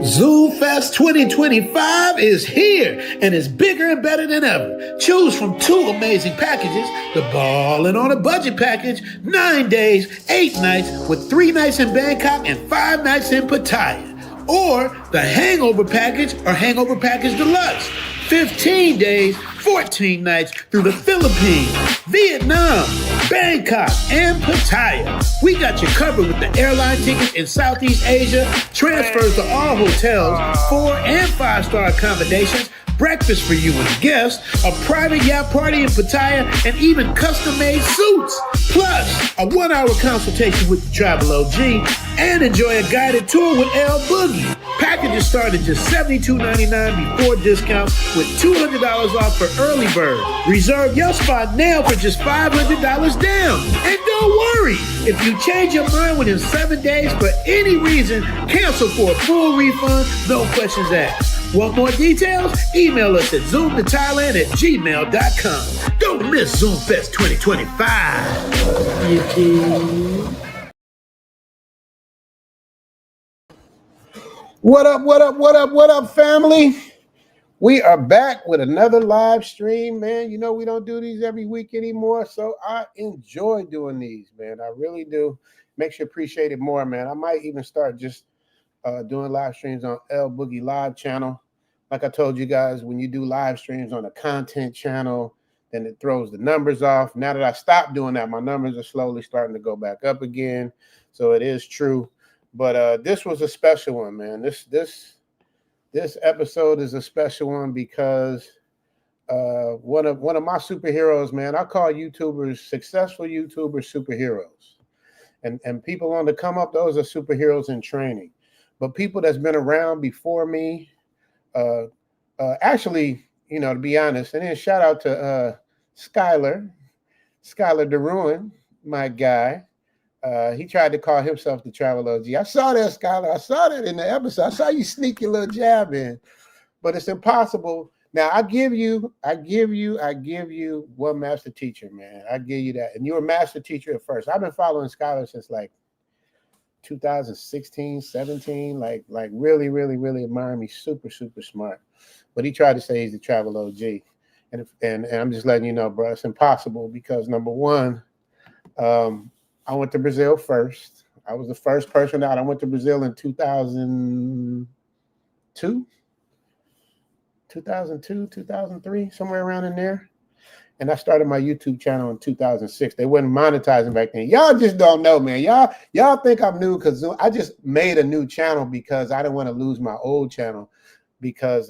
Zoom Fest 2025 is here and is bigger and better than ever. Choose from two amazing packages: the Ballin' on a Budget package, 9 days, 8 nights with 3 nights in Bangkok and 5 nights in Pattaya. Or the Hangover package or Hangover Package Deluxe, 15 days, 14 nights through the Philippines, Vietnam, Bangkok, and Pattaya. We got you covered with the airline tickets in Southeast Asia, transfers to all hotels, 4 and 5-star accommodations, breakfast for you and guests, a private yacht party in Pattaya, and even custom-made suits. Plus, a 1-hour consultation with the Travel OG, and enjoy a guided tour with L Boogie. Packages start at just $72.99 before discounts, with $200 off for early bird. Reserve your spot now for just $500 down. And don't worry, if you change your mind within 7 days for any reason, cancel for a full refund, no questions asked. Want more details? Email us at zoomtothailand@gmail.com. Don't miss Zoom Fest 2025. What up, family? We are back with another live stream, man. You know, we don't do these every week anymore, so I enjoy doing these, man. I really do. Makes you appreciate it more, man. I might even start just doing live streams on L Boogie Live channel. Like I told you guys, when you do live streams on a content channel, then it throws the numbers off. Now that I stopped doing that, my numbers are slowly starting to go back up again. So it is true. But this was a special one, man. This episode is a special one because one of my superheroes, man. I call YouTubers, successful YouTubers, superheroes. And people on the come up, those are superheroes in training. But people that's been around before me, actually, you know, to be honest, and then shout out to Skylar DeRuin, my guy. He tried to call himself the Travel OG. I saw that, Skylar. I saw that in the episode. I saw you sneak your little jab in, but it's impossible. Now I give you one master teacher, man. I give you that, and you're a master teacher at first. I've been following Skylar since like 2016, 17, like really admire me. Super smart. But he tried to say he's the Travel OG. And I'm just letting you know, bro, it's impossible because number one, I went to Brazil first. I was the first person out. I went to Brazil in 2002, 2003, somewhere around in there. And I started my YouTube channel in 2006. They wasn't monetizing back then. Y'all just don't know, man. Y'all think I'm new because I just made a new channel because I didn't want to lose my old channel because,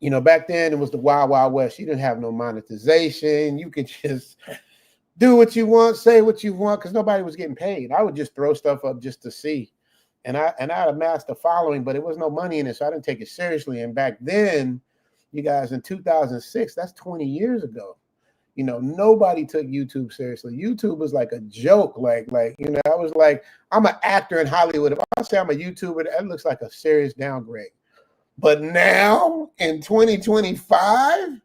you know, back then it was the Wild Wild West. You didn't have no monetization. You could just do what you want, say what you want because nobody was getting paid. I would just throw stuff up just to see. And I amassed a following, but it was no money in it, so I didn't take it seriously. And back then, you guys, in 2006, that's 20 years ago. You know, nobody took YouTube seriously. YouTube was like a joke. Like, you know, I was like, I'm an actor in Hollywood. If I say I'm a YouTuber, that looks like a serious downgrade. But now, in 2025,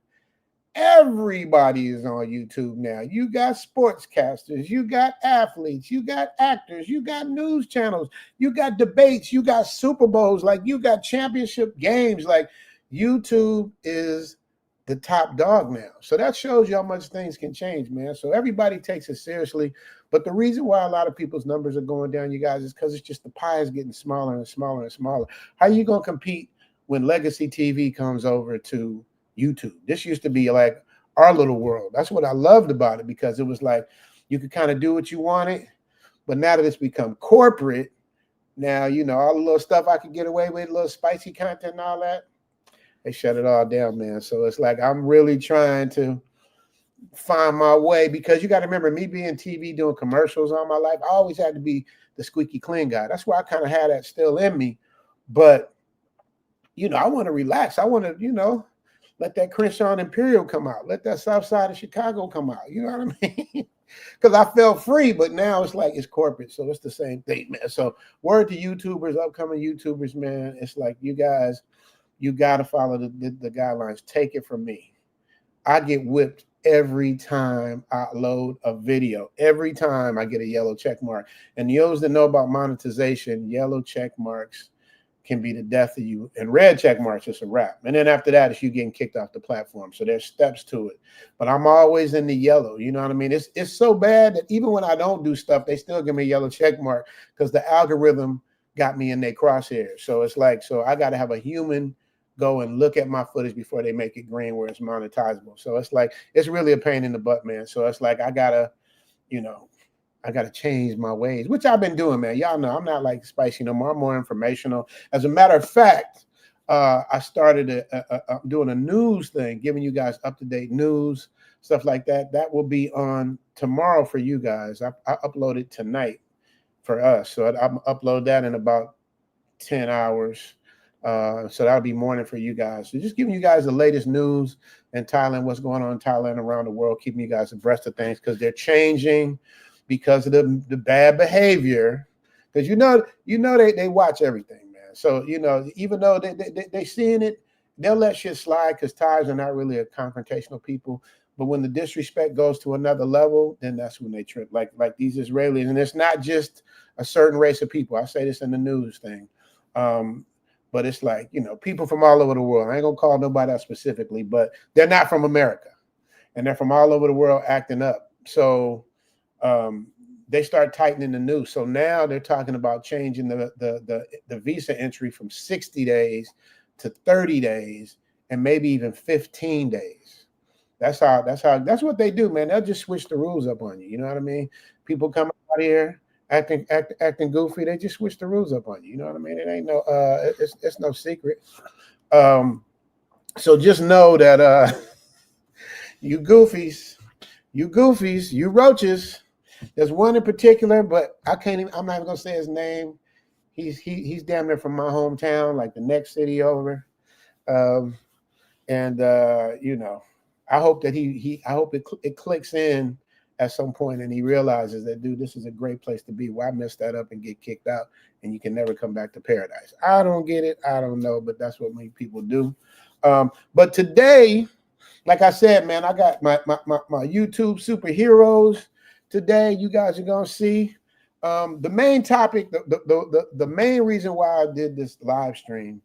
everybody is on YouTube now. You got sportscasters, you got athletes, you got actors, you got news channels, you got debates, you got Super Bowls, like you got championship games. Like, YouTube is the top dog now. So that shows you how much things can change, man. So everybody takes it seriously. But the reason why a lot of people's numbers are going down, you guys, is because it's just the pie is getting smaller and smaller and smaller. How are you going to compete when legacy TV comes over to YouTube? This used to be like our little world. That's what I loved about it because it was like you could kind of do what you wanted. But now that it's become corporate, now, you know, all the little stuff I could get away with, little spicy content and all that, they shut it all down, man. So it's like I'm really trying to find my way because you got to remember me being TV doing commercials all my life. I always had to be the squeaky clean guy. That's why I kind of had that still in me. But, you know, I want to relax. I want to, you know, let that Crenshaw and Imperial come out. Let that South Side of Chicago come out. You know what I mean? Because I felt free, but now it's like it's corporate. So it's the same thing, man. So word to YouTubers, upcoming YouTubers, man. It's like you guys, you got to follow the guidelines. Take it from me. I get whipped every time I load a video. Every time I get a yellow check mark. And those that know about monetization, yellow check marks can be the death of you. And red check marks, it's a wrap. And then after that, it's you getting kicked off the platform. So there's steps to it. But I'm always in the yellow. You know what I mean? It's so bad that even when I don't do stuff, they still give me a yellow check mark because the algorithm got me in their crosshairs. So it's like, so I got to have a human go and look at my footage before they make it green where it's monetizable. So it's like, it's really a pain in the butt, man. So it's like, I gotta change my ways, which I've been doing, man. Y'all know I'm not like spicy no more. I'm more informational. As a matter of fact, I started doing a news thing, giving you guys up-to-date news, stuff like that. That will be on tomorrow for you guys. I upload it tonight for us. So I'll upload that in about 10 hours. So that'll be morning for you guys. So just giving you guys the latest news in Thailand, what's going on in Thailand, around the world, keeping you guys abreast of things because they're changing because of the bad behavior. Because you know they watch everything, man. So even though they seeing it, they'll let shit slide because Thais are not really a confrontational people. But when the disrespect goes to another level, then that's when they trip. Like these Israelis, and it's not just a certain race of people. I say this in the news thing. But it's like, people from all over the world. I ain't gonna call nobody out specifically, but they're not from America, and they're from all over the world acting up. So they start tightening the noose. So now they're talking about changing the visa entry from 60 days to 30 days, and maybe even 15 days. That's what they do, man. They'll just switch the rules up on you. You know what I mean? People come out here acting goofy, they just switch the rules up on you. You know what I mean? It ain't no it's no secret. So just know that you goofies, you roaches. There's one in particular, but I'm not even gonna say his name. He's damn near from my hometown, like the next city over. I hope that I hope it clicks in at some point and he realizes that, dude, this is a great place to be. Why mess that up and get kicked out and you can never come back to paradise? I don't get it. I don't know, but that's what many people do. But today, like I said, man, I got my YouTube superheroes today. You guys are going to see the main topic, the main reason why I did this live stream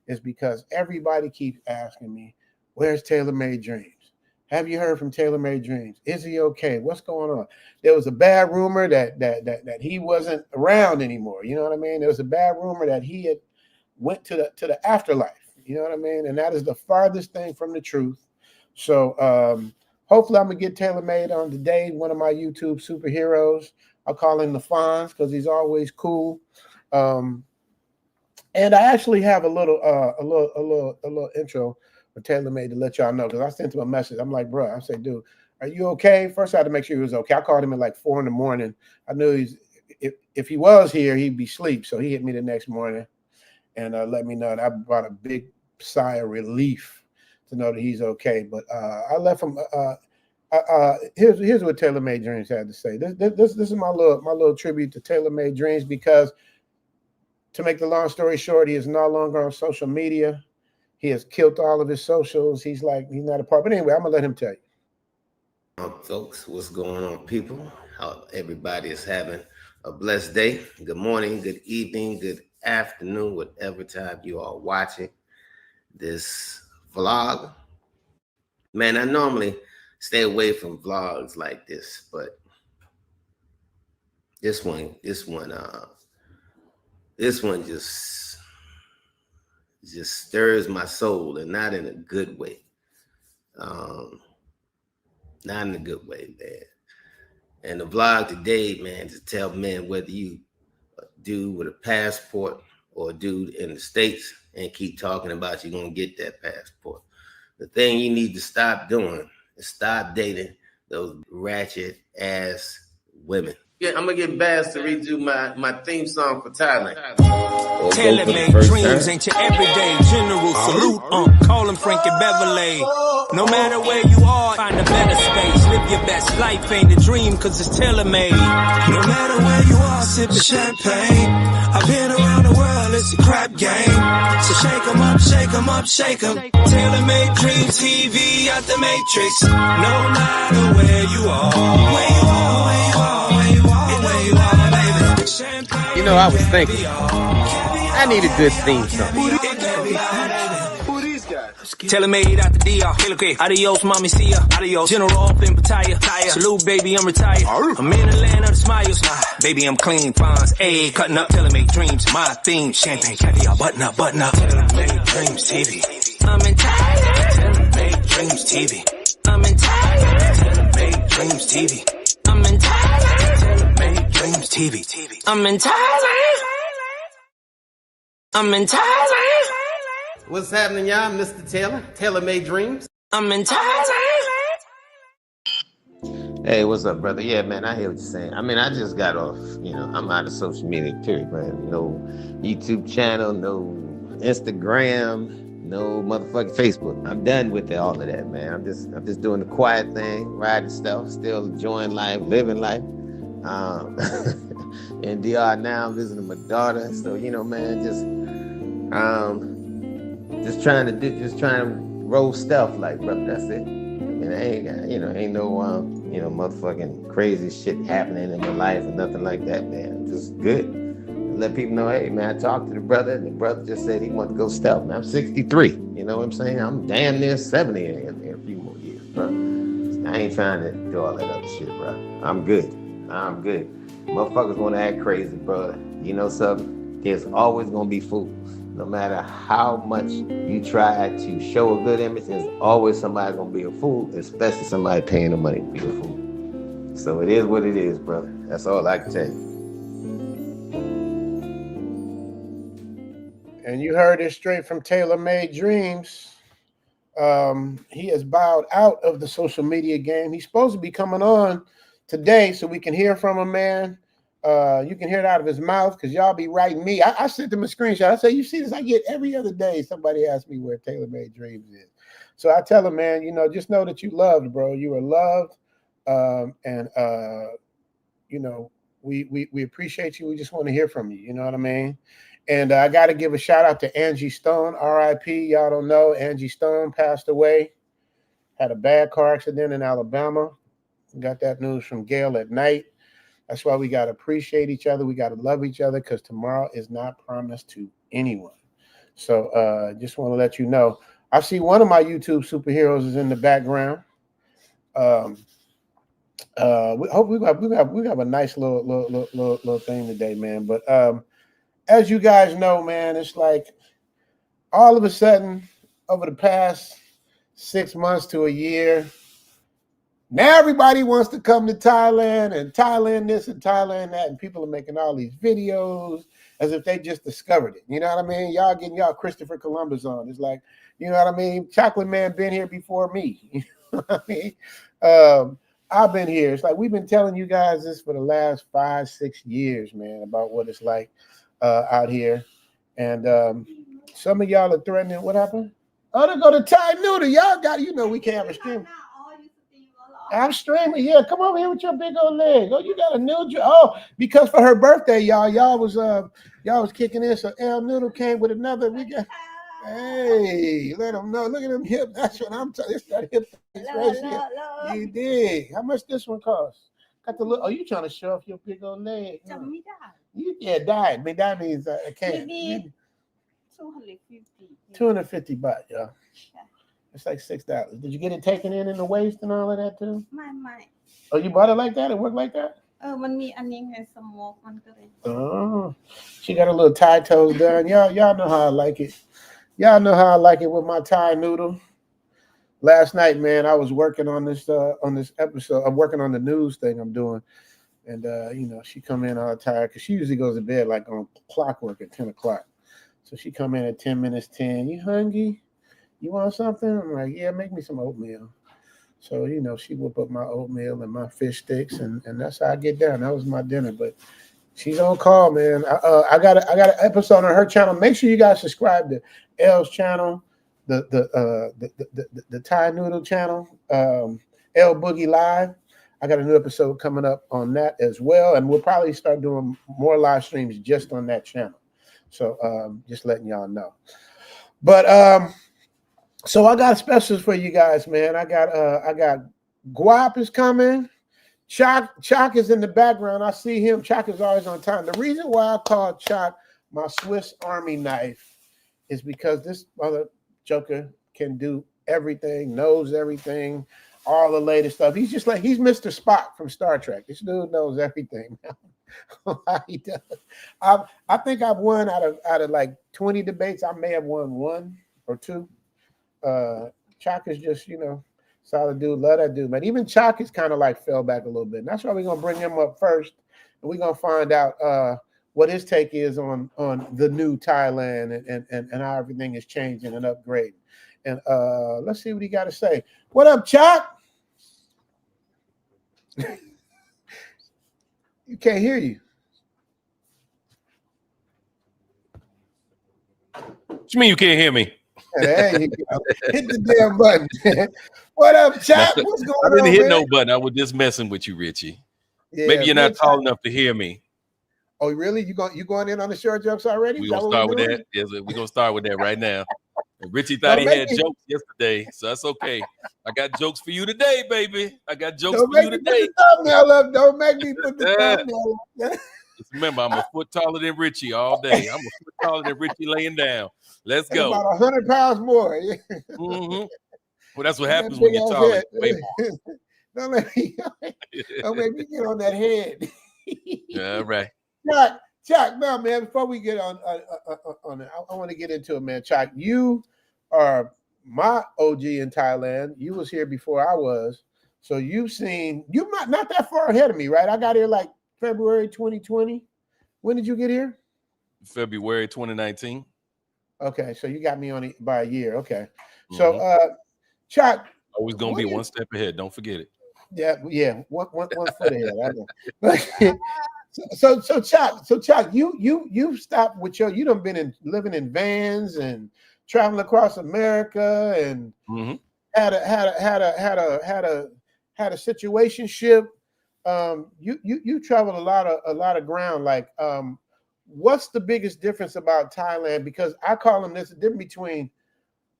is because everybody keeps asking me, where's Taylor Made Dreams? Have you heard from Taylor Made Dreams? Is he okay? What's going on? There was a bad rumor that he wasn't around anymore. You know what I mean? There was a bad rumor that he had went to the afterlife. You know what I mean? And that is the farthest thing from the truth. So hopefully I'm gonna get Taylor Made on today. One of my YouTube superheroes. I'll call him the Fonz because he's always cool. And I actually have a little intro for Taylor Made to let y'all know, because I sent him a message. I'm like, bro, I said, dude, are you okay? First, I had to make sure he was okay. I called him at like 4 a.m. I knew if he was here, he'd be asleep. So he hit me the next morning and let me know. And I brought a big sigh of relief to know that he's okay. But I left him. Here's what Taylor Made Dreams had to say. This is my little tribute to Taylor Made Dreams, because to make the long story short, he is no longer on social media. He has killed all of his socials. He's not a part. But anyway, I'm going to let him tell you. Folks, what's going on, people? How everybody is having a blessed day. Good morning, good evening, good afternoon, whatever time you are watching this vlog. Man, I normally stay away from vlogs like this, but this one just stirs my soul, and not in a good way. Not in a good way, man. And the vlog today, man, to tell men whether you a dude with a passport or a dude in the States and keep talking about you're going to get that passport. The thing you need to stop doing is stop dating those ratchet ass women. Yeah, I'm going to get Baz to redo my theme song for Thailand. Taylor Made Dreams ain't your everyday general. Salute, call him Frankie Beverly. No matter where you are, find a better space. Live your best life, ain't a dream, cause it's tailor made. No matter where you are, sipping champagne. I've been around the world, it's a crap game. So shake 'em up, shake 'em up, shake 'em. Taylor Made Dreams TV out the Matrix. No matter where you are, baby. Champagne, you know, I was thinking, I need a good theme song. Tailor-made out the DR. Adios, mommy, see ya. Adios. General off in Pattaya. Salute, baby, I'm retired. I'm in the land of the smiles. Baby, I'm clean, fines. A cutting up, tailor-made dreams. My theme, champagne, caviar, button up. Tailor-made dreams, TV. I'm in Thailand. Tailor-made dreams, TV. I'm in Thailand. Tailor-made dreams, TV. I'm in Thailand. Tailor-made dreams, TV. I'm in Thailand. I'm in Thailand. What's happening, y'all? Mr. Taylor, Tailor-Made Dreams. I'm in Thailand. Hey, what's up, brother? Yeah, man, I hear what you're saying. I mean, I just got off, I'm out of social media, period, man. No YouTube channel, no Instagram, no motherfucking Facebook. I'm done with all of that, man. I'm just doing the quiet thing, riding stuff, still enjoying life, living life. In DR now, I'm visiting my daughter. So, man, just trying to roll stuff like, brother, that's it. I mean, I ain't got, ain't no, motherfucking crazy shit happening in my life or nothing like that, man. Just good. Let people know, hey, man, I talked to the brother, and the brother just said he wanted to go stealth, man. I'm 63, you know what I'm saying? I'm damn near 70 in a few more years, bro. I ain't trying to do all that other shit, bro. I'm good. Motherfuckers want to act crazy, bro. You know something? There's always going to be fools. No matter how much you try to show a good image, there's always somebody going to be a fool, especially somebody paying the money to be a fool. So it is what it is, brother. That's all I can tell you. And you heard it straight from Tailor-Made Dreams. He has bowed out of the social media game. He's supposed to be coming on today so we can hear from him, man. You can hear it out of his mouth because y'all be writing me. I sent him a screenshot. I say, you see this? I get every other day somebody asks me where Tailor-Made Dreams is. So I tell him, man, just know that you loved, bro. You are loved. We appreciate you. We just want to hear from you. You know what I mean? And I got to give a shout out to Angie Stone, R.I.P. Y'all don't know. Angie Stone passed away. Had a bad car accident in Alabama. Got that news from Gail at night. That's why we got to appreciate each other. We got to love each other because tomorrow is not promised to anyone. So just want to let you know. I see one of my YouTube superheroes is in the background. We hope we have a nice little thing today, man. But as you guys know, man, it's like all of a sudden over the past 6 months to a year, now everybody wants to come to Thailand and Thailand this and Thailand that, and people are making all these videos as if they just discovered it. You know what I mean? Y'all getting y'all Christopher Columbus on. It's like, you know what I mean? Chocolate Man been here before me. You know what I mean? I've been here. It's like we've been telling you guys this for the last 5-6 years, man, about what it's like out here. And some of y'all are threatening. What happened? Oh, they go to Thai Noodle. Y'all got, we can't have a stream. I'm streaming. Yeah, come over here with your big old leg. Oh, you got a new job. Oh, because for her birthday, y'all was kicking in. So El Noodle came with another. We got. Hey, let them know. Look at them hip. That's what I'm talking. It's that hip thing right here. You dig? How much this one cost? Got the look. Oh, you trying to show off your big old leg? Huh? You died. I mean, that means I can't. 250 baht, y'all. It's like $6. Did you get it taken in the waist and all of that too? Oh, you bought it like that? It worked like that? Oh, she got a little Thai toes done. Y'all know how I like it. Y'all know how I like it with my Thai noodle. Last night, man, I was working on this episode. I'm working on the news thing I'm doing, and she come in all tired because she usually goes to bed like on clockwork at 10 o'clock. So she come in at 10 minutes 10. You hungry? You want something? I'm like, yeah, make me some oatmeal. So, she whip up my oatmeal and my fish sticks, and that's how I get down. That was my dinner. But she's on call, man. I got an episode on her channel. Make sure you guys subscribe to Elle's channel, the Thai Noodle channel, Elle Boogie Live. I got a new episode coming up on that as well, and we'll probably start doing more live streams just on that channel. So just letting y'all know. But so I got specials for you guys, man. I got Guapo is coming. Choc is in the background. I see him. Choc is always on time. The reason why I call Choc my Swiss Army knife is because this other joker can do everything, knows everything, all the latest stuff. He's just like, he's Mr. Spock from Star Trek. This dude knows everything. He does. I think I've won out of like 20 debates. I may have won 1 or 2. Choc is just, solid dude. Love that dude, man. Even Choc is kind of like fell back a little bit. And that's why we're gonna bring him up first, and we're gonna find out what his take is on the new Thailand and how everything is changing and upgrading. And let's see what he got to say. What up, Choc? You can't hear you. What you mean you can't hear me? There you go. Hit the damn button. What up, Choc? What's going on? I didn't hit man? no button. I was just messing with you, Richie. Yeah, maybe you're not tall enough to hear me. Oh, really? You going in on the short jokes already? We're gonna start with that. Yes, we're gonna start with that right now. Richie thought he had jokes yesterday, so that's okay. I got jokes for you today, baby. I got jokes for you today. Don't make me put the thumbnail up. Just remember, I'm a foot taller than Richie all day. I'm a foot taller than Richie laying down. Let's go. About 100 pounds more. Mm-hmm. Well, that's what happens when you're taller. Don't make me get on that head. All right. Choc, no, man, before we get on it, I want to get into it, man. Choc, you are my OG in Thailand. You was here before I was. So you're not that far ahead of me, right? I got here like February 2020. When did you get here? February 2019. Okay, so you got me on it by a year. Okay. So Choc. Always gonna be one step ahead. Don't forget it. Yeah, one foot ahead. I know. So Choc, you stopped with you done been living in vans and traveling across America and had a situationship. You traveled a lot of ground. Like, what's the biggest difference about Thailand? Because I call them this the difference between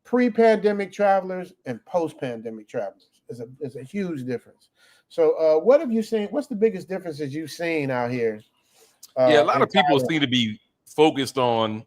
pre-pandemic travelers and post-pandemic travelers. Is a huge difference. So what have you seen? What's the biggest differences you've seen out here? A lot of people seem to be focused on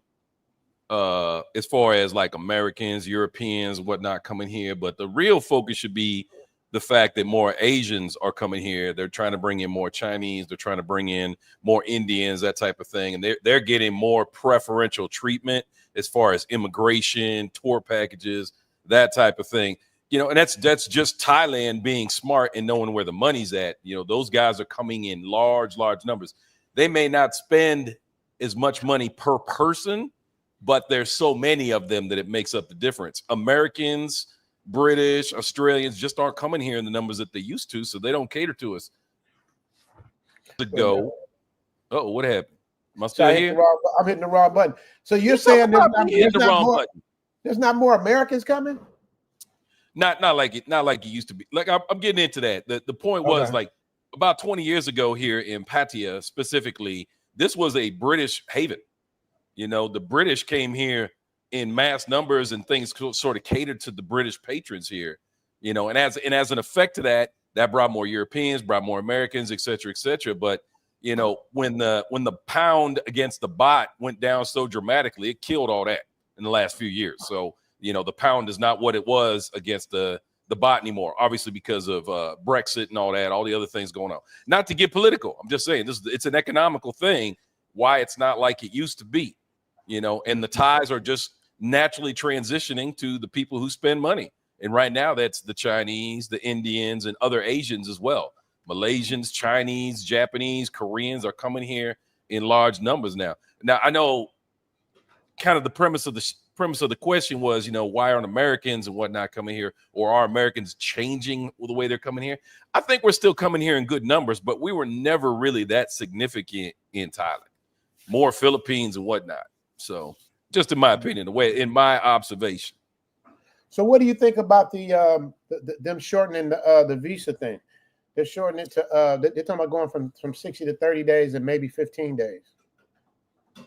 as far as like Americans, Europeans, whatnot coming here. But the real focus should be the fact that more Asians are coming here. They're trying to bring in more Chinese. They're trying to bring in more Indians, that type of thing. And they're getting more preferential treatment as far as immigration, tour packages, that type of thing. And that's just Thailand being smart and knowing where the money's at. Those guys are coming in large numbers. They may not spend as much money per person, but there's so many of them that it makes up the difference. Americans, British, Australians just aren't coming here in the numbers that they used to, so they don't cater to us. Oh, what happened? Am I still here? I'm hitting the wrong button. So you're saying there's not more Americans coming? Not like it used to be. Like I'm getting into that. The point was like about 20 years ago here in Pattaya specifically, this was a British haven. The British came here in mass numbers and things sort of catered to the British patrons here. And as an effect of that brought more Europeans, brought more Americans, et cetera, et cetera. But when the pound against the baht went down so dramatically, it killed all that in the last few years. So the pound is not what it was against the baht anymore, obviously because of Brexit and all that, all the other things going on. Not to get political. I'm just saying it's an economical thing, why it's not like it used to be, and the Thais are just naturally transitioning to the people who spend money. And right now that's the Chinese, the Indians, and other Asians as well. Malaysians, Chinese, Japanese, Koreans are coming here in large numbers now. Now, I know kind of the premise of the question was, why aren't Americans and whatnot coming here, or are Americans changing the way they're coming here? I think we're still coming here in good numbers, but we were never really that significant in Thailand. More Philippines and whatnot. So, just in my opinion, in my observation. So, what do you think about them shortening the visa thing? They're shortening it to they're talking about going from 60 to 30 days and maybe 15 days.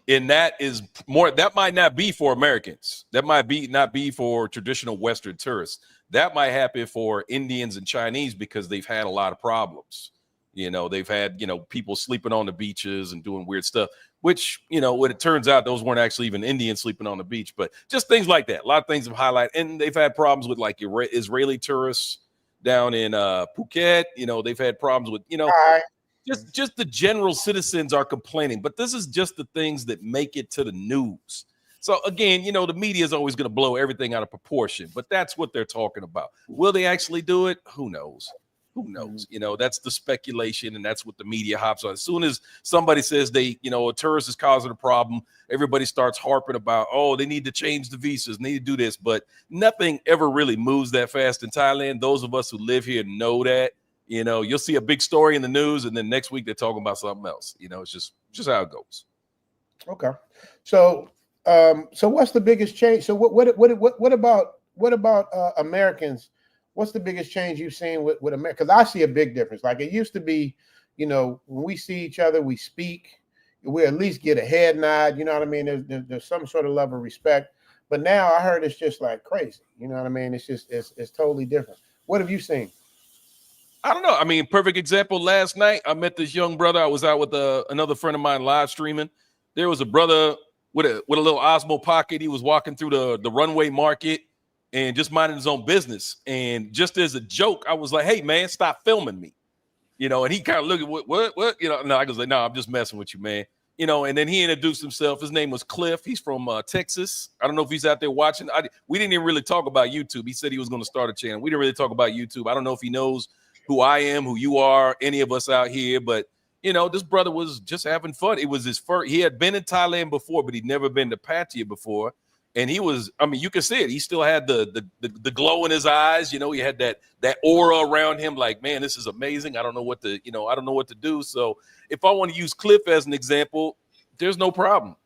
And that is more, that might not be for Americans. That might not be for traditional Western tourists. That might happen for Indians and Chinese because they've had a lot of problems. You know, they've had, people sleeping on the beaches and doing weird stuff, which, when it turns out those weren't actually even Indians sleeping on the beach, but just things like that. A lot of things have highlighted, and they've had problems with like Israeli tourists down in Phuket. They've had problems with, just the general citizens are complaining, but this is just the things that make it to the news. So again, the media is always going to blow everything out of proportion, but that's what they're talking about. Will they actually do it? Who knows? Who knows? That's the speculation, and that's what the media hops on. As soon as somebody says a tourist is causing a problem, everybody starts harping about, oh, they need to change the visas, need to do this, but nothing ever really moves that fast in Thailand. Those of us who live here know that. You'll see a big story in the news, and then next week they're talking about something else. It's just how it goes. Okay, so what's the biggest change? So what about Americans? What's the biggest change you've seen with America? Because I see a big difference. Like it used to be, when we see each other, we speak, we at least get a head nod. You know what I mean? There's some sort of level of respect. But now I heard it's just like crazy. You know what I mean? It's totally different. What have you seen? I don't know. I mean, perfect example. Last night, I met this young brother. I was out with another friend of mine live streaming. There was a brother with a little Osmo pocket. He was walking through the runway market and just minding his own business. And just as a joke, I was like, "Hey, man, stop filming me." And he kind of looked at what? No, I was like, "No, I'm just messing with you, man." And then he introduced himself. His name was Cliff. He's from Texas. I don't know if he's out there watching. We didn't even really talk about YouTube. He said he was going to start a channel. We didn't really talk about YouTube. I don't know if he knows who I am, who you are, any of us out here. But, this brother was just having fun. It was his first. He had been in Thailand before, but he'd never been to Pattaya before. And he was, you can see it. He still had the glow in his eyes. He had that aura around him like, man, this is amazing. I don't know what to do. So if I want to use Cliff as an example, there's no problem.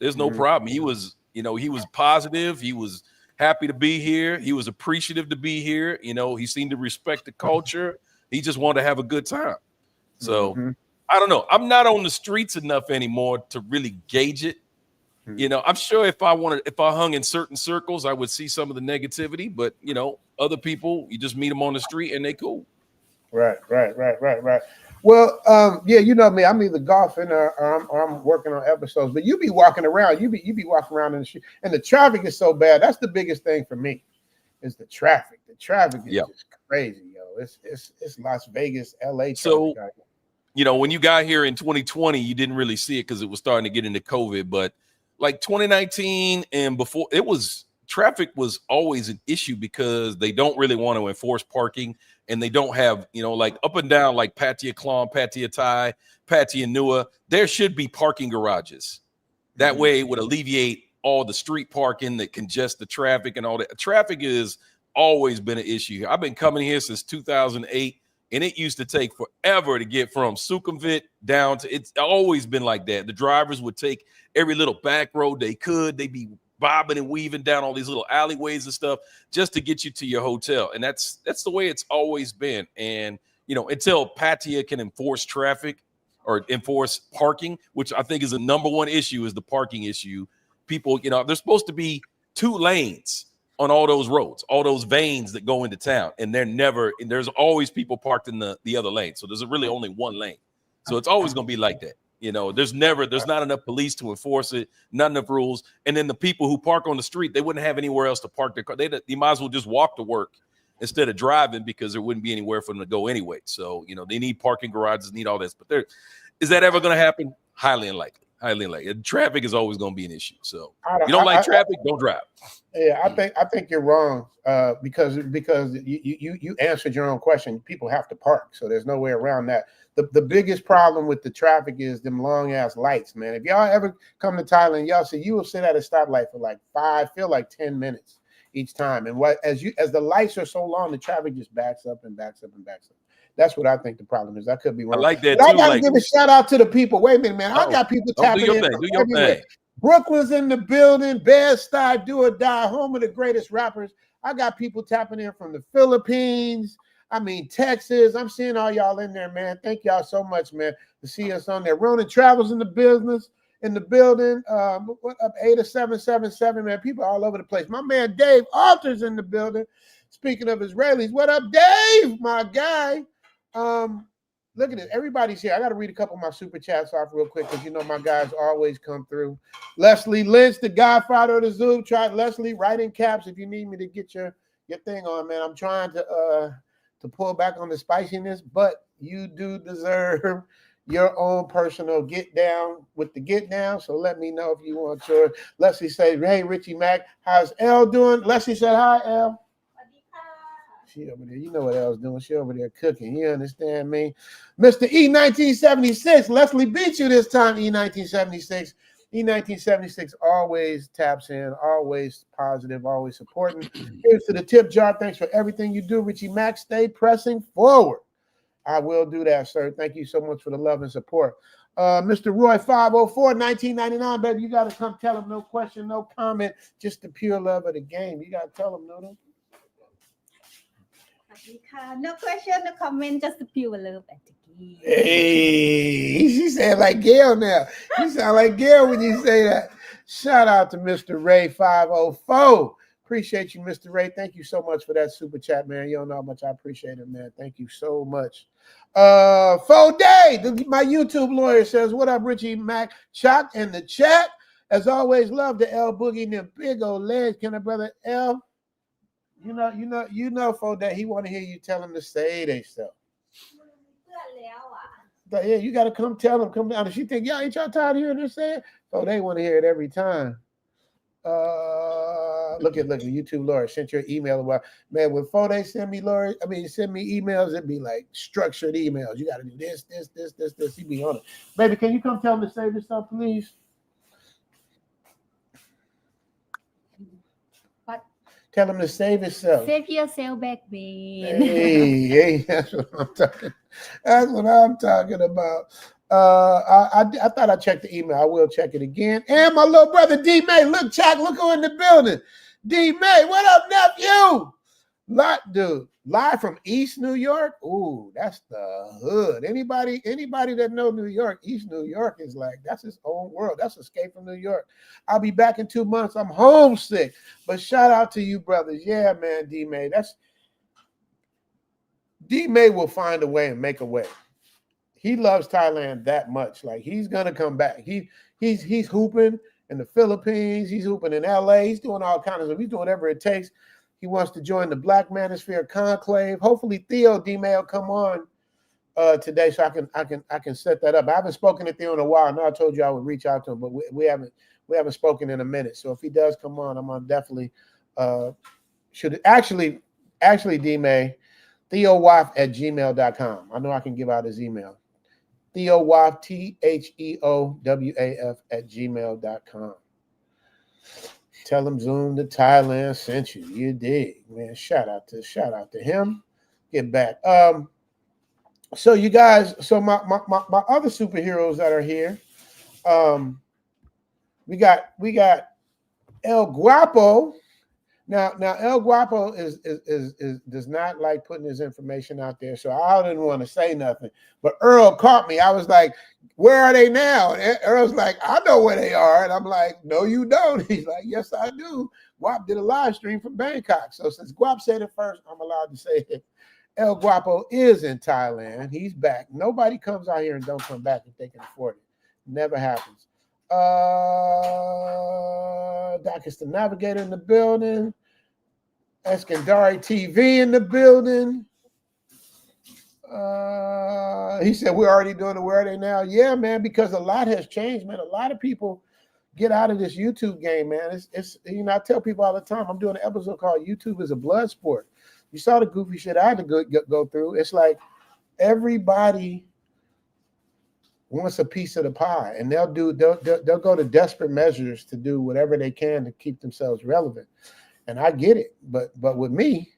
There's no problem. He was, he was positive. He was happy to be here. He was appreciative to be here. He seemed to respect the culture. He just wanted to have a good time. So I don't know. I'm not on the streets enough anymore to really gauge it. I'm sure if I hung in certain circles, I would see some of the negativity, but other people, you just meet them on the street and they cool. Right. Well, yeah, you know me, I'm either golfing or I'm working on episodes, but you be walking around, you be walking around in the street, and the traffic is so bad. That's the biggest thing for me is the traffic. The traffic is just crazy, yo. It's Las Vegas, LA traffic. So, when you got here in 2020, you didn't really see it because it was starting to get into COVID, but like 2019 and before, traffic was always an issue because they don't really want to enforce parking, and they don't have, like up and down, like Pattaya Klong, Pattaya Thai, Pattaya Nua, there should be parking garages. That way it would alleviate all the street parking that congest the traffic and all that. Traffic has always been an issue. I've been coming here since 2008, and it used to take forever to get from Sukhumvit down to, it's always been like that. The drivers would take every little back road they could. They'd be bobbing and weaving down all these little alleyways and stuff just to get you to your hotel. And that's the way it's always been. And, until Pattaya can enforce traffic or enforce parking, which I think is the number one issue, is the parking issue. People, there's supposed to be 2 lanes on all those roads, all those veins that go into town. And there's always people parked in the other lane. So there's really only 1 lane. So it's always going to be like that. There's not enough police to enforce it, not enough rules. And then the people who park on the street, they wouldn't have anywhere else to park their car. They might as well just walk to work instead of driving, because there wouldn't be anywhere for them to go anyway. So, they need parking garages, need all this. But is that ever going to happen? Highly unlikely. Highly unlikely. Traffic is always going to be an issue. So you don't like traffic, don't drive. Yeah, I think you're wrong because you answered your own question. People have to park, so there's no way around that. The biggest problem with the traffic is them long ass lights, man. If y'all ever come to Thailand, y'all see you will sit at a stoplight for like 10 minutes each time. And as the lights are so long, the traffic just backs up and backs up and backs up. That's what I think the problem is. I could be wrong. I like that but too. I gotta give a shout out to the people. Wait a minute, man. I got people tapping in. Do your thing. Brooklyn's in the building. Bed-Stuy, Do or Die, home of the greatest rappers. I got people tapping in from the Philippines. Texas. I'm seeing all y'all in there, man. Thank y'all so much, man, to see us on there. Ronan Travels in the building. What up, 8777, man? People all over the place. My man Dave Alter's in the building. Speaking of Israelis, what up, Dave? My guy. look at it. Everybody's here. I got to read a couple of my super chats off real quick because you know my guys always come through. Leslie Lynch, the godfather of the Zoom. Try Leslie, write in caps if you need me to get your thing on, man. I'm trying to pull back on the spiciness, but you do deserve your own personal get down with the get down. So let me know if you want yours. Leslie said, hey, Richie Mack, how's Elle doing? Leslie said, hi, Elle. She over there. You know what Elle's doing. She over there cooking. You understand me? Mr. E1976. Leslie beat you this time, E1976. E1976 always taps in, always positive, always supporting. Here's to the tip jar. Thanks for everything you do, Richie Mack. Stay pressing forward. I will do that, sir. Thank you so much for the love and support. Mr. Roy 504, 1999, baby. You got to come tell him, no question, no comment, just the pure love of the game. You got to tell him, no. No question, no comment, just the pure love at the game. Hey, she said like Gail now. You sound like Gail when you say that. Shout out to Mr. Ray 504. Appreciate you, Mr. Ray. Thank you so much for that super chat, man. You don't know how much I appreciate it, man. Thank you so much. Foday, my YouTube lawyer says, what up, Richie Mack? Choc in the chat. As always, love the L Boogie and them big old legs. Can I, brother L? You know, Foday, he want to hear you tell him to say they stuff. Yeah, you got to come tell him, come down. If she think, y'all ain't y'all tired of hearing this saying? Oh, they want to hear it every time. Look at YouTube Laura sent your email a while. Man, when Foday send me emails, it'd be like structured emails. You got to do this. He be on it. Baby, can you come tell him to save this stuff, please? What? Tell him to save himself. Save yourself back, man. Hey, that's what I'm talking. That's what I'm talking about. I thought I checked the email. I will check it again. And my little brother D May, look, Choc, look who in the building. D May, what up, nephew? Live from East New York. Ooh, that's the hood. Anybody that know New York, East New York is like, that's his own world. That's Escape from New York. I'll be back in 2 months. I'm homesick. But shout out to you, brothers. Yeah, man, D May. D May will find a way and make a way. He loves Thailand that much. Like, he's gonna come back. He's hooping in the Philippines. He's hooping in LA. He's doing all kinds of stuff. He's doing whatever it takes. He wants to join the Black Manosphere Conclave. Hopefully, Theo D May will come on today, so I can set that up. I haven't spoken to Theo in a while. I know I told you I would reach out to him, but we haven't spoken in a minute. So if he does come on, I'm gonna definitely should actually D May, TheoWaf@gmail.com. I know I can give out his email. TheoWaf, TheoWaf @gmail.com. Tell him Zoom to Thailand sent you. You dig, man. Shout out to him. Get back. So you guys, so my other superheroes that are here. We got El Guapo. Now El Guapo is does not like putting his information out there, so I didn't want to say nothing. But Earl caught me. I was like, "Where are they now?" And Earl's like, "I know where they are," and I'm like, "No, you don't." He's like, "Yes, I do." Guap did a live stream from Bangkok, so since Guap said it first, I'm allowed to say it. El Guapo is in Thailand. He's back. Nobody comes out here and don't come back if they can afford it. Never happens. Doc is the Navigator in the building. Eskandari TV in the building. He said, we're already doing it. Where are they now? Yeah, man, because a lot has changed, man. A lot of people get out of this YouTube game, man. It's I tell people all the time, I'm doing an episode called YouTube is a Blood Sport. You saw the goofy shit I had to go through. It's like everybody wants a piece of the pie, and they'll go to desperate measures to do whatever they can to keep themselves relevant. And I get it, but with me,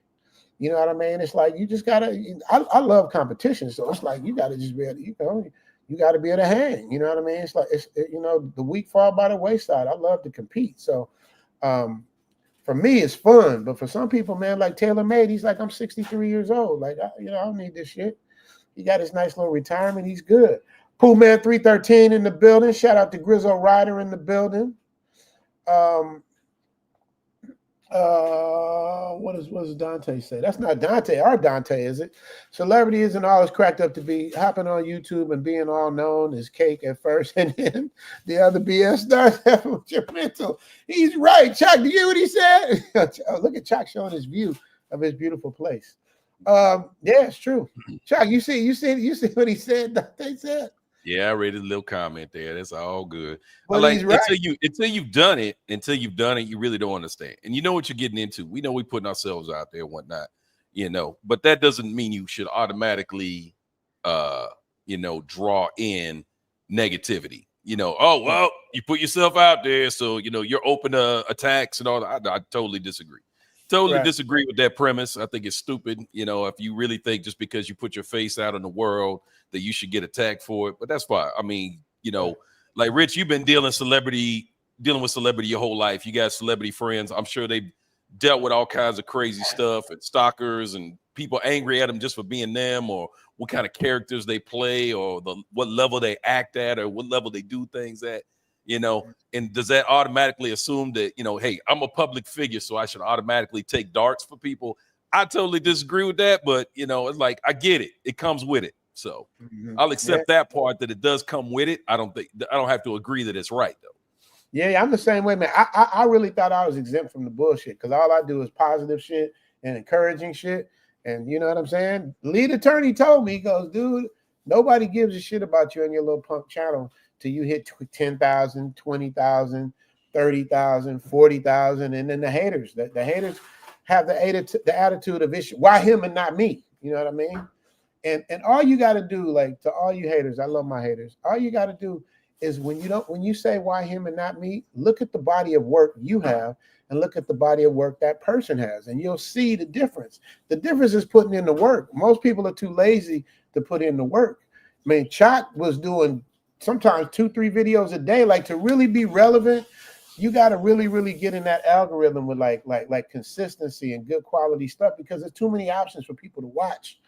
you know what I mean? It's like you just gotta. I love competition, so it's like you gotta just be able to, you gotta be able to hang. You know what I mean? It's like the weak fall by the wayside. I love to compete, so for me it's fun. But for some people, man, like Taylor Made, he's like, I'm 63 years old. Like I don't need this shit. He got his nice little retirement. He's good. Pool Man 313 in the building. Shout out to Grizzle Ryder in the building. What does Dante say? That's not Dante. Our Dante, is it? Celebrity isn't always cracked up to be. Hopping on YouTube and being all known is cake at first, and then the other BS starts having with your mental. He's right. Choc, do you hear what he said? Oh, look at Choc showing his view of his beautiful place. Yeah, it's true. Choc, you see what he said? Dante said. Yeah, I read a little comment there. That's all good. But Like he's right. until you've done it, you really don't understand. And you know what you're getting into. We know we're putting ourselves out there and whatnot, but that doesn't mean you should automatically draw in negativity. Oh, well, you put yourself out there, so you're open to attacks and all that. I totally disagree. Totally disagree with that premise. I think it's stupid. If you really think just because you put your face out in the world that you should get attacked for it, but that's fine. I mean, like Rich, you've been dealing with celebrity your whole life. You got celebrity friends. I'm sure they dealt with all kinds of crazy stuff and stalkers and people angry at them just for being them, or what kind of characters they play, or what level they act at, or what level they do things at. And does that automatically assume that, hey, I'm a public figure, so I should automatically take darts for people? I totally disagree with that, but it's like, I get it. It comes with it. So I'll accept that part, that it does come with it. I don't have to agree that it's right though. Yeah, I'm the same way, man. I really thought I was exempt from the bullshit, because all I do is positive shit and encouraging shit. And you know what I'm saying? Lead attorney told me, he goes, dude, nobody gives a shit about you on your little punk channel till you hit 10,000, 20,000, 30,000, 40,000. And then the haters have the attitude of issue. Why him and not me? You know what I mean? And all you got to do, like, to all you haters, I love my haters. All you got to do is when you say why him and not me, look at the body of work you have and look at the body of work that person has, and you'll see the difference. The difference is putting in the work. Most people are too lazy to put in the work. I mean, Choc was doing sometimes 2-3 videos a day. Like, to really be relevant, you got to really, really get in that algorithm with like consistency and good quality stuff, because there's too many options for people to watch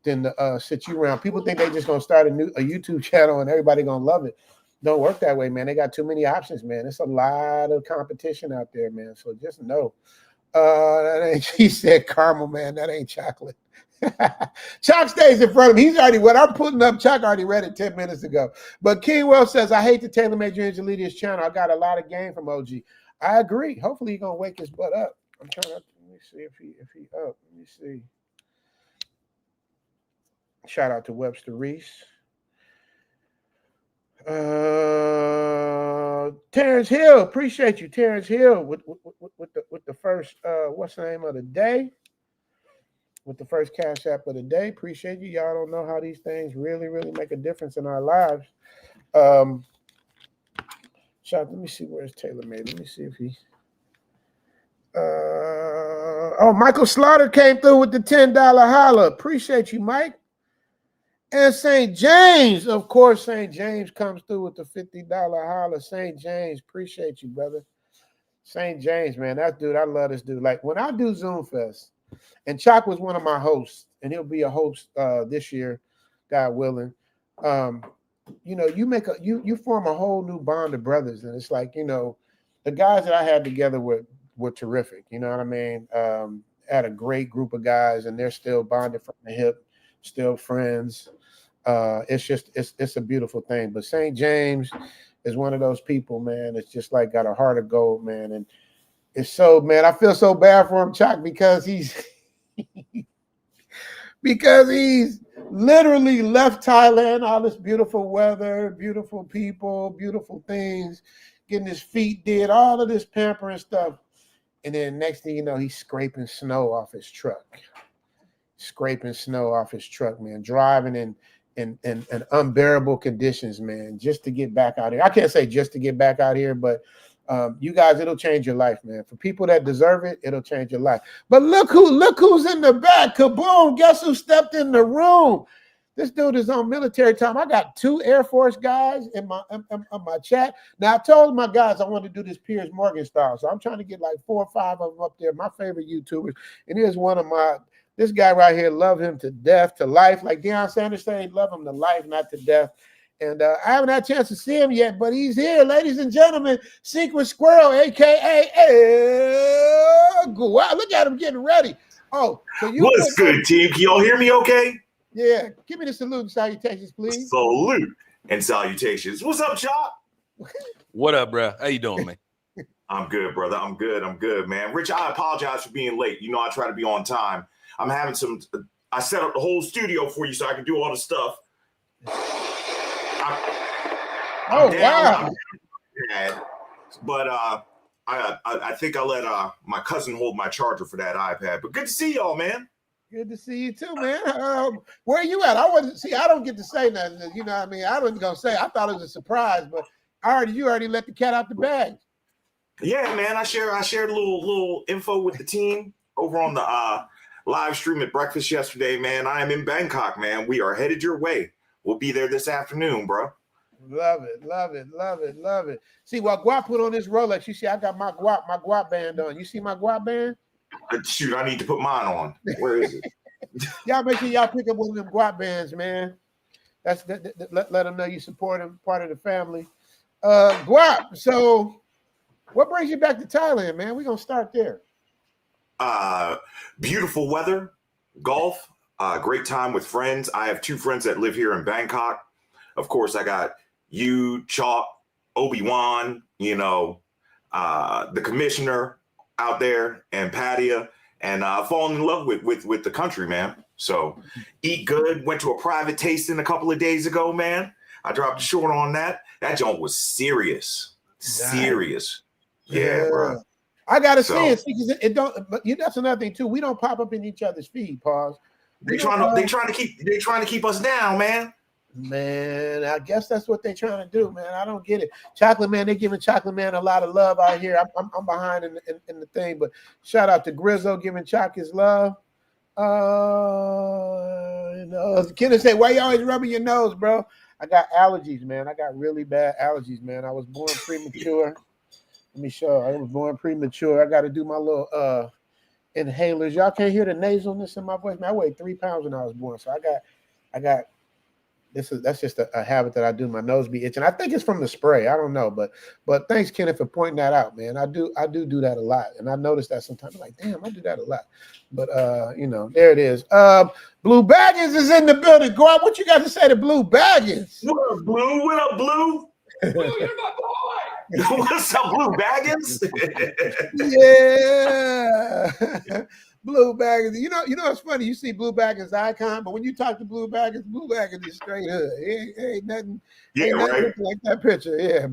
than to sit you around. People think they just gonna start a YouTube channel and everybody gonna love it. Don't work that way, man. They got too many options, man. It's a lot of competition out there, man. So just know. He said caramel, man. That ain't chocolate. Choc stays in front of him. He's already what I'm putting up. Choc already read it 10 minutes ago. But Kingwell says, I hate the Taylor Made Dreams Elitia's channel. I got a lot of game from OG. I agree. Hopefully he's gonna wake his butt up. I'm trying to let me see if he up. Let me see. Shout out to Webster Reese. Terrence Hill, appreciate you, Terrence Hill, with the first what's the name of the day? With the first Cash App of the day. Appreciate you. Y'all don't know how these things really, really make a difference in our lives. Let me see where's Taylor Made. Let me see if he. Michael Slaughter came through with the $10 holla. Appreciate you, Mike. And St. James, of course, St. James comes through with the $50 holla. St. James, appreciate you, brother. St. James, man, that dude, I love this dude. Like, when I do Zoom Fest, and Choc was one of my hosts, and he'll be a host this year, God willing. You form a whole new bond of brothers, and it's like, the guys that I had together were terrific. You know what I mean? Had a great group of guys, and they're still bonded from the hip, still friends. It's a beautiful thing. But St. James is one of those people, man. It's just like got a heart of gold, man. And it's so, man, I feel so bad for him, Choc, because he's literally left Thailand, all this beautiful weather, beautiful people, beautiful things, getting his feet did, all of this pampering stuff. And then next thing you know, he's scraping snow off his truck. Man, driving in unbearable conditions, man, just to get back out here. I can't say just to get back out here, but you guys, it'll change your life, man. For people that deserve it, it'll change your life. But look who's in the back. Kaboom, guess who stepped in the room? This dude is on military time. I got 2 Air Force guys in my chat. Now, I told my guys I wanted to do this Piers Morgan style, so I'm trying to get like 4 or 5 of them up there, my favorite YouTubers. And here's one of this guy right here, love him to death, to life. Like Deion Sanders said, love him to life, not to death. And I haven't had a chance to see him yet, but he's here, ladies and gentlemen. Secret Squirrel, a.k.a. Wow, look at him getting ready. Oh, so you what's good, team? Can y'all hear me okay? Yeah, give me the salute and salutations, please. Salute and salutations. What's up, Choc? What up, bro? How you doing, man? I'm good, brother. I'm good, man. Rich, I apologize for being late. You know, I try to be on time. I'm having I set up the whole studio for you so I can do all the stuff. Wow. But I think I let my cousin hold my charger for that iPad. But good to see y'all, man. Good to see you too, man. Where are you at? I don't get to say nothing. You know what I mean? I wasn't gonna say. I thought it was a surprise, but you already let the cat out the bag. Yeah, man. I shared a little info with the team over on the live stream at breakfast yesterday, man. I am in Bangkok, man. We are headed your way. We'll be there this afternoon, bro. Love it. See what Guap put on this Rolex. You see, I got my Guap band on. You see my Guap band? Shoot, I need to put mine on. Where is it? Y'all make sure y'all pick up one of them Guap bands, man. Let them know you support them, part of the family. Guap, so what brings you back to Thailand, man? We're gonna start there. Beautiful weather, golf, great time with friends. I have 2 friends that live here in Bangkok. Of course, I got you, Choc, Obi-Wan, you know, the commissioner out there, and Patia, and falling in love with the country, man. So eat good. Went to a private tasting a couple of days ago, man. I dropped a short on that. That joint was serious. Serious. Yeah, bro. I gotta see it. See, it don't. But that's another thing too. We don't pop up in each other's feed. Pause. They trying to keep us down, man. Man, I guess that's what they're trying to do, man. I don't get it. Chocolate Man, they're giving Chocolate Man a lot of love out here. I'm behind in the thing, but shout out to Grizzo giving Choc his love. Kenneth say, why you always rubbing your nose, bro? I got allergies, man. I got really bad allergies, man. I was born premature. Let me show. I was born premature. I got to do my little inhalers. Y'all can't hear the nasalness in my voice, man. I weighed 3 pounds when I was born, so I got. That's just a habit that I do. My nose be itching. I think it's from the spray. I don't know, but thanks, Kenneth, for pointing that out, man. I do that a lot, and I notice that sometimes. I'm like, damn, I do that a lot. But there it is. Blue Baggins is in the building. Go out. What you got to say to Blue Baggins? What up, Blue? What up, Blue? Blue, you're my boy. What's up, Blue Baggins? Yeah. Blue Baggins. You know it's funny. You see Blue Baggins icon, but when you talk to Blue Baggins is straight hood. Ain't nothing. Yeah, ain't nothing right. like that picture. Yeah,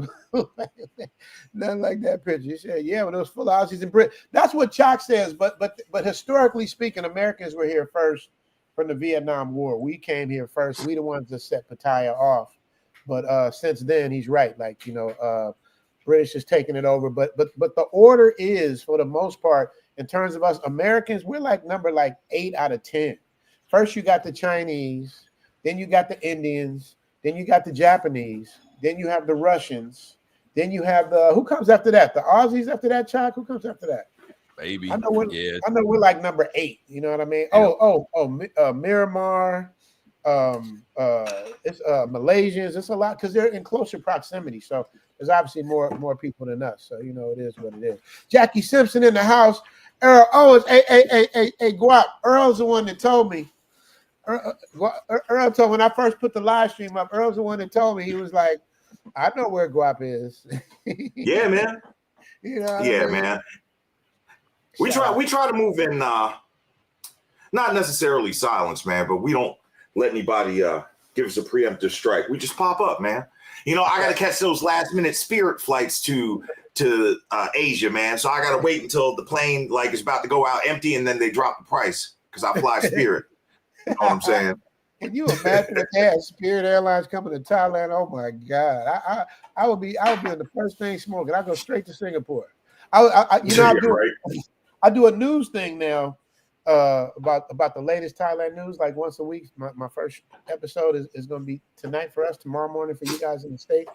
nothing like that picture. You said, yeah, when it was full of Aussies in Britain. That's what Choc says. But historically speaking, Americans were here first from the Vietnam War. We came here first. We the ones that set Pattaya off. But since then, he's right. Like British is taking it over. But the order is, for the most part, in terms of us Americans, we're number 8 out of 10. First, you got the Chinese, then you got the Indians, then you got the Japanese, then you have the Russians, then you have who comes after that? The Aussies after that, Choc? Who comes after that? Baby. I know we're number 8. You know what I mean? Yeah. Myanmar, it's Malaysians. It's a lot because they're in closer proximity. So there's obviously more people than us. So it is what it is. Jackie Simpson in the house. Earl Owens, hey, Guap. Earl's the one that told me. Earl told when I first put the live stream up. Earl's the one that told me. He was like, "I know where Guap is." Yeah, man. Man. We try to move in, not necessarily silence, man, but we don't let anybody give us a preemptive strike. We just pop up, man. I got to catch those last minute Spirit flights to Asia, man. So I got to wait until the plane is about to go out empty, and then they drop the price because I fly Spirit. You know what I'm saying? Can you imagine if they had Spirit Airlines coming to Thailand? Oh my God, I would be in the first thing smoking. I go straight to Singapore. I do a news thing now about the latest Thailand news, like once a week. My first episode is going to be tonight for us, tomorrow morning for you guys in the States,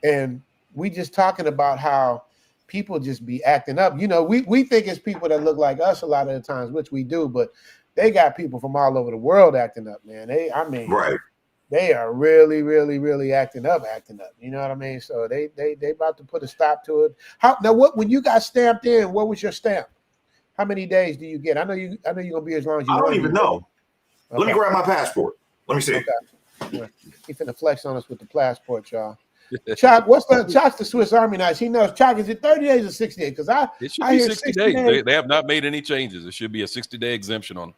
and we just talking about how people just be acting up. We think it's people that look like us a lot of the times, which we do, but they got people from all over the world acting up, man. Right. They are really, really, really acting up. You know what I mean? So they about to put a stop to it. When you got stamped in, what was your stamp? How many days do you get? I know you're gonna be as long as you I want. don't even know. Okay. Let me grab my passport. Let me see. Okay. Yeah. He finna flex on us with the passport, y'all. Choc, Choc's the Swiss Army knife? He knows. Choc, is it 30 days or 60 days? Because It should I be hear 60 days. They have not made any changes. It should be a 60-day exemption on them.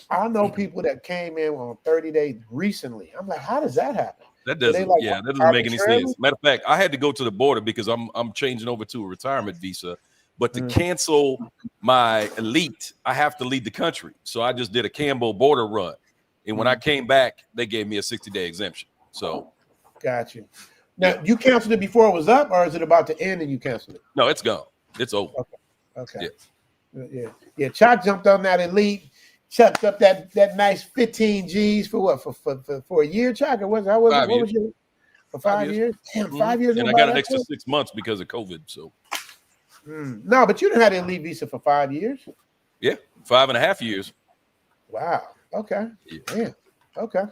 I know people that came in on 30 days recently. I'm like, how does that happen? That doesn't, that doesn't make any sense. Matter of fact, I had to go to the border because I'm changing over to a retirement visa. But to cancel my elite, I have to leave the country. So I just did a Cambo border run. And when I came back, they gave me a 60-day exemption. So got you. Now, you canceled it before it was up, or is it about to end and you canceled it? No, it's gone. It's over. Okay. Yeah. Choc jumped on that elite, chucked up that nice 15 G's for what? For a year, Choc? Or what was your for 5 years? Damn, 5 years. And I got an extra 6 months because of COVID. So no, but you didn't have the elite visa for 5 years. Yeah, 5.5 years. Wow. Okay. Yeah. Okay.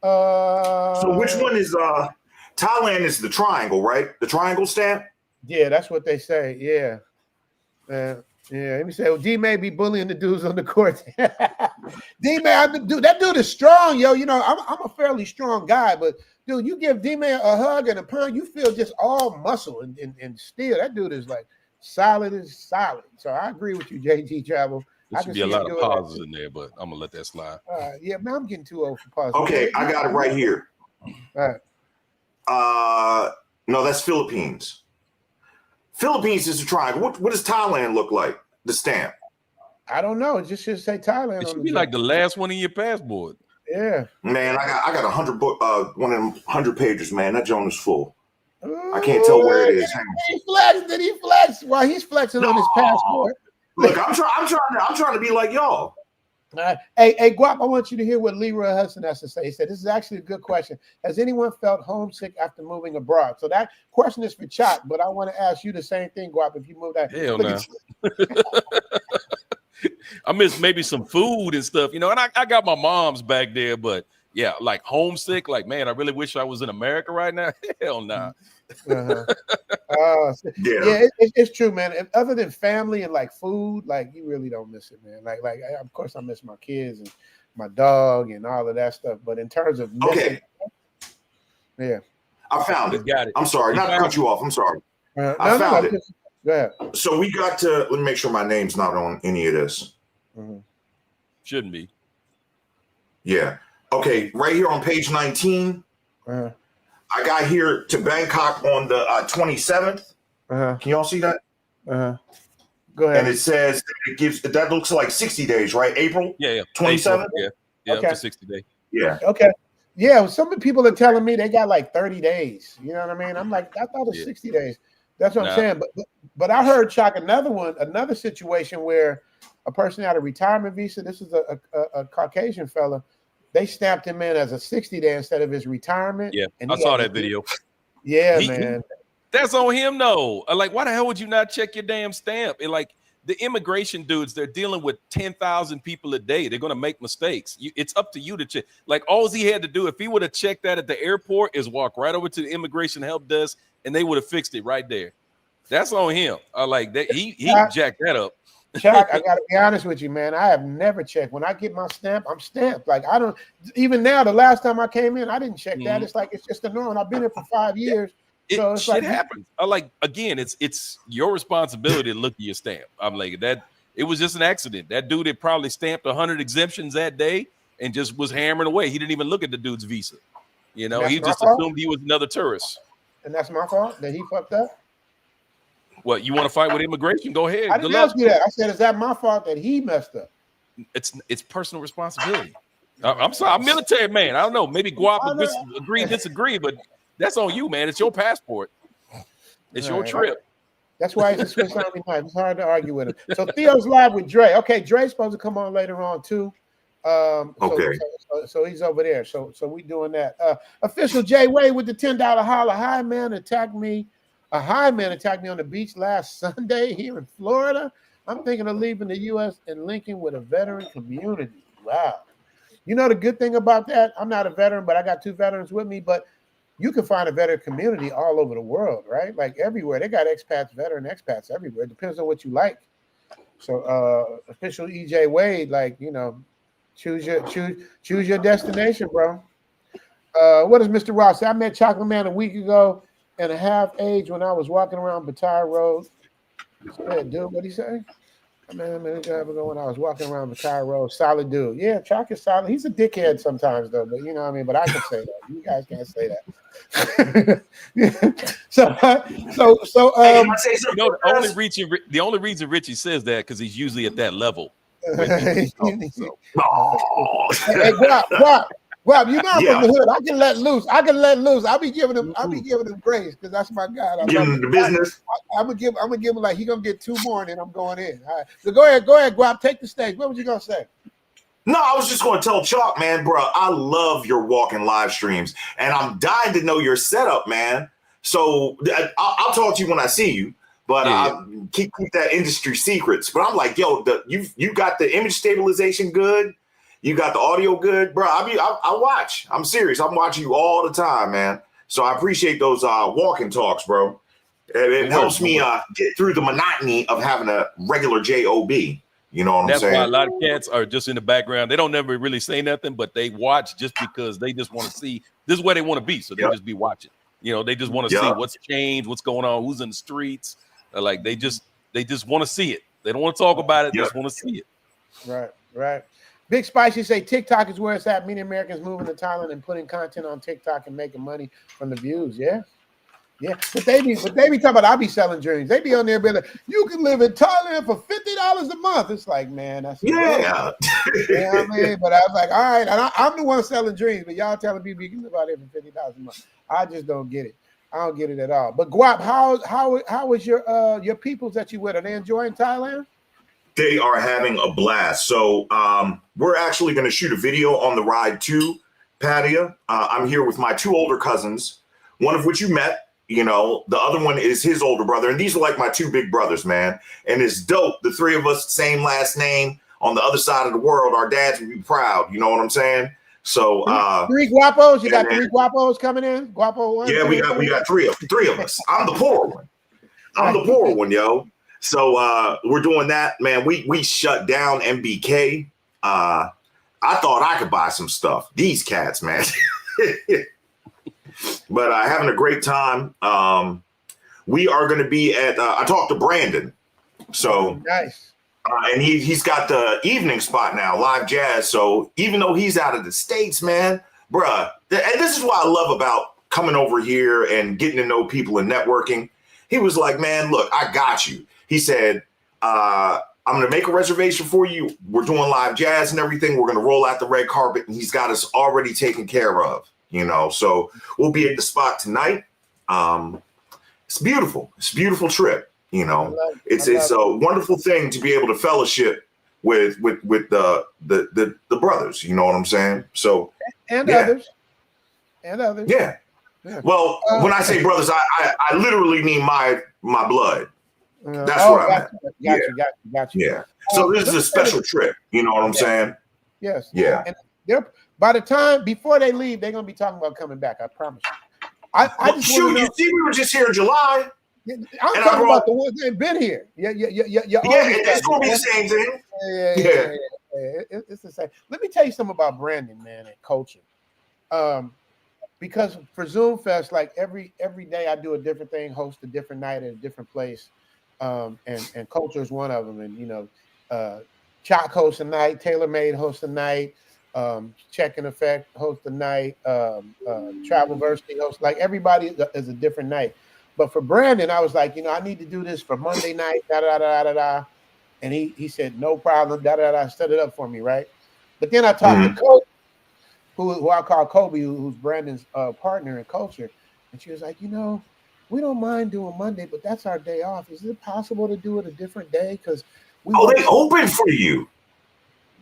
So which one is Thailand is the triangle, right? The triangle stamp? Yeah, that's what they say. Yeah. Let me say, well, D may be bullying the dudes on the court. D May, dude, that dude is strong, yo. You know, I'm a fairly strong guy, but dude, you give D May a hug and a pound, you feel just all muscle and steel. That dude is like solid as solid. So I agree with you, JG Travel. There should be a lot of pauses in there, but I'm gonna let that slide. Yeah, man, I'm getting too old for pauses. Okay, I got it right here. All right. No, that's Philippines. Philippines is a triangle. What does Thailand look like? The stamp. I don't know. It just should say Thailand. It should be like the last one in your passport. Yeah. Man, I got 100 book. One of them 100 pages. Man, that joint is full. I can't tell where it is. Did he flex? Well, he's flexing on his passport. Look, I'm trying to be like y'all. Hey, Guap, I want you to hear what Leroy Hudson has to say. He said, this is actually a good question. Has anyone felt homesick after moving abroad? So that question is for Choc, but I want to ask you the same thing, Guap, if you moved out. Hell no. I miss maybe some food and stuff, you know, and I got my mom's back there, but yeah, like homesick, like, man, I really wish I was in America right now. Hell no. Yeah, it's true, man. And other than family and like food, like you really don't miss it, man. Like of course I miss my kids and my dog and all of that stuff. But in terms of missing, yeah, I found it. Got it. I'm sorry, not to cut you off. I'm sorry. I found it. Go ahead. So we got to let me make sure my name's not on any of this. Shouldn't be. Yeah. Okay. Right here on page 19. I got here to Bangkok on the 27th. Can y'all see that? Go ahead. And it says that looks like 60 days, right? April? Yeah. 27th? Yeah, up to 60 days. Yeah. Okay. Yeah, some people are telling me they got like 30 days. You know what I mean? I'm like, I thought it was 60 days. That's what I'm saying. But I heard, Choc, another situation where a person had a retirement visa. This is a Caucasian fella. They stamped him in as a 60-day instead of his retirement. Yeah, I saw that video. Yeah, man. That's on him, though. Like, why the hell would you not check your damn stamp? And like the immigration dudes, they're dealing with 10,000 people a day. They're going to make mistakes. It's up to you to check. Like, all he had to do, if he would have checked that at the airport, is walk right over to the immigration help desk, and they would have fixed it right there. That's on him. Like that. He jacked that up. Choc, I gotta be honest with you, man. I have never checked. When I get my stamp, I'm stamped. Like I don't even now. The last time I came in, I didn't check that. It's like it's just a norm. I've been here for 5 years, so it's shit like happens. Like again, it's your responsibility to look at your stamp. I'm like that. It was just an accident. That dude had probably stamped 100 exemptions that day and just was hammering away. He didn't even look at the dude's visa. You know, he just assumed he was another tourist. And that's my fault that he fucked up. What, you want to fight with immigration? Go ahead. I didn't ask you that. I said, is that my fault that he messed up? It's personal responsibility. I'm sorry. I'm military man. I don't know. Maybe Guapo disagree, but that's on you, man. It's your passport. It's your trip. That's why it's a Swiss Army knife. It's hard to argue with him. So Theo's live with Dre. Okay, Dre's supposed to come on later on too. So he's over there. So we doing that. Official Jay Wade with the $10 holla. Hi, man. Attacked me. A high man attacked me on the beach last Sunday here in Florida. I'm thinking of leaving the U.S. and linking with a veteran community. Wow. You know the good thing about that? I'm not a veteran, but I got 2 veterans with me. But you can find a veteran community all over the world, right? Like everywhere. They got expats, veteran expats everywhere. It depends on what you like. So official EJ Wade, like, you know, choose your destination, bro. What does Mr. Ross say? I met Chocolate Man a week ago and a half age when I was walking around Batar Road. Said, dude, what'd he say? I met him ago when I was walking around Batar Road. Solid dude. Yeah, Choc is solid. He's a dickhead sometimes, though, but you know what I mean? But I can say that. You guys can't say that. so Hey, can I say something? You know, the only reason Richie says that because he's usually at that level. Hey, Guap, you know I'm from the hood. I can let loose. I'll be giving him grace because that's my guy. Give him the business. I'm gonna give him like he gonna get 2 more and then I'm going in. All right. So go ahead, Guap, take the stage. What was you gonna say? No, I was just going to tell Choc, man, bro, I love your walking live streams, and I'm dying to know your setup, man. So I'll talk to you when I see you, but keep that industry secrets. But I'm like, yo, you got the image stabilization good. You got the audio good, bro. I watch. I'm serious. I'm watching you all the time, man. So I appreciate those walking talks, bro. It helps me get through the monotony of having a regular job. You know what I'm saying? That's why a lot of cats are just in the background. They don't never really say nothing, but they watch just because they just want to see. This is where they want to be, so they just be watching. You know, they just want to see what's changed, what's going on, who's in the streets. Like they just want to see it. They don't want to talk about it. They just want to see it. Right. Big Spicy say TikTok is where it's at. Many Americans moving to Thailand and putting content on TikTok and making money from the views. Yeah. But they be talking about I be selling dreams. They be on there being like, you can live in Thailand for $50 a month. It's like, man, that's you know what I mean? But I was like, all right, and I'm the one selling dreams, but y'all telling people you can live out there for $50 a month. I just don't get it. I don't get it at all. But Guap, how is your peoples that you with? Are they enjoying Thailand? They are having a blast. So we're actually going to shoot a video on the ride to Pattaya. I'm here with my 2 older cousins, one of which you met. You know, the other one is his older brother. And these are like my 2 big brothers, man. And it's dope. The 3 of us, same last name on the other side of the world. Our dads would be proud. You know what I'm saying? So 3 Guapos. You got 3 Guapos coming in? Guapo 1? Yeah, we got 3 of us. I'm the poor one. I'm the poor one, yo. So we're doing that, man. We shut down MBK. I thought I could buy some stuff. These cats, man. But having a great time. We are going to be at. I talked to Brandon, so nice. And he's got the evening spot now, live jazz. So even though he's out of the States, man, bruh, and this is what I love about coming over here and getting to know people and networking. He was like, man, look, I got you. He said, I'm going to make a reservation for you. We're doing live jazz and everything. We're going to roll out the red carpet, and he's got us already taken care of. You know, so we'll be at the spot tonight. It's beautiful. It's a beautiful trip. You know, it's a wonderful thing to be able to fellowship with the brothers. You know what I'm saying? So others. Yeah. Well, when I say brothers, I literally mean my blood. That's what I meant. Got you. Yeah. So this is a special trip. You know what I'm saying? Yes. Yeah. And they're by the time before they leave, they're gonna be talking about coming back. I promise you. You see, we were just here in July. I'm talking about the ones that ain't been here. It's gonna be the same thing. Yeah. It's the same. Let me tell you something about branding, man, and culture. Because for Zoom Fest, like every day I do a different thing, host a different night at a different place. And culture is one of them. And you know, Choc hosts a night, TaylorMade hosts a night, Check and Effect hosts a night, Travelversity hosts, like everybody is a different night. But for Brandon, I was like, you know, I need to do this for Monday night, and he said, no problem, set it up for me, right? But then I talked to Kobe, who I call Kobe, who's Brandon's partner in culture, and she was like, you know, we don't mind doing Monday, but that's our day off. Is it possible to do it a different day? Because they open for you.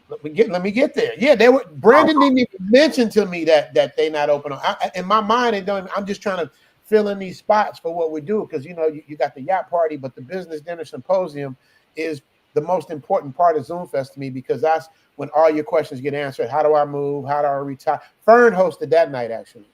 Let me get there. Yeah, they were. Brandon didn't even mention to me that they not open. In my mind, I'm just trying to fill in these spots for what we do, because you know you got the yacht party, but the business dinner symposium is the most important part of Zoom Fest to me, because that's when all your questions get answered. How do I move? How do I retire? Fern hosted that night actually.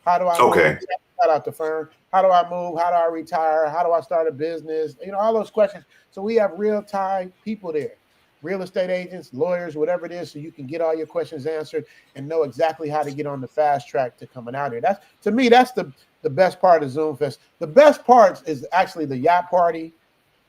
How do I? Okay. Shout out to Fern. How do I move? How do I retire? How do I start a business? You know, all those questions. So we have real time people there, real estate agents, lawyers, whatever it is, so you can get all your questions answered and know exactly how to get on the fast track to coming out here. That's, to me, that's the best part of Zoom Fest. The best parts is actually the yacht party,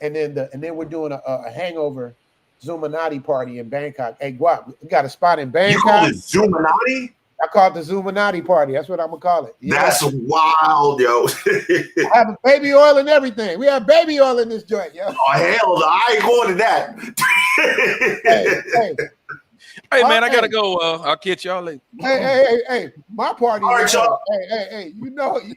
and then we're doing a hangover Zoominati party in Bangkok. Hey, Guap, we got a spot in Bangkok. You call it Zoominati? I call it the Zoominati party. That's what I'm gonna call it. Yeah. That's wild, yo. I have baby oil and everything. We have baby oil in this joint, yo. Oh hell no, I ain't going to that. Hey, man, I gotta go. I'll catch y'all later. Hey, my party. All right, y'all. Hey, you know, you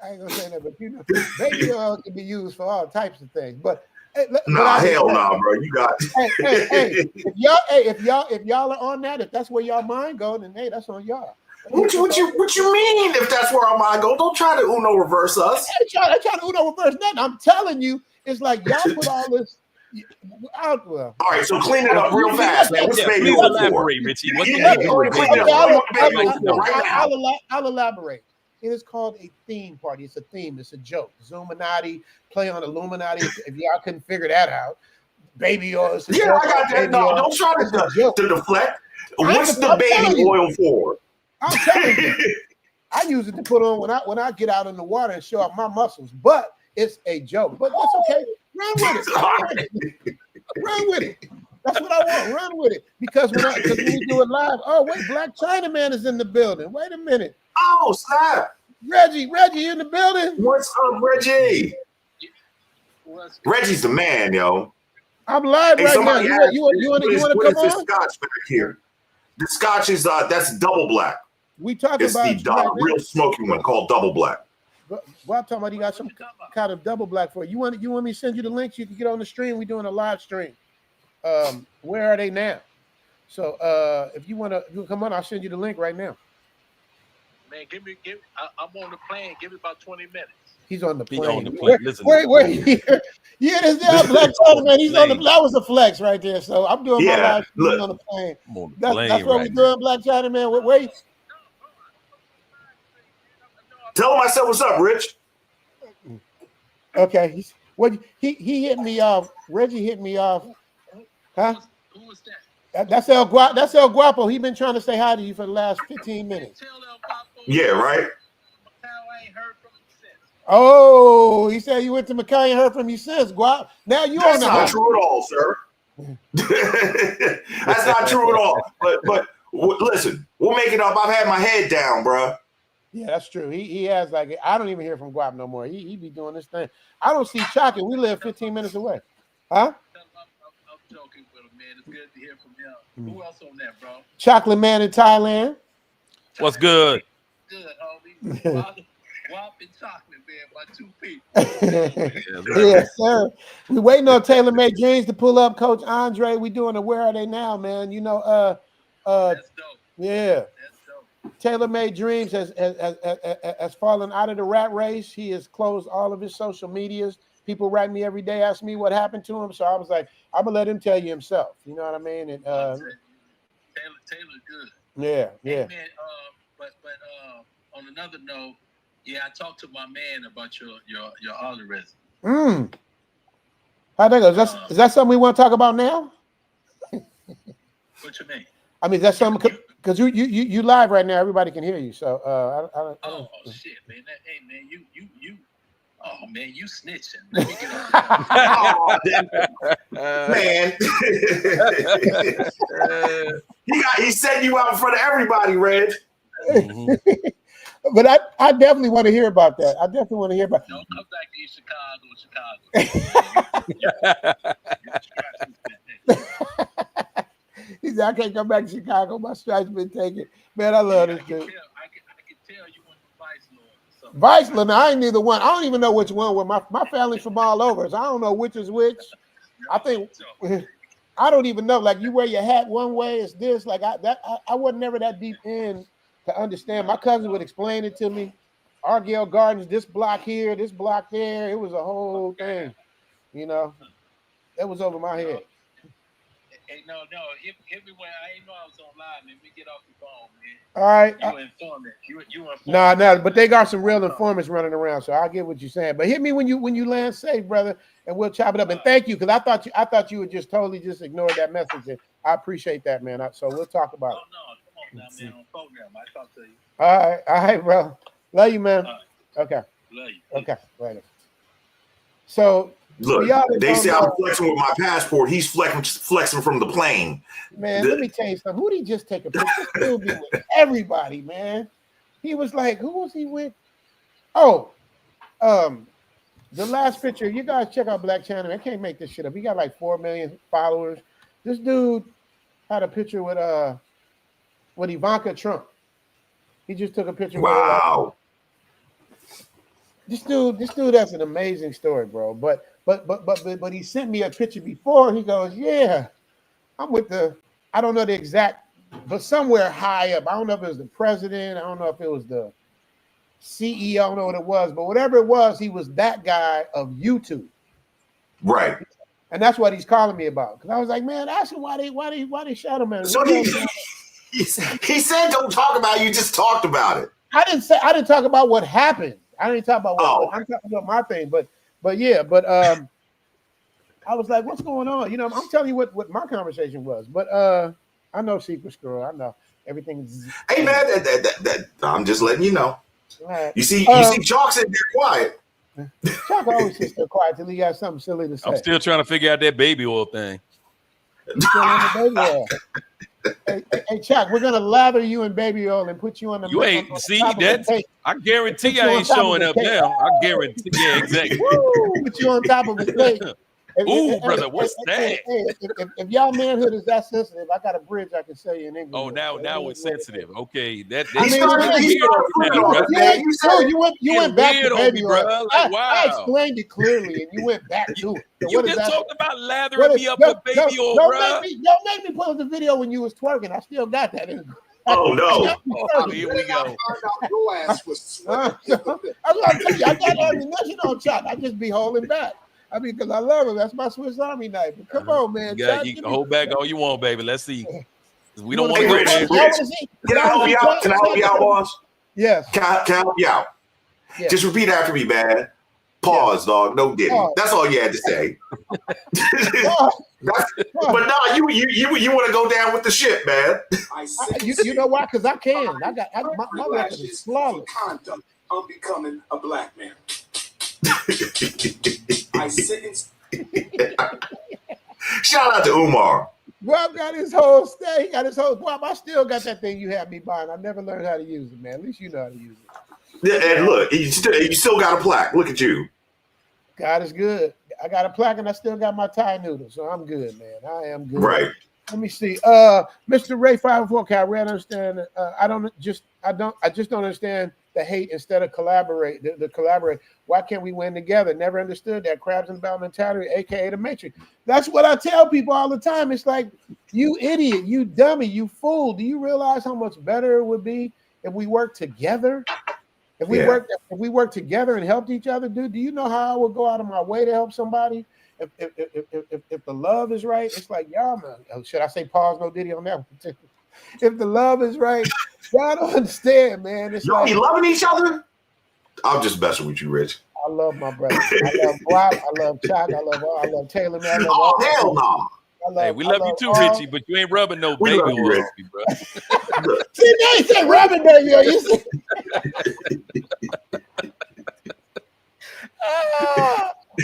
I ain't gonna say that, but you know, baby oil can be used for all types of things. But hell no, bro. You got if y'all are on that, if that's where y'all mind go, then hey, that's on y'all. What you mean? If that's where our mind go, don't try to Uno reverse us. I try to Uno reverse nothing. I'm telling you, it's like y'all put all this out. Well, all right, so clean it up real fast, man. What's baby Please oil for? elaborate, Richie. What's I'll elaborate. It is called a theme party. It's a theme. It's a joke. Zoominati, play on Illuminati. If y'all couldn't figure that out, baby oil. Yeah, I got that. No, don't try to deflect. What's the baby oil for? I'm telling you, I use it to put on when I get out in the water and show off my muscles. But it's a joke. But that's okay. Run with it. Run with it. That's what I want. Run with it. Because when we do it live, oh wait, Black Chinaman is in the building. Wait a minute. Oh snap! Reggie in the building. What's up, Reggie? Reggie's the man, yo. I'm live right now. You want to come on? The scotch back here. The scotch is that's double black. We talking it's about the real smoky one called double black. Well, I'm talking about you got some kind of double black for you. You want me to send you the links? You can get on the stream. We're doing a live stream. Where are they now? So if you want to come on, I'll send you the link right now. Man, I'm on the plane. Give me about 20 minutes. He's on the plane. On the plane. Listen, wait. Yeah, this guy Black Chinaman. He's on the. That was a flex right there. So I'm doing my live stream on the plane. That's what we're doing, Black Chinaman. Wait. Tell him I said what's up, Rich. Okay. He hit me off. Reggie hit me off. Huh? Who was that? That's El Guapo. He's been trying to say hi to you for the last 15 minutes. Yeah, right. I ain't heard from him since. Oh, he said you went to Macau and heard from you since, Guap. Now you on the not true at all, sir. That's not true at all. But listen, we'll make it up. I've had my head down, bro. Yeah, that's true. He has like I don't even hear from Guap no more. He be doing this thing. I don't see Choc, and we live 15 minutes away. Huh? I'm joking with him, man. It's good to hear from him. Who else on that, bro? Chocolate Man in Thailand. What's good? Good, homie. Guap and Chocolate Man by 2 people. Yes, sir. We waiting on Taylor Made Dreams to pull up, Coach Andre. We doing a Where Are They Now, man? You know, That's dope. Yeah. That's dope. Taylor Made Dreams has fallen out of the rat race. He has closed all of his social medias. People write me every day, ask me what happened to him. So I was like, I'm gonna let him tell you himself. You know what I mean? And Taylor good. Yeah. Hey, man, but on another note, yeah, I talked to my man about your algorithm. How'd that go? Is that something we want to talk about now? What you mean? I mean, that's something because you live right now. Everybody can hear you. So Oh shit, man. Hey man, you. Oh man, you snitching. Let me get on. Man. He set you out in front of everybody, Reg. But I definitely want to hear about that. I definitely want to hear about. Don't come back to Chicago. He said, I can't come back to Chicago. My stripes been taken. Man, I love this dude. I can tell you want the Vice Lord. Vice Lord, I ain't neither one. I don't even know which one. Where my family's from all over, so I don't know which is which. I think I don't even know. Like you wear your hat one way, it's this. Like I wasn't never that deep in to understand. My cousin would explain it to me. Argyle Gardens, this block here, this block there. It was a whole thing. You know, it was over my head. Hey, no, hit me when I ain't know I was on live, man. We get off the phone, man. All right. You informant. You informant. No, but they got some real informants running around, so I get what you're saying. But hit me when you land safe, brother, and we'll chop it up. And thank you, because I thought you would just totally just ignore that message. And I appreciate that, man. So we'll talk about it. Oh, no, come on now, man. On phone now. I talk to you. All right, bro. Love you, man. Okay. Love you. Okay, later. So look, they say I'm flexing with my passport. He's flexing from the plane. Man, let me tell you something. Who did he just take a picture? Still be with everybody, man. He was like, who was he with? Oh, the last picture. You guys check out Black Channel. I can't make this shit up. He got like 4 million followers. This dude had a picture with Ivanka Trump. He just took a picture. Wow. This dude has an amazing story, bro. But he sent me a picture before. He goes, yeah, I'm with I don't know the exact, but somewhere high up. I don't know if it was the president. I don't know if it was the CEO. I don't know what it was, but whatever it was, he was that guy of YouTube. Right. And that's what he's calling me about. Because I was like, man, ask him why they shot him. So he said, don't talk about it. You just talked about it. I didn't talk about what happened. I didn't talk about what I'm talking about my thing, but I was like, what's going on? You know, I'm telling you what my conversation was, but I know Secret Squirrel. I know everything. Hey man, that I'm just letting you know. Right. You see Choc sitting there quiet. Choc always sits there quiet till he got something silly to say. I'm still trying to figure out that baby oil thing. Still on the baby oil. Hey, Choc, we're gonna lather you in baby oil and put you on the. You ain't see that? I guarantee I ain't showing up now. I guarantee. Yeah, exactly. Woo, put you on top of the cake. Ooh, brother, what's that? If y'all manhood is that sensitive, I got a bridge I can say in English. Oh, now it's sensitive. Okay, that you went back to baby oil. Like, wow. I explained it clearly, and you went back to it. So you just talked about lathering me up with baby oil, bro. Don't make me pull up the video when you was twerking. I still got that in. Oh no! Here we go. Your ass was sweating. I got ammunition on Choc. I just be holding back. I mean, because I love him. That's my Swiss Army knife. But come on, man. You can hold back all you want, baby. Let's see. We don't want to go there. Can I help you out? Can I help you out, boss? Yes. Can I help you out? Yes. Just repeat after me, man. Pause, dog. No diddy. That's all you had to say. But no, you want to go down with the shit, man. You know why? Because I can. My record is flawless. I'm becoming a black man. I sentenced. Shout out to Umar. Guap got his whole stay. He got his whole Guap. I still got that thing you had me buying. I never learned how to use it, man. At least you know how to use it. Yeah, and look, you still got a plaque. Look at you. God is good. I got a plaque and I still got my Thai noodles, so I'm good, man. I am good. Right. Let me see. Mr. Ray 504K, I really understand. I just don't understand the hate instead of collaborate. The collaborate. Why can't we win together? Never understood that crabs in the barrel mentality, aka the Matrix. That's what I tell people all the time. It's like, you idiot, you dummy, you fool. Do you realize how much better it would be if we work together? If we work together and helped each other, dude, do you know how I would go out of my way to help somebody? If the love is right, it's like, y'all, man. Should I say pause, no diddy on that one? If the love is right, y'all don't understand, man. It's y'all be loving each other. I'm just messing with you, Rich. I love my brother. I love Guap. I love Choc. I love Taylor, man. Hell no. Hey, we love you too, Richie, but you ain't rubbing no baby oil, bro. See, now you said rubbing baby oil. You said.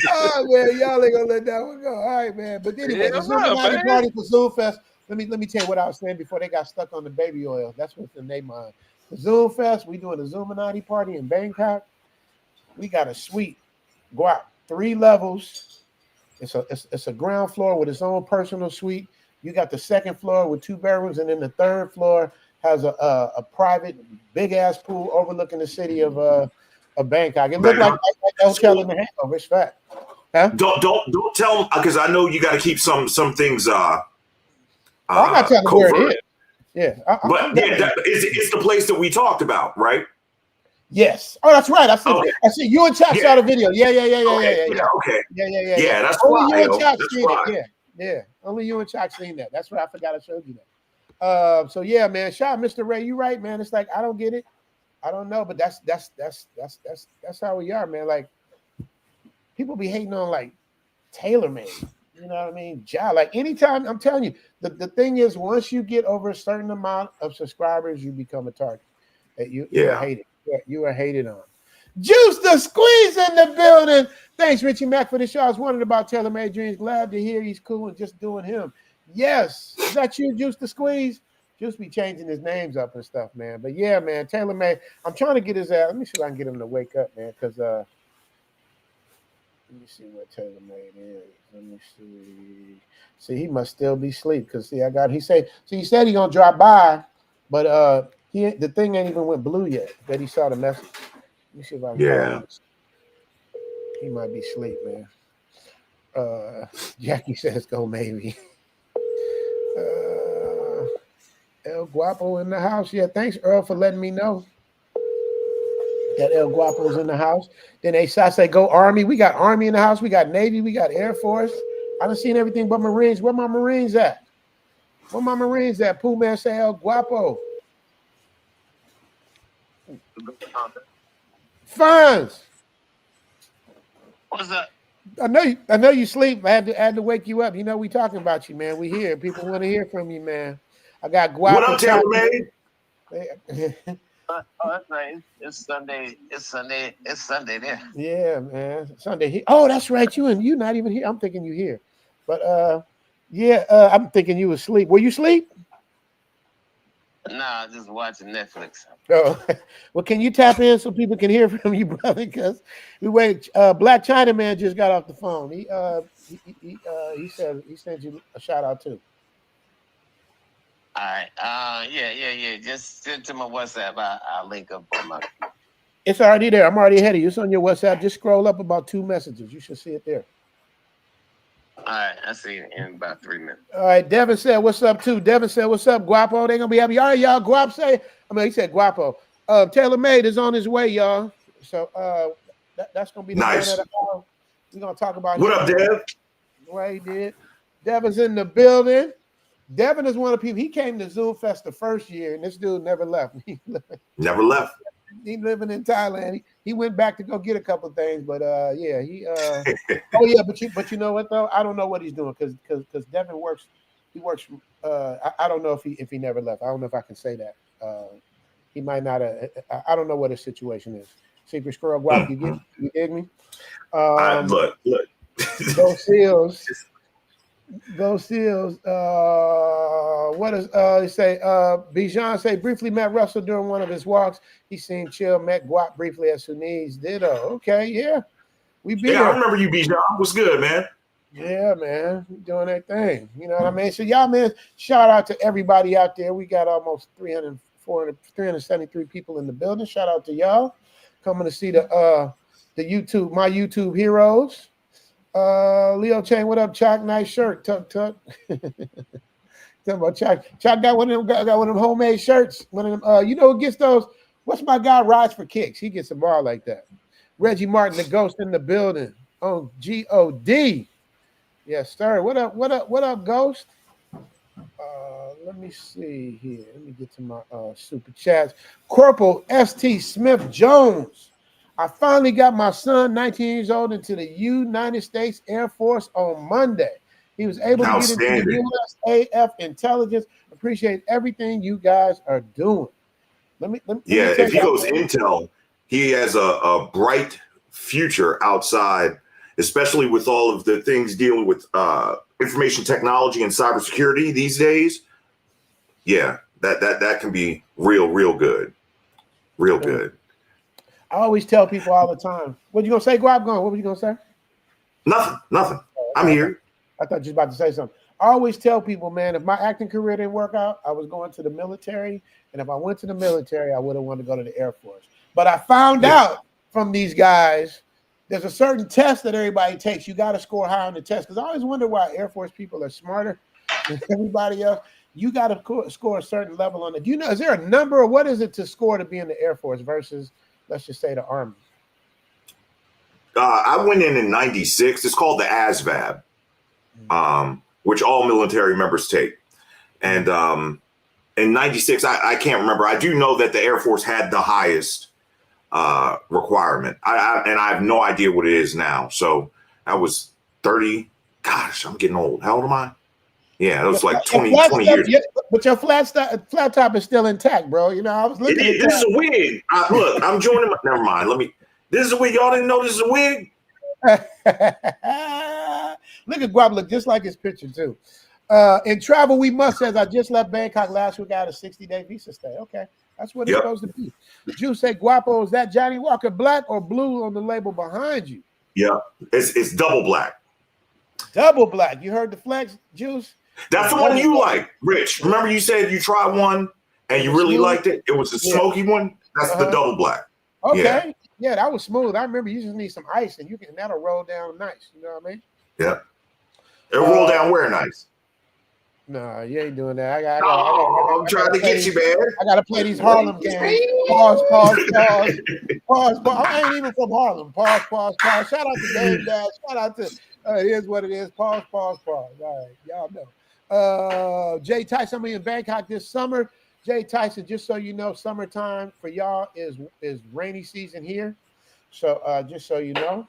Oh man, y'all ain't gonna let that one go. All right, man. But anyway, the Zoom party for Zoom Fest. Let me tell you what I was saying before they got stuck on the baby oil. That's what's in their mind. The Zoom Fest, we doing a Zoominati party in Bangkok. We got a suite, Guap, 3 levels. It's a ground floor with its own personal suite. You got the second floor with 2 bedrooms, and then the third floor has a private big ass pool overlooking the city of Bangkok. It looked like a hotel in the Hangover. It's fact. Huh? Don't tell them, because I know you got to keep some things. I'm not telling you where it is. Yeah, it's the place that we talked about, right? Yes. Oh, that's right. I see you and Choc saw the video. Yeah. Okay. Yeah, that's why. You and Choc seen it. Yeah, only you and Choc seen that. That's what I forgot I showed you that. So yeah, man. Shout out, Mr. Ray. You right, man. It's like I don't get it. I don't know, but that's how we are, man. Like people be hating on like TaylorMade. You know what I mean? Like anytime, I'm telling you, the thing is, once you get over a certain amount of subscribers, you become a target. You are hated. You are hated on. Juice the Squeeze in the building. Thanks, Richie Mack, for the show. I was wondering about TaylorMade Dreams. Glad to hear he's cool and just doing him. Yes. Is that you, Juice the Squeeze? Juice be changing his names up and stuff, man. But yeah, man, TaylorMade. I'm trying to get his ass. Let me see if I can get him to wake up, man, because let me see what TaylorMade is. Let me see. See, he must still be asleep because he said he said he gonna drop by, but the thing ain't even went blue yet. That he saw the message. Let me see if I can call him. He might be asleep, man. Jackie says go maybe. El Guapo in the house. Yeah, thanks, Earl, for letting me know that El Guapo's in the house. Then I say go Army. We got Army in the house. We got Navy. We got Air Force. I done seen everything but Marines. Where my Marines at? Where my Marines at? Pooh Man say El Guapo. Fonz. What's up? I know you sleep. I had to wake you up. You know we talking about you, man. We here. People want to hear from you, man. I got Guapo. What up, TaylorMade? Oh, that's right. It's Sunday. It's Sunday there. Yeah, man. Sunday. Oh, that's right. You not even here. I'm thinking you here. But I'm thinking you asleep. Were you asleep? Nah, just watching Netflix. Oh, well, can you tap in so people can hear from you, brother? Because we wait. Black China Man just got off the phone. He said he sent you a shout out too. All right. Yeah. Just send to my WhatsApp. I'll link up on my. It's already there. I'm already ahead of you. It's on your WhatsApp. Just scroll up about 2 messages. You should see it there. All right. I see it in about 3 minutes. All right. Devin said, "What's up?" Too. Devin said, "What's up, Guapo?" They gonna be happy. All right, y'all. Guap say. He said Guapo. TaylorMade is on his way, y'all. So that's gonna be the nice. man of the hour. We're gonna talk about what up, Dev. What he did. Devin's in the building. Devin is one of the people. He came to Zoom Fest the first year, and this dude never left. Never left. He living in Thailand. He went back to go get a couple things, but oh yeah, but you know what though? I don't know what he's doing because Devin works. He works. I don't know if he never left. I don't know if I can say that. He might not. I don't know what his situation is. Secret Squirrel Guap, you dig me? Look. Go Seals. Go Seals. What does he say? Bijan say briefly met Russell during one of his walks. He seemed chill. Met Guap briefly at Sunnis. Ditto. Okay, yeah. I remember you, Bijan. What's good, man? Yeah, man. Doing that thing. You know what I mean? So y'all, man, shout out to everybody out there. We got almost 373 people in the building. Shout out to y'all coming to see the YouTube, my YouTube heroes. Leo Chang, what up, Choc? Nice shirt, tuck. Talking about Choc. Choc got one of them homemade shirts. One of them, who gets those? What's my guy Rides for Kicks? He gets a bar like that. Reggie Martin, the ghost in the building. Oh, God. Yes, sir. What up, Ghost? Let me see here. Let me get to my super chats. Corporal St. Smith Jones. I finally got my son, 19 years old, into the United States Air Force on Monday. He was able to get into the USAF intelligence. Appreciate everything you guys are doing. If he goes intel, he has a bright future outside, especially with all of the things dealing with information technology and cybersecurity these days. Yeah, that can be real good. Real good. I always tell people all the time. What you gonna say, Guap? What were you gonna say? Nothing. I'm here. I thought you was about to say something. I always tell people, man, if my acting career didn't work out, I was going to the military. And if I went to the military, I would have wanted to go to the Air Force. But I found out from these guys, there's a certain test that everybody takes. You got to score high on the test. Because I always wonder why Air Force people are smarter than everybody else. You got to score a certain level on it. Do you know, is there a number or what is it to score to be in the Air Force versus, let's just say, the Army? I went in 96. It's called the ASVAB. which all military members take. And in 96, I can't remember. I do know that the Air Force had the highest requirement. And I have no idea what it is now. So I was 30. Gosh, I'm getting old. How old am I? Yeah, it was like 20 years. Yeah, but your flat top is still intact, bro. You know, I was looking at this is a wig. Look, I'm joining. Never mind. This is a wig. Y'all didn't know this is a wig? Look at Guapo, look just like his picture, too. In travel, we must, says, I just left Bangkok last week. I had a 60-day visa stay. Okay, that's what it's supposed to be. Juice say, Guapo, is that Johnny Walker black or blue on the label behind you? Yeah, it's double black. Double black. You heard the flex, Juice? That's the one you like, Rich. Remember you said you tried one and you really liked it? It was the smoky one? That's the double black. Okay. Yeah, that was smooth. I remember you just need some ice and that'll roll down nice. You know what I mean? Yeah. It'll roll down where nice? No, you ain't doing that. I'm trying to get you, man. I gotta play these Harlem games. Pause. I ain't even from Harlem. Pause. Shout out to Dave Dash. Shout out to here's what it is. Pause. All right, y'all know. Jay Tyson, I'm in Bangkok this summer. Jay Tyson, just so you know, summertime for y'all is rainy season here. So just so you know.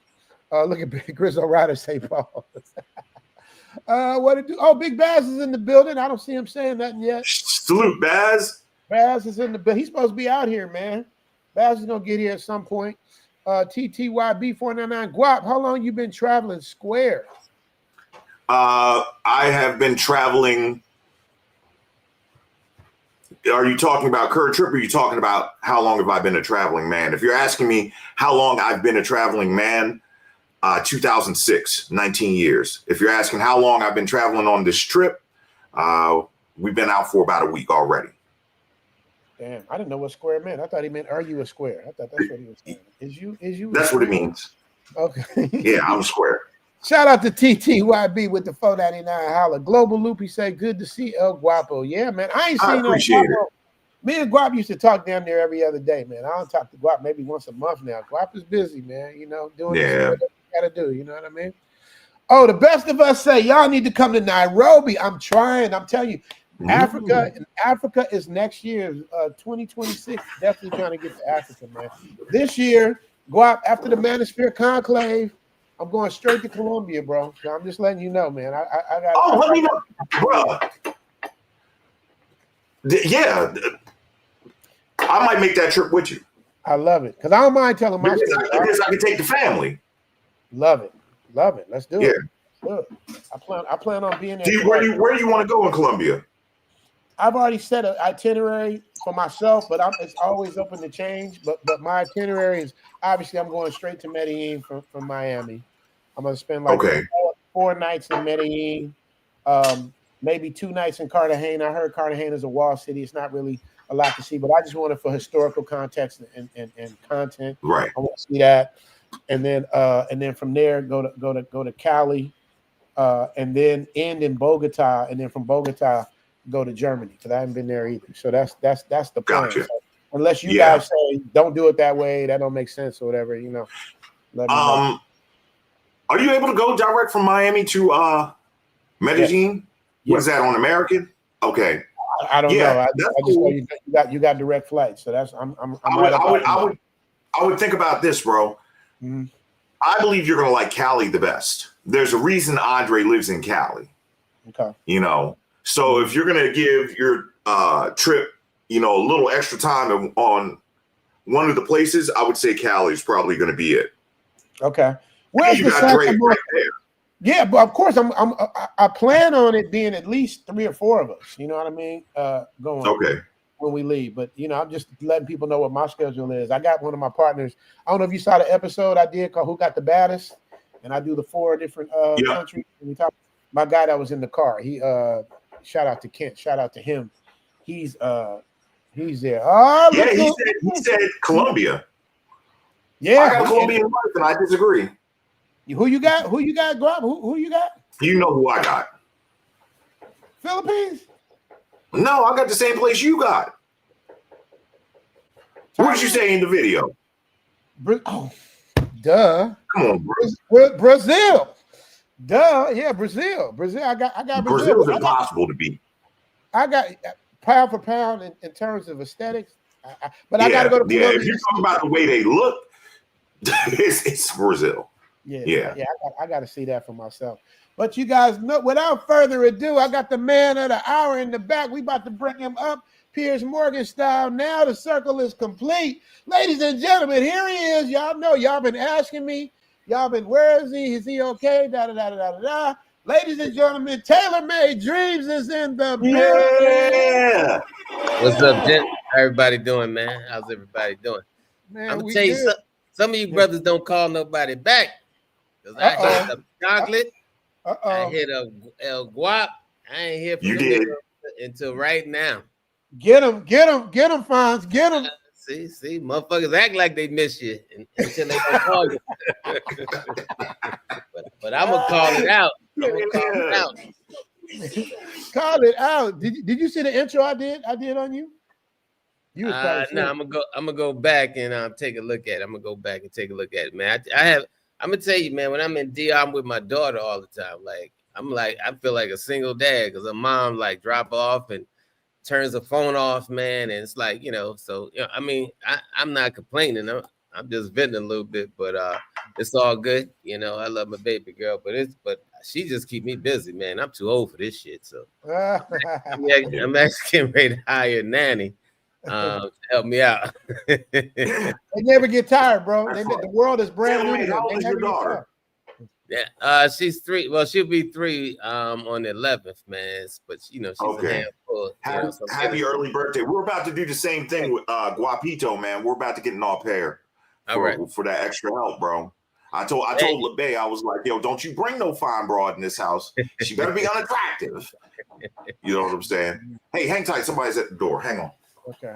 Look at Big Grizzle Ryder say pause. What it do? Oh, Big Baz is in the building. I don't see him saying nothing yet. Salute, Baz. Baz is in the building. He's supposed to be out here, man. Baz is gonna get here at some point. TTYB 499. Guap, how long you been traveling square? I have been traveling. Are you talking about current trip, or are you talking about how long have I been a traveling man? If you're asking me how long I've been a traveling man, 2006, 19 years. If you're asking how long I've been traveling on this trip, we've been out for about a week already. Damn, I didn't know what square meant. I thought he meant, are you a square? I thought that's what he was saying. Is you? That's what it means. Okay. Yeah, I'm a square. Shout out to TTYB with the 499 holler. Global Loopy say, good to see El Guapo. Yeah, man. I ain't seen El Guapo. Me and Guap used to talk damn near every other day, man. I don't talk to Guap maybe once a month now. Guap is busy, man. You know, doing what you gotta do. You know what I mean? Oh, the best of us say, y'all need to come to Nairobi. I'm trying. I'm telling you, Africa is next year, 2026. Definitely trying to get to Africa, man. This year, Guap, after the Manosphere Conclave, I'm going straight to Colombia, bro. So I'm just letting you know, man. I got. Oh, let me know, bro. Yeah, I might make that trip with you. I love it because I don't mind telling my story. I can take the family. Love it. Let's do it. Yeah. I plan on being there. Where do you want to go in Colombia? I've already set an itinerary for myself, but it's always open to change. But my itinerary is obviously I'm going straight to Medellin from Miami. I'm gonna spend like 4 nights in Medellin, maybe 2 nights in Cartagena. I heard Cartagena is a wall city. It's not really a lot to see, but I just want it for historical context and content. Right. I want to see that, and then from there go to Cali, and then end in Bogota, and then from Bogota go to Germany because I haven't been there either. So that's the plan. Gotcha. So unless you guys say don't do it that way, that don't make sense or whatever, you know. Let me know. Are you able to go direct from Miami to Medellin? Yes. What is that on American? Okay. I don't know. I just know you got direct flights, so that's I would think about this, bro. Mm-hmm. I believe you're gonna like Cali the best. There's a reason Andre lives in Cali. Okay. You know, so if you're gonna give your trip, you know, a little extra time on one of the places, I would say Cali is probably gonna be it. Okay. Where's the Drake right there? Yeah, but of course I plan on it being at least 3 or 4 of us. You know what I mean? Going when we leave. But you know, I'm just letting people know what my schedule is. I got one of my partners. I don't know if you saw the episode I did called "Who Got the Baddest," and I do the 4 different countries. And we talk. My guy that was in the car. He shout out to Kent. Shout out to him. He's there. Oh, yeah, he said Colombia. Yeah, I got a Colombian wife, and I disagree. Who you got, Guap? Who you got? You know who I got. Philippines? No, I got the same place you got. What did you say in the video? Oh, duh. Come on, bro. Brazil. Duh, yeah, Brazil. I got Brazil. Brazil's impossible to beat. I got pound for pound in terms of aesthetics. But I got to go to Colombia. If you're talking about the way they look, it's Brazil. Yeah. I got to see that for myself. But you guys know, without further ado, I got the man of the hour in the back. We about to bring him up, Piers Morgan style. Now the circle is complete. Ladies and gentlemen, here he is. Y'all know, y'all been asking me. Y'all been, where is he? Is he okay? Da. Ladies and gentlemen, Taylor Made Dreams is in the building. What's up, Jen? How everybody doing, man? How's everybody doing? Man, I'm gonna tell you, some of you brothers don't call nobody back. Because I hit a chocolate. I hit a El Guap. I ain't here for you until right now. Get him, Fonz, get him. See, motherfuckers act like they miss you until they don't call you. but I'm gonna call it out. Call it out. Did you see the intro I did on you? You was no, I'm gonna go back and take a look at it. I'm gonna go back and take a look at it, man. I'm gonna tell you, man, when I'm in DR, I'm with my daughter all the time. I feel like a single dad because her mom like drop off and turns the phone off, man. And it's like, so I mean, I'm not complaining. I'm just venting a little bit, but it's all good. I love my baby girl, but she just keep me busy, man. I'm too old for this shit. So I'm actually getting ready to hire a nanny. To help me out. They never get tired, bro. The world is brand new. How old is your daughter? Yeah, she's 3. Well, she'll be 3 on the 11th, man. But she's a handful. Happy early birthday. We're about to do the same thing with Guapito, man. We're about to get an au pair for that extra help, bro. I told LeBay, I was like, yo, don't you bring no fine broad in this house. She better be unattractive. You know what I'm saying? Hey, hang tight. Somebody's at the door. Hang on. Okay.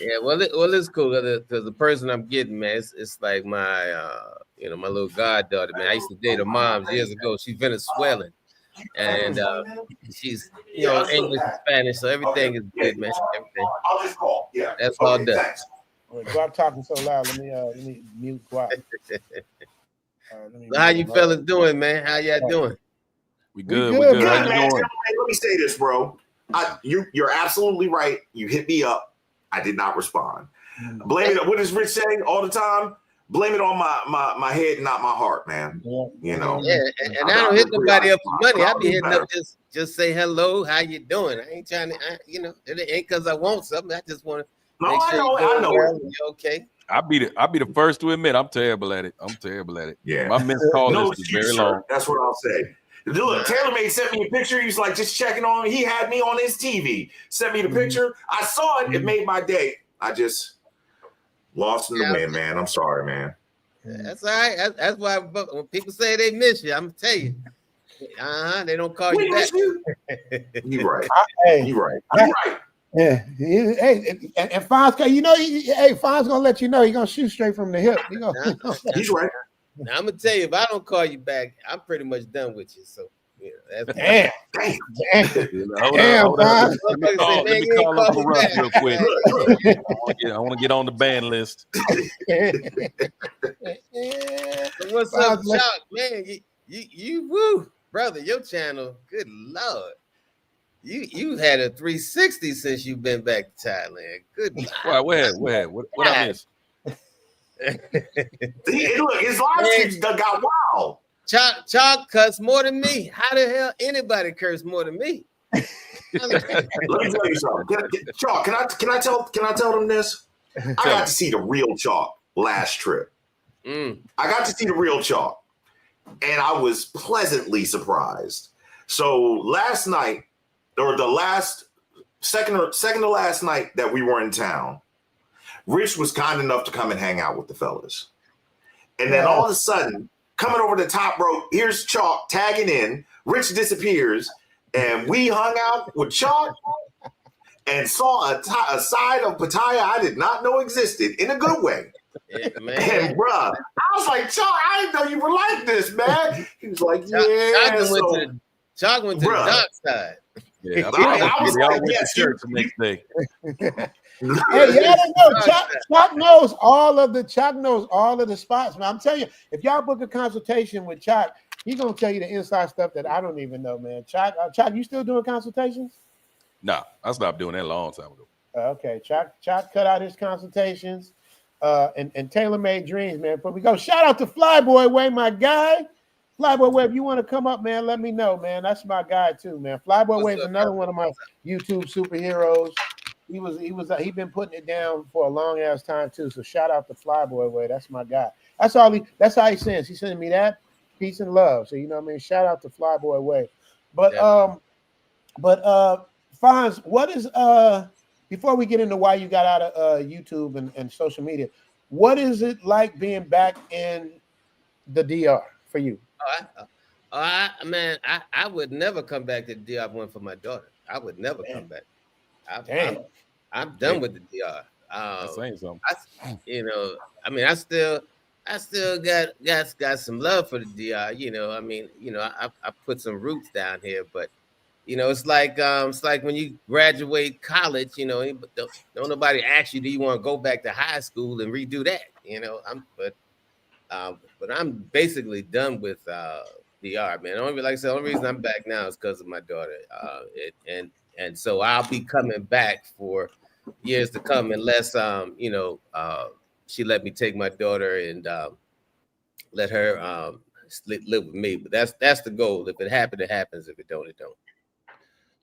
Yeah, well, it's cool because the person I'm getting, man, it's like my, my little goddaughter, man. I used to date her mom years ago. She's Venezuelan, and she's, English and Spanish, so everything is good, man. Everything. I'll just call. Yeah, that's all done. Guap talking so loud. Let me mute Guap. So how you fellas doing, man? How y'all doing? We good. How you doing? Let me say this, bro. You're absolutely right. You hit me up. I did not respond. Blame it. What is Rich saying all the time? Blame it on my head, not my heart, man. Yeah, and I don't hit nobody up for money. I be hitting up just say hello. How you doing? I ain't trying to. It ain't because I want something. I just want to. No, I know. Well, you okay? I'll be the first to admit I'm terrible at it. Yeah, my missed call list is very long. That's what I'll say. Look, TaylorMade sent me a picture. He's like, just checking on. He had me on his TV. Sent me the picture. I saw it. It made my day. I just lost in the wind, man. I'm sorry, man. That's all right. That's why when people say they miss you, I'm gonna tell you. They don't call you back. You right. You right. Yeah. Hey, and Fonz, Fonz gonna let you know he's gonna shoot straight from the hip. He's right. Now, I'm gonna tell you, if I don't call you back, I'm pretty much done with you. So, that's damn. Hold on. Let me call up a Russ real quick. I want to get on the ban list. So what's up, Choc? Man, you woo, brother, your channel, good Lord. You had a 360 since you've been back to Thailand. Good Lord. What I missed? Look, his live streams got wild. Choc cuss more than me. How the hell anybody curse more than me? Let me tell you something. Choc, can I tell them this? I got to see the real Choc last trip. I got to see the real Choc, and I was pleasantly surprised. So last night, or the second to last night that we were in town, Rich was kind enough to come and hang out with the fellas. And then all of a sudden, coming over the top rope, here's Choc tagging in. Rich disappears, and we hung out with Choc and saw a side of Pattaya I did not know existed in a good way. Yeah, man. And bruh, I was like, Choc, I didn't know you were like this, man. He was like, Choc went to the dark side. Yeah, I was like, yes, church the next day. Hey, y'all don't know. Choc knows all of the spots, man. I'm telling you, if y'all book a consultation with Choc, He gonna tell you the inside stuff that I don't even know, man. Choc, you still doing consultations? Nah, I stopped doing that a long time ago. Okay, Choc cut out his consultations, and tailor-made dreams, man. But we go. Shout out to Flyboy Way, my guy. Flyboy Way, if you want to come up, man, let me know, man. That's my guy too, man. Flyboy Way is another one of my YouTube superheroes. He been putting it down for a long ass time too. So shout out to Flyboy Way. That's my guy. That's how he sends. He sending me that peace and love. So you know what I mean. Shout out to Flyboy Way. But Fonz, what is before we get into why you got out of YouTube and social media, what is it like being back in the DR for you? Man, I would never come back to the DR. I went for my daughter. I would never come back. I'm done with the DR. That's saying something. I still got some love for the DR. I put some roots down here, but it's like when you graduate college. Don't nobody ask you, do you want to go back to high school and redo that? But I'm basically done with DR, man. Like I said, the only reason I'm back now is because of my daughter. And so I'll be coming back for years to come unless she let me take my daughter and let her live with me. But that's the goal. If it happens, it happens. If it don't, it don't.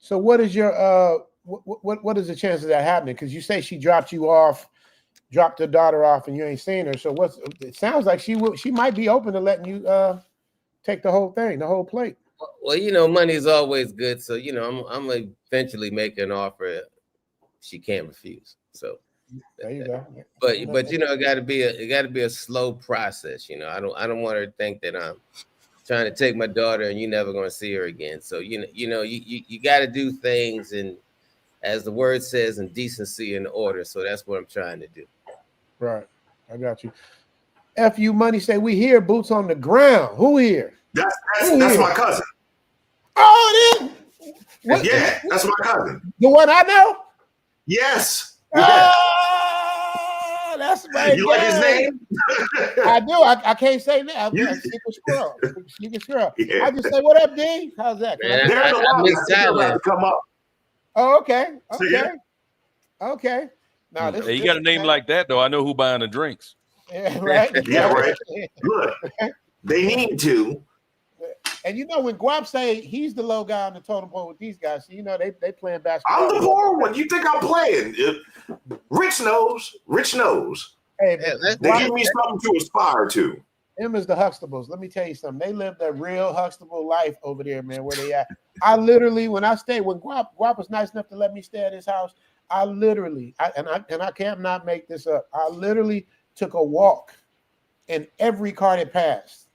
So what is your what is the chance of that happening? Because you say she dropped her daughter off, and you ain't seen her. So it sounds like she might be open to letting you take the whole thing, the whole plate. Well, money is always good. So I'm gonna eventually make an offer she can't refuse. So there you go. But it got to be a slow process. I don't want her to think that I'm trying to take my daughter and you're never gonna see her again. So you got to do things, and as the word says, in decency and order. So that's what I'm trying to do. Right, I got you. FU Money say we here, boots on the ground. Who here? That's my cousin. Oh, it is. Yeah, that's my cousin. The one I know. Yes. Oh, that's my You like his name? I do. I can't say that. Secret squirrel. Secret squirrel. Yeah. I just say, what up, D? How's that? I miss Thailand. Come up. Oh, okay. Now Hey, you got a name like that though. I know who buying the drinks. Yeah, right. Yeah, right. Look, they need to. And when Guap say he's the low guy on the totem pole with these guys, so they playing basketball. I'm the poor one. You think I'm playing? Rich knows. Hey, they give me something to aspire to. Them is the Huxtables. Let me tell you something. They live that real Huxtable life over there, man. Where they at? I literally, when Guap was nice enough to let me stay at his house, I can't not make this up. I literally took a walk in every car that passed.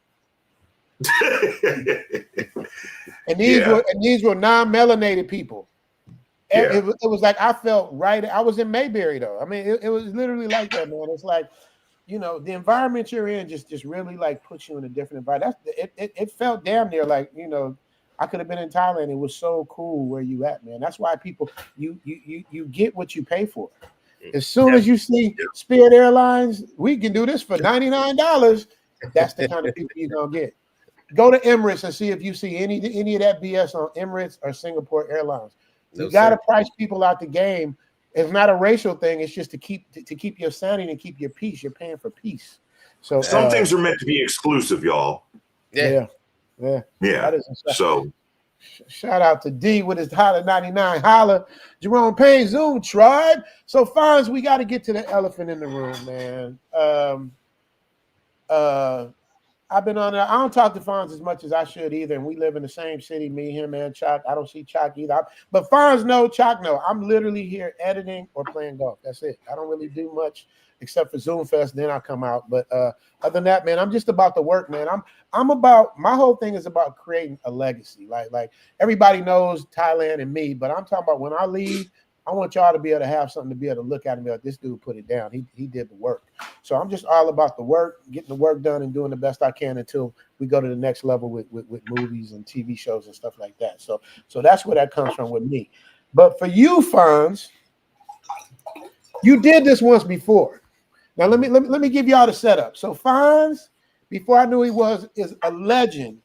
and these were non-melanated people. And it was like I felt right. I was in Mayberry though. I mean, it was literally like that, man. It's like, the environment you're in just really like puts you in a different environment. It felt damn near like, I could have been in Thailand. It was so cool where you at, man. That's why people you get what you pay for. As soon as you see Spirit Airlines, we can do this for $99. That's the kind of people you're gonna get. Go to Emirates and see if you see any of that BS on Emirates or Singapore Airlines. You got to price people out the game. It's not a racial thing. It's just to keep your sanity and keep your peace. You're paying for peace. So some things are meant to be exclusive, y'all. Yeah. So shout out to D with his Holla 99 Holla. Jerome Payne Zoom tribe. So Fonz, we got to get to the elephant in the room, man. I've been on there. I don't talk to Fonz as much as I should either. And we live in the same city, me, him, and Choc. I don't see Choc either. But Fonz no, Choc no. I'm literally here editing or playing golf. That's it. I don't really do much except for Zoom Fest. Then I come out. But other than that, man, I'm just about the work, man. I'm about, my whole thing is about creating a legacy. Like everybody knows Thailand and me, but I'm talking about when I leave, I want y'all to be able to have something to be able to look at and be like, this dude put it down. He did the work. So I'm just all about the work, getting the work done and doing the best I can until we go to the next level with movies and TV shows and stuff like that. So that's where that comes from with me. But for you, Fonz, you did this once before. Now let me give y'all the setup. So Fonz, before I knew he was, is a legend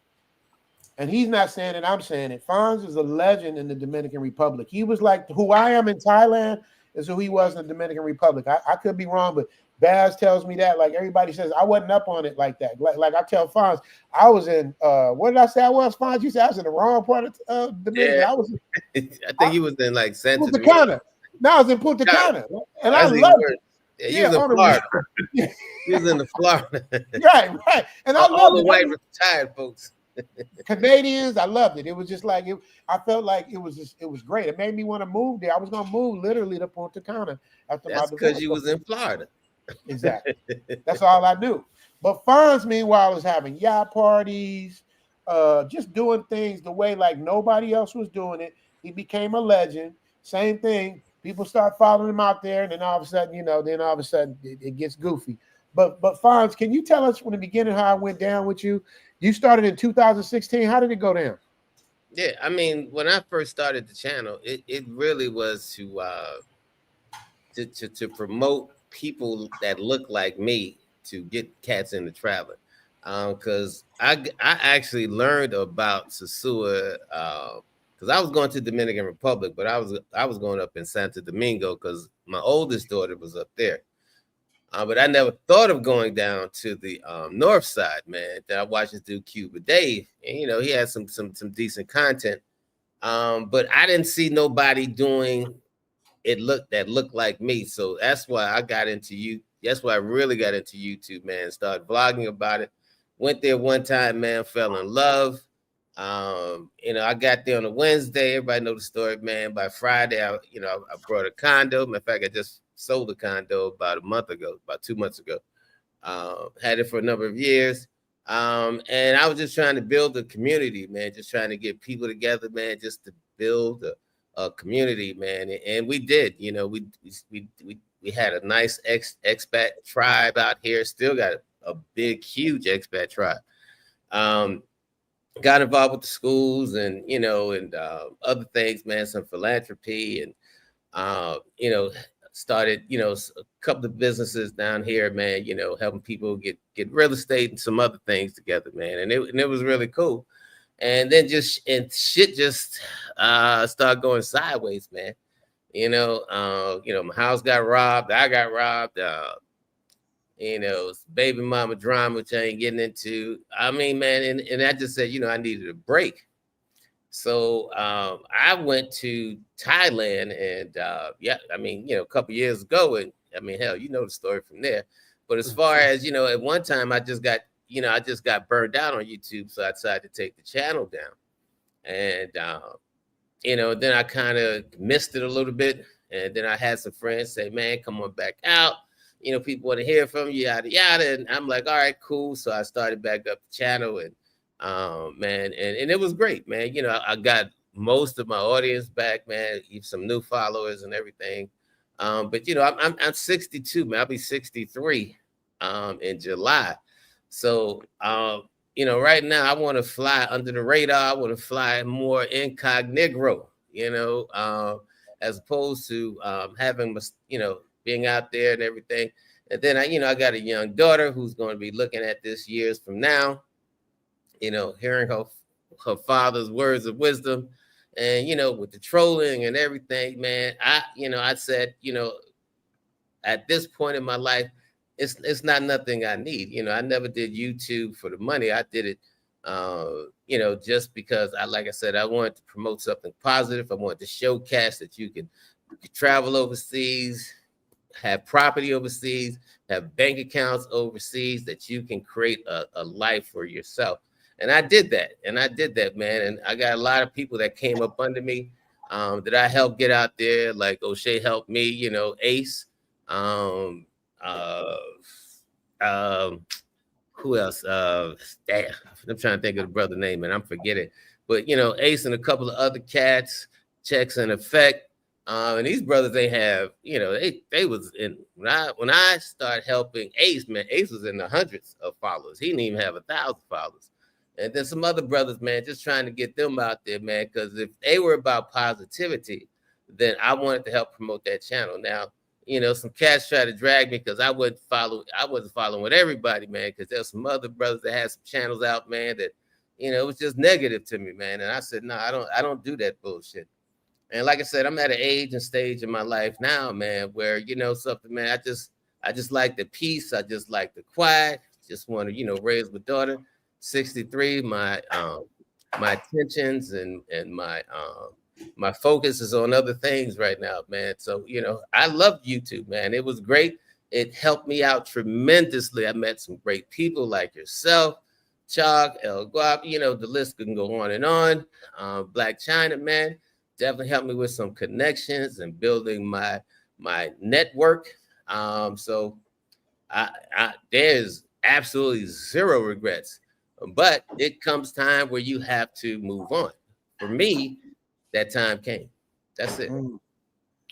and he's not saying it, I'm saying it. Fonz is a legend in the Dominican Republic. He was like who I am in Thailand is who he was in the Dominican Republic. I could be wrong, but Baz tells me that. Like everybody says, I wasn't up on it like that. Like I tell Fonz, I was in what did I say I was, Fonz? You said I was in the wrong part of Dominican. Yeah. I was I think he was in like Santa Punta Cana. No, I was in Punta Cana. And I loved it. Yeah, he was in Florida. He was in the Florida. Right. And I all loved the it. white retired folks. Canadians, I loved it. It was just like I felt like it was great. It made me want to move there. I was gonna move literally to Punta Cana after That's my because you was in Florida. Exactly. That's all I knew. But Fonz, meanwhile, was having yacht parties, just doing things the way like nobody else was doing it. He became a legend. Same thing. People start following him out there, and then all of a sudden, it gets goofy. But Fonz, can you tell us from the beginning how it went down with you? You started in 2016. How did it go down? Yeah, I mean, when I first started the channel, it really was to promote people that look like me to get cats into traveling. Because I actually learned about Sosua because I was going to Dominican Republic, but I was going up in Santo Domingo because my oldest daughter was up there. But I never thought of going down to the north side, man. That I watched this dude Cuba Dave, and he had some decent content. But I didn't see nobody doing that looked like me. So that's why I got into you. That's why I really got into YouTube, man. Started vlogging about it. Went there one time, man, fell in love. I got there on a Wednesday. Everybody know the story, man. By Friday, I brought a condo. Matter of fact, I just sold a condo about 2 months ago. Had it for a number of years. And I was just trying to build a community, man, just trying to get people together, man, just to build a community, man. And we did, we had a nice expat tribe out here, still got a big, huge expat tribe. Got involved with the schools and other things, man, some philanthropy and, started, a couple of businesses down here, man, helping people get real estate and some other things together, man. And it was really cool. And then shit just started going sideways, man. My house got robbed. I got robbed. Baby mama drama, which I ain't getting into. I mean, man, and I just said, I needed a break. So I went to Thailand and a couple years ago, and I mean, hell, the story from there. But as far as at one time I just got burned out on YouTube, so I decided to take the channel down. And then I kind of missed it a little bit, and then I had some friends say, "Man, come on back out. People want to hear from you, yada yada." And I'm like, "All right, cool." So I started back up the channel and. Man, and it was great, man. I got most of my audience back, man, some new followers and everything. But I'm 62, man. I'll be 63 in July. So right now I want to fly under the radar. I want to fly more incognito, as opposed to having being out there and everything. And then I got a young daughter who's going to be looking at this years from now. Hearing her father's words of wisdom and, with the trolling and everything, man, I said, at this point in my life, it's not nothing I need. I never did YouTube for the money. I did it, just because like I said, I wanted to promote something positive. I wanted to showcase that you can travel overseas, have property overseas, have bank accounts overseas, that you can create a life for yourself. And I did that, man. And I got a lot of people that came up under me that I helped get out there. Like O'Shea helped me, Ace. Who else? Damn, I'm trying to think of the brother name, and I'm forgetting. But Ace and a couple of other cats, Checks in Effect. And these brothers, they have, they was in when I started helping Ace, man. Ace was in the hundreds of followers. He didn't even have 1,000 followers. And then some other brothers, man, just trying to get them out there, man, because if they were about positivity, then I wanted to help promote that channel. Now, some cats try to drag me because I wasn't following with everybody, man, because there's some other brothers that had some channels out, man, that, you know, it was just negative to me, man. And I said, no, I don't do that bullshit. And like I said, I'm at an age and stage in my life now, man, where, you know, something, man, I just like the peace. I just like the quiet. Just want to, you know, raise my daughter. 63. My attentions and my focus is on other things right now, man. So, you know, I love YouTube, man. It was great. It helped me out tremendously. I met some great people like yourself, Choc, El Guapo, you know, the list can go on and on. Black China, man, definitely helped me with some connections and building my network. So there's absolutely zero regrets, but it comes time where you have to move on. For me, that time came. That's it.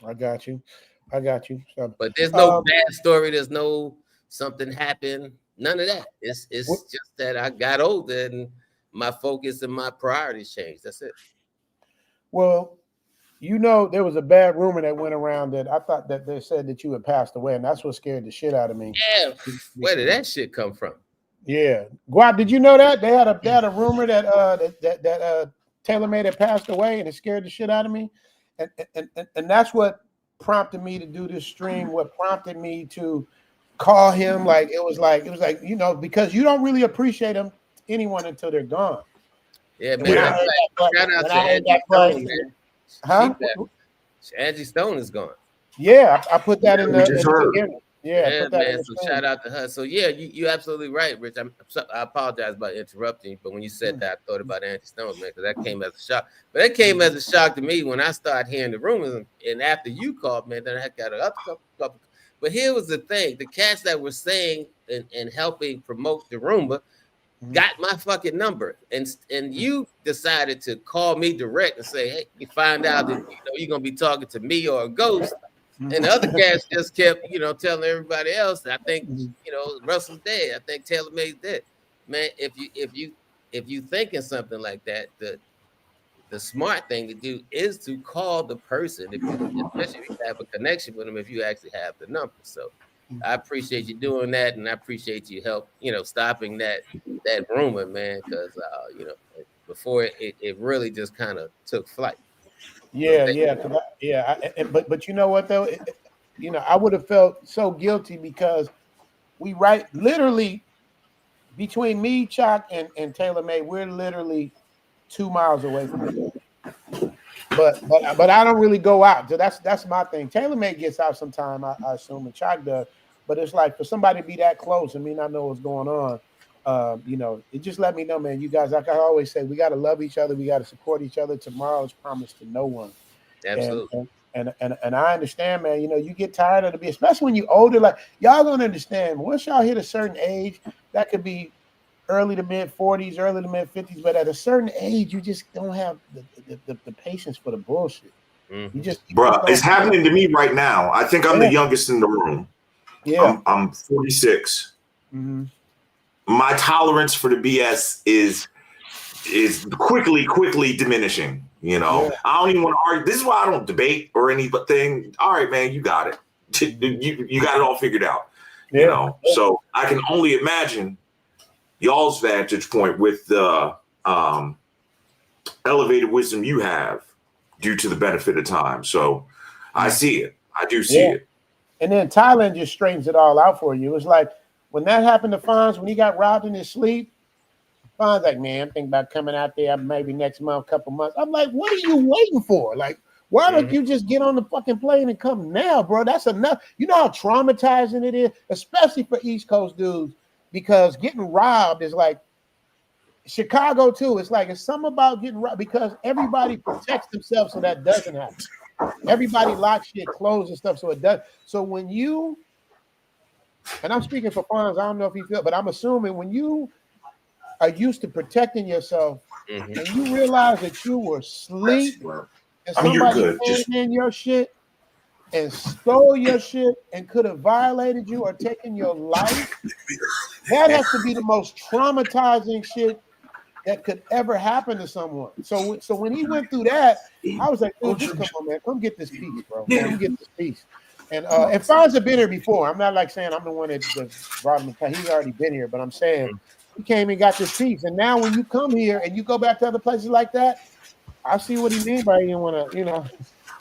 I got you. So, but there's no bad story. There's no something happened. None of that. It's just that I got older and my focus and my priorities changed. That's it. Well, you know, there was a bad rumor that went around that I thought that they said that you had passed away, and that's what scared the shit out of me. Yeah. Where did that shit come from? Yeah. Guap, did you know that? They had a rumor that TaylorMade had passed away, and it scared the shit out of me. And that's what prompted me to do this stream, what prompted me to call him. Like it was like, you know, because you don't really appreciate anyone until they're gone. Yeah, man. Shout out to Angie Stone, man. Huh? Angie Stone is gone. Yeah, I put that in the beginning. Yeah, man. So shout out to her. So yeah, you're absolutely right, Rich. I apologize about interrupting you, but when you said that, I thought about Angie Stone, man, because that came as a shock. But that came as a shock to me when I started hearing the rumors, and after you called, man, then I got a couple. But here was the thing: the cats that were saying and helping promote the rumor got my fucking number, and you decided to call me direct and say, hey, you find out that you know you're gonna be talking to me or a ghost. And the other cats just kept, you know, telling everybody else. I think, you know, Russell's dead. I think TaylorMade's dead. Man, if you thinking something like that, the smart thing to do is to call the person, especially if you have a connection with them, if you actually have the number. So I appreciate you doing that, and I appreciate you help, you know, stopping that rumor, man, because you know, before it really just kind of took flight. But you know what though, you know, I would have felt so guilty because we literally between me, Choc, and TaylorMade, we're literally 2 miles away from each other. But I don't really go out. So that's my thing. TaylorMade gets out sometime, I assume, and Choc does. But it's like for somebody to be that close and me not know what's going on. You know, it just let me know, man. You guys, like I always say, we got to love each other. We got to support each other. Tomorrow is promised to no one. Absolutely. And I understand, man. You know, you get tired of the especially when you're older. Like y'all don't understand. Once y'all hit a certain age, that could be early to mid 40s, early to mid 50s. But at a certain age, you just don't have the patience for the bullshit. Mm-hmm. Bro, it's happening to me right now. I think I'm the youngest in the room. Yeah, I'm 46. Mm-hmm. My tolerance for the BS is quickly diminishing. You know, I don't even want to argue. This is why I don't debate or anything. All right, man, you got it. You got it all figured out. Yeah. You know, so I can only imagine y'all's vantage point with the elevated wisdom you have due to the benefit of time. So I see it. I do see it. And then Thailand just straightens it all out for you. It's like when that happened to Fonz, when he got robbed in his sleep, Fonz like, man, I'm thinking about coming out there maybe next month, couple months. I'm like, what are you waiting for? Like, why don't you just get on the fucking plane and come now, bro? That's enough. You know how traumatizing it is, especially for East Coast dudes, because getting robbed is like Chicago too. It's like it's something about getting robbed because everybody protects themselves so that doesn't happen. Everybody locks shit, clothes and stuff so it does. So when you, and I'm speaking for Fonz, I don't know if he feels, but I'm assuming when you are used to protecting yourself and you realize that you were asleep and somebody came in your shit and stole your shit and could have violated you or taken your life, that has to be the most traumatizing shit that could ever happen to someone. So when he went through that, I was like, dude, just come on, man. Come get this piece, bro. Come get this piece. And Fonz had been here before. I'm not like saying I'm the one that brought him. He's already been here, but I'm saying he came and got this piece. And now when you come here and you go back to other places like that, I see what he means by you want to, you don't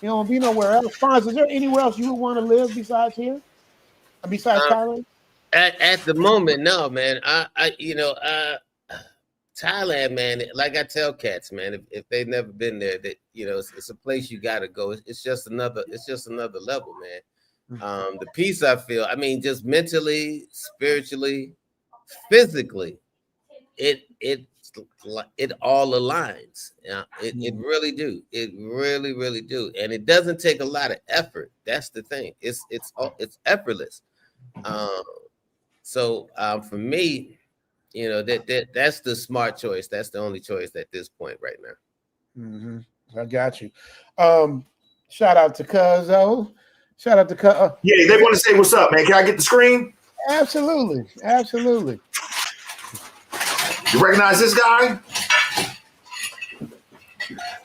want to be nowhere else. Fonz, is there anywhere else you would want to live besides here? Besides Thailand? At the moment, no, man. Thailand, man. Like I tell cats, man, if they've never been there, that it's a place you got to go. It's just another level, man. The peace I feel. I mean, just mentally, spiritually, physically, it all aligns. It really do. It really, really do. And it doesn't take a lot of effort. That's the thing. It's effortless. So for me, that's the smart choice. That's the only choice at this point right now. Mm-hmm. I got you. Shout out to Cuzzo. Shout out to Cuzzo. Yeah, they want to say what's up, man. Can I get the screen? Absolutely. You recognize this guy?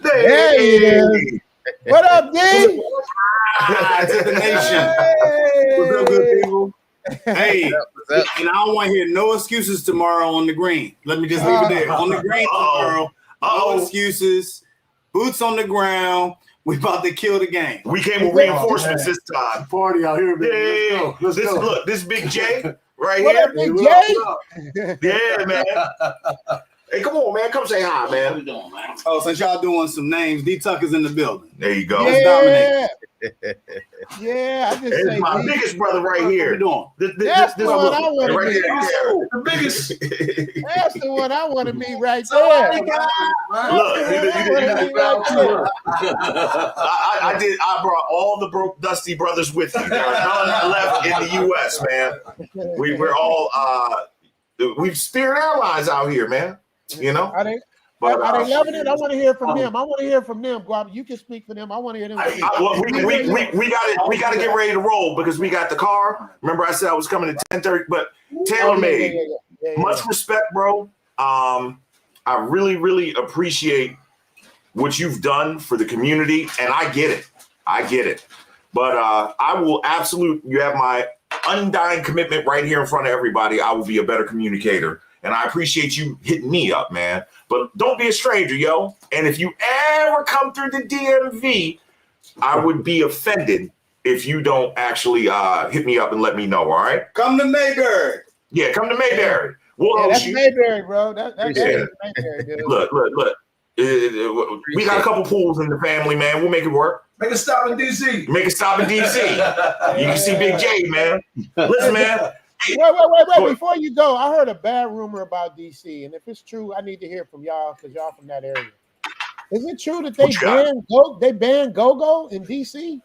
There he is. What up, D? To the nation. Hey. What's up, good people? Hey, and I don't want to hear no excuses tomorrow on the green. Let me just leave it there. On the green tomorrow, no excuses. Boots on the ground. We about to kill the game. We came with reinforcements this time. Party out here, baby. Yeah. Let's go. Look, this Big J right What here. up, Big J? Yeah, man. Hey, come on, man. Come say hi, man. What we doing, man? Oh, since y'all doing some names, D Tucker's in the building. There you go. Let's dominate. Yeah, I just It's say my biggest brother right here. What we doing? That's the one I want to right be. there. The biggest. That's the one I want to be right there. I brought all the broke Dusty brothers with me. There are none left in the U.S., man. We're all we've Spirit Airlines out here, man. Are they loving it? I want to hear from them. Guapo, you can speak for them. I want to hear them. We got to get ready to roll because we got the car. Remember, I said I was coming at 10:30, but tailor made. Much respect, bro. I really, really appreciate what you've done for the community, and I get it. But I will you have my undying commitment right here in front of everybody. I will be a better communicator. And I appreciate you hitting me up, man. But don't be a stranger, yo. And if you ever come through the DMV, I would be offended if you don't actually hit me up and let me know, all right? Come to Mayberry. Yeah, come to Mayberry. We'll host that's you. Mayberry, bro. That's Mayberry, dude. Look. We got a couple pools in the family, man. We'll make it work. Make a stop in D.C. You can see Big J, man. Listen, man. Wait. Before you go, I heard a bad rumor about DC. And if it's true, I need to hear from y'all because y'all from that area. Is it true that they banned go-go in DC?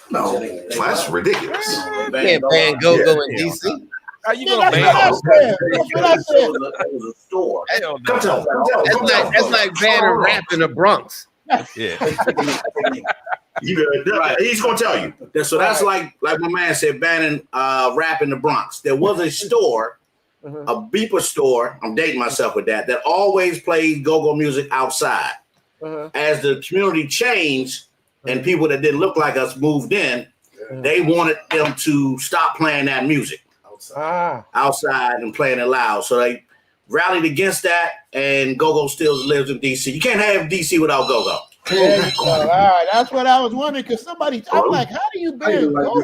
No, that's ridiculous. You can't ban go-go in DC. How you gonna ban? That's what I said. It was a store. Come tell. That's like banning rap in the Bronx. Yeah. He's gonna tell you. So that's like my man said, banning rap in the Bronx. There was a store, a beeper store. I'm dating myself with that always played go-go music outside. As the community changed and people that didn't look like us moved in, they wanted them to stop playing that music outside and playing it loud. So they rallied against that, and go-go still lives in DC. You can't have DC without go-go. All right, that's what I was wondering because I'm like, how do you ban go-go?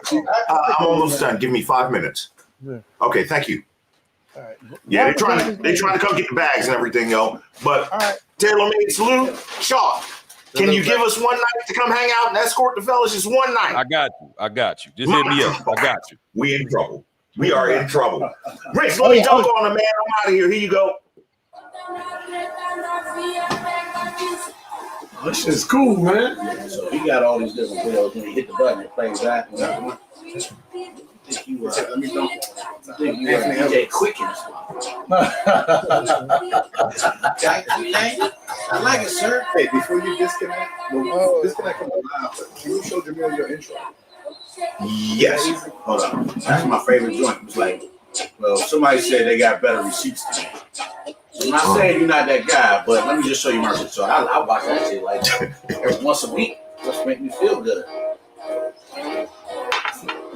I'm almost done. Give me 5 minutes. Okay, thank you. All right. Yeah, they're trying to come get the bags and everything, yo. But tailor made salute, Choc. Can you give us one night to come hang out and escort the fellas? Just one night. I got you. Just hit me up. I got you. We in trouble. We are in trouble. Rich, let me dunk on him, man. I'm out of here. Here you go. This is cool, man. So he got all these different wheels. When he hit the button, it plays that. Let me dunk on him. DJ Quickens. I like it, sir. Hey, before you disconnect from the live, can you show Jamil your intro? Yes. Hold on. That's my favorite joint. It was like, well, somebody said they got better receipts than me. So I'm not saying you're not that guy, but let me just show you my receipt. So I watch that shit like every once a week. Just make me feel good.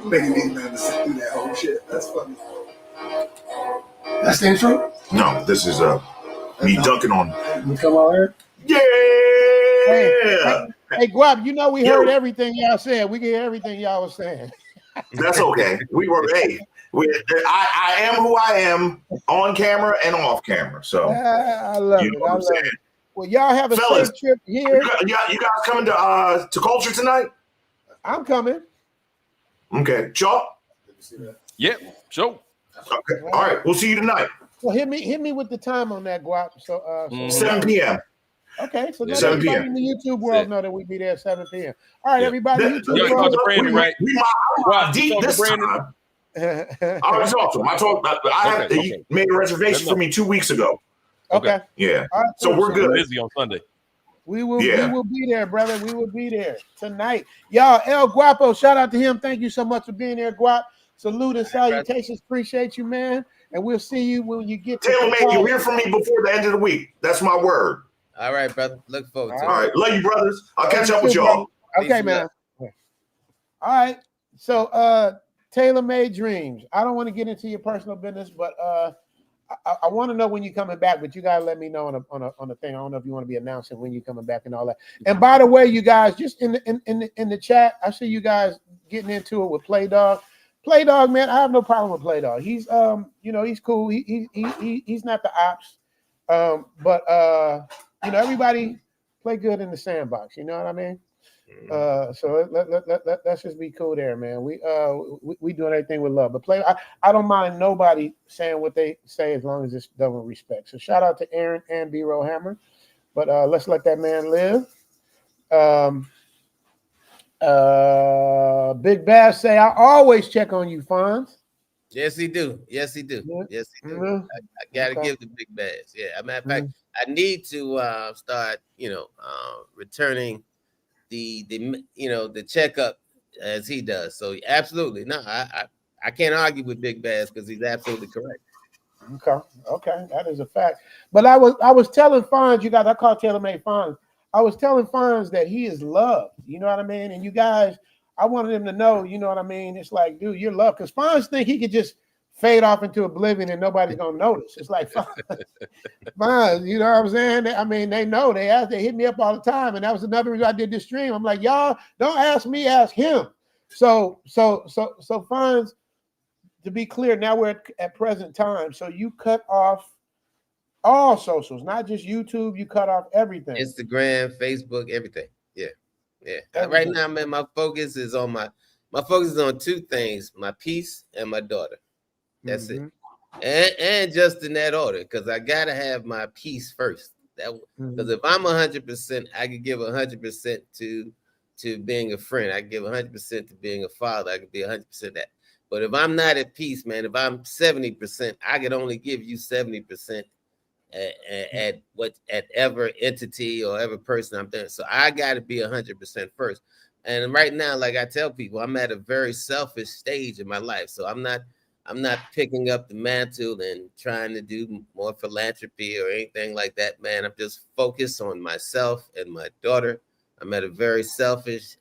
Making these men to sit through that whole shit. That's funny. That's the intro? No, this is me dunking on. You come on here. Yeah. Hey, Guap, you know we heard everything y'all said. We can hear everything y'all was saying. That's okay. I am who I am on camera and off camera. So I love you know it. what I I'm love saying. it. Well, y'all have a Fellas, safe trip here. You guys coming to Culture tonight? I'm coming. Okay, Choc. Yeah, sure. Okay, all right. We'll see you tonight. Well, hit me with the time on that, Guap. So, 7 p.m. Okay, so let 7 everybody p.m. in the YouTube world know that we be there at 7 p.m. All right, everybody. YouTube You world. talk to Brandon, right? I'm deep this time. I already talked to him. He made a reservation for me 2 weeks ago. Okay. Yeah. All right, so we're good. Busy on Sunday. We will be there, brother. We will be there tonight. Y'all, El Guapo, shout out to him. Thank you so much for being there, Guap. Salute and salutations. Appreciate you, man. And we'll see you when you get to Taylor, man, you'll hear from me before the end of the week. That's my word. All right, brother. Look forward to it. All right. Love you, brothers. I'll catch up with y'all. Okay, man. All right. So Taylor Made Dreams. I don't want to get into your personal business, but I want to know when you're coming back, but you gotta let me know on a thing. I don't know if you want to be announcing when you're coming back and all that. And by the way, you guys, just in the chat, I see you guys getting into it with Play Dog. Play Dog, man, I have no problem with Play Dog. He's he's cool. He's not the ops. But everybody play good in the sandbox. You know what I mean? So let's just be cool there, man. We doing everything with love. But I don't mind nobody saying what they say as long as it's done with respect. So shout out to Aaron and B-Roll Hammer. But let's let that man live. Big Bass say, I always check on you, Fonz. Yes, he do. Yes, he do. Yes, he do. I gotta give the Big Bass. Yeah, as a matter of fact, I need to start, returning the checkup as he does. So absolutely, no, I can't argue with Big Bass because he's absolutely correct. Okay, that is a fact. But I was telling Fonz, you guys, I call Taylor Made Fonz. I was telling Fonz that he is loved. You know what I mean? And you guys, I wanted him to know, you know what I mean? It's like, dude, you're loved. Because Fonz think he could just fade off into oblivion and nobody's gonna notice. It's like Fonz, you know what I'm saying? I mean, they know. They hit me up all the time, and that was another reason I did this stream. I'm like, y'all don't ask me, ask him. So Fonz, to be clear, now we're at present time. So you cut off all socials, not just YouTube. You cut off everything. Instagram, Facebook, everything. Yeah. Right now, man, my focus is on two things: my peace and my daughter. That's it. And just in that order, because I gotta have my peace first. Because if I'm 100%, I could give 100% to being a friend. I could give 100% to being a father. I could be 100% that. But if I'm not at peace, man, if I'm 70%, I could only give you 70% at ever entity or every person I'm doing. So I got to be 100% first. And right now, like I tell people, I'm at a very selfish stage in my life. So I'm not picking up the mantle and trying to do more philanthropy or anything like that, man. I'm just focused on myself and my daughter. I'm at a very selfish,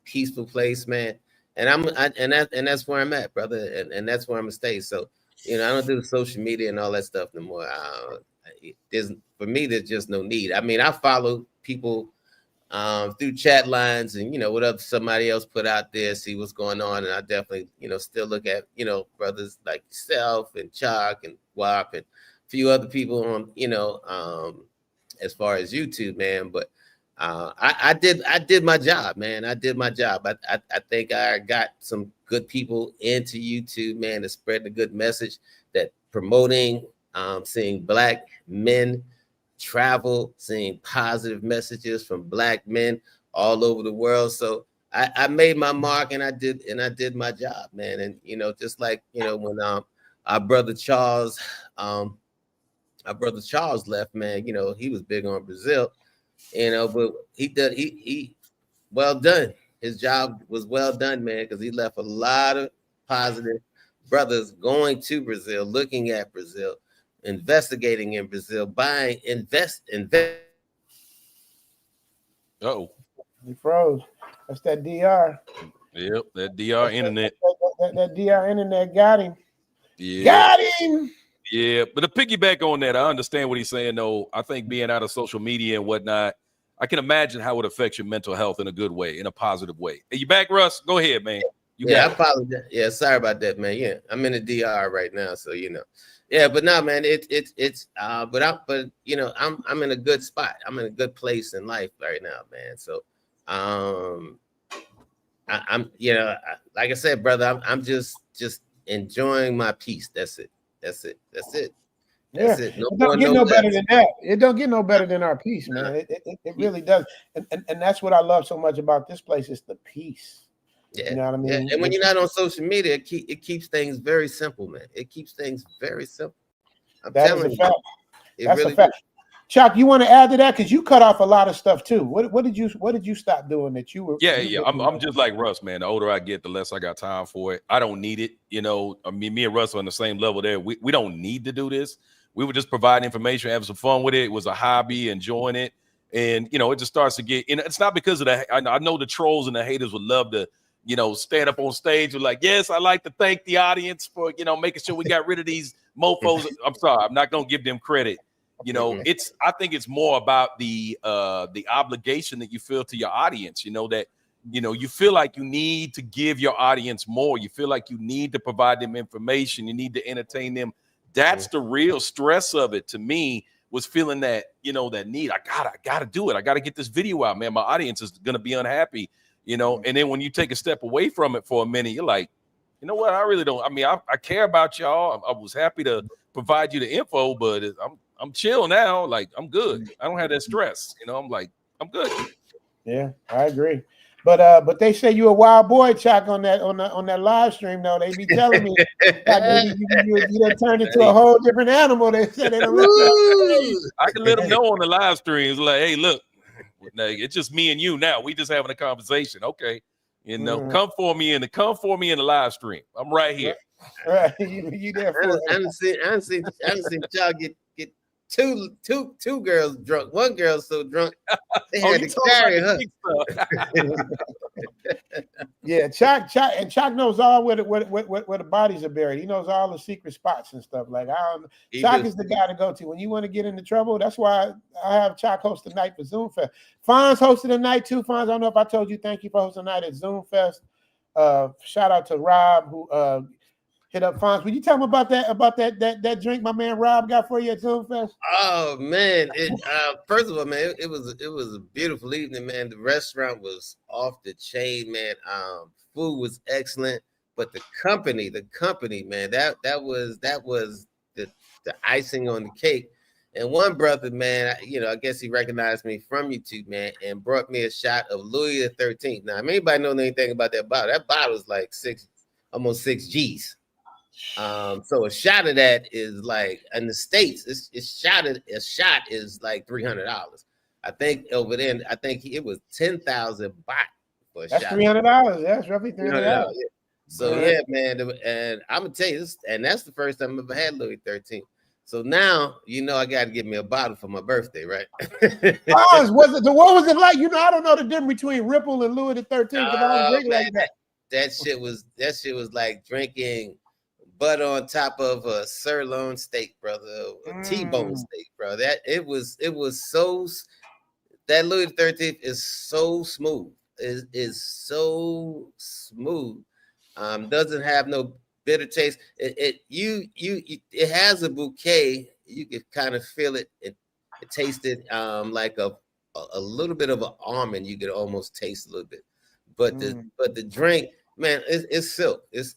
peaceful place, man. And that's where I'm at, brother. And that's where I'm gonna stay. So, I don't do the social media and all that stuff no more. For me, there's just no need. I mean, I follow people through chat lines and what somebody else put out there, see what's going on, and I definitely still look at brothers like yourself and Choc and Guapo and a few other people on as far as YouTube, man. But I did my job, man. I did my job. I think I got some good people into YouTube, man, to spread the good message that promoting seeing Black men travel, seeing positive messages from Black men all over the world. So I made my mark and I did my job, man. And just like when our brother Charles left, man, he was big on Brazil, but he well done. His job was well done, man, because he left a lot of positive brothers going to Brazil, looking at Brazil, investigating in Brazil, invest. Uh-oh. He froze. That's that DR. Yep, that DR internet. That DR internet got him. Yeah. Got him. Yeah, but to piggyback on that, I understand what he's saying, though. I think being out of social media and whatnot, I can imagine how it affects your mental health in a good way, in a positive way. Are you back, Russ? Go ahead, man. I apologize. Yeah, sorry about that, man. Yeah, I'm in the DR right now, so you know. Yeah, but no, man, but you know, I'm in a good spot. I'm in a good place in life right now, man. So, I'm you know, like I said, brother, I'm just enjoying my peace. That's it. That's it. Yeah, it. No it don't more, get no no better less. than that. It don't get no better than our peace, man. It really does. And that's what I love so much about this place is the peace. Yeah, you know what I mean. And when you're not on social media, it keeps things very simple, man. It keeps things very simple. I'm telling you, fact. That's really a fact. Choc, you want to add to that because you cut off a lot of stuff too. What did you stop doing that you were? Yeah. I'm just like Russ, man. The older I get, the less I got time for it. I don't need it. You know, I mean, me and Russ are on the same level there. We don't need to do this. We would just provide information, have some fun with it. It was a hobby, enjoying it. And, you know, it just starts to get, you know, it's not because of that. I know the trolls and the haters would love to, you know, stand up on stage with like, yes, I like to thank the audience for, you know, making sure we got rid of these mofos. I'm sorry, I'm not going to give them credit. You know, I think it's more about the obligation that you feel to your audience, you know, that, you know, you feel like you need to give your audience more. You feel like you need to provide them information. You need to entertain them. That's the real stress of it to me, was feeling that, you know, that need. I gotta do it. I gotta get this video out, man. My audience is gonna be unhappy, you know. And then when you take a step away from it for a minute, you're like, you know what? I really don't. I mean, I care about y'all. I was happy to provide you the info, but I'm chill now. Like, I'm good. I don't have that stress. You know, I'm like, I'm good. Yeah, I agree. But they say you a wild boy, Choc, on that live stream though. They be telling me like, you done turned into a whole different animal. They said they don't I can let them know on the live streams, like, hey, look, it's just me and you now. We just having a conversation. Okay. You know, come for me in the live stream. I'm right here. Right. You there for it. I haven't seen Choc get two girls drunk. One girl so drunk they had to carry her. Yeah, Choc knows all where the bodies are buried. He knows all the secret spots and stuff. Like Choc is the guy to go to when you want to get into trouble. That's why I have Choc host the night for Zoom Fest. Fonz hosted the night too. Fonz, I don't know if I told you. Thank you for hosting the night at Zoom Fest. Shout out to Rob who hit up Fonz. Would you tell him about that drink my man Rob got for you at Zoom Fest? Oh man! First of all, man, it was a beautiful evening, man. The restaurant was off the chain, man. Food was excellent, but the company, man, that was the icing on the cake. And one brother, man, I guess he recognized me from YouTube, man, and brought me a shot of Louis XIII. Now, if anybody knows anything about that bottle is like almost 6 G's. So a shot of that is like in the States, a shot is like $300. I think over there, it was 10,000 baht for a That's shot. $300. That's roughly $300. Yeah. So yeah, man, and I'm gonna tell you this, and that's the first time I've ever had Louis XIII. So now I got to get me a bottle for my birthday, right? What was it like? I don't know the difference between Ripple and Louis XIII because I don't drink like that. That shit was like drinking butter on top of a sirloin steak, brother, a T-bone steak, bro. That it was so. That Louis XIII is so smooth. It is so smooth. Doesn't have no bitter taste. It has a bouquet. You can kind of feel it. It tasted like a little bit of an almond. You could almost taste a little bit, but the drink, man, it's silk. It's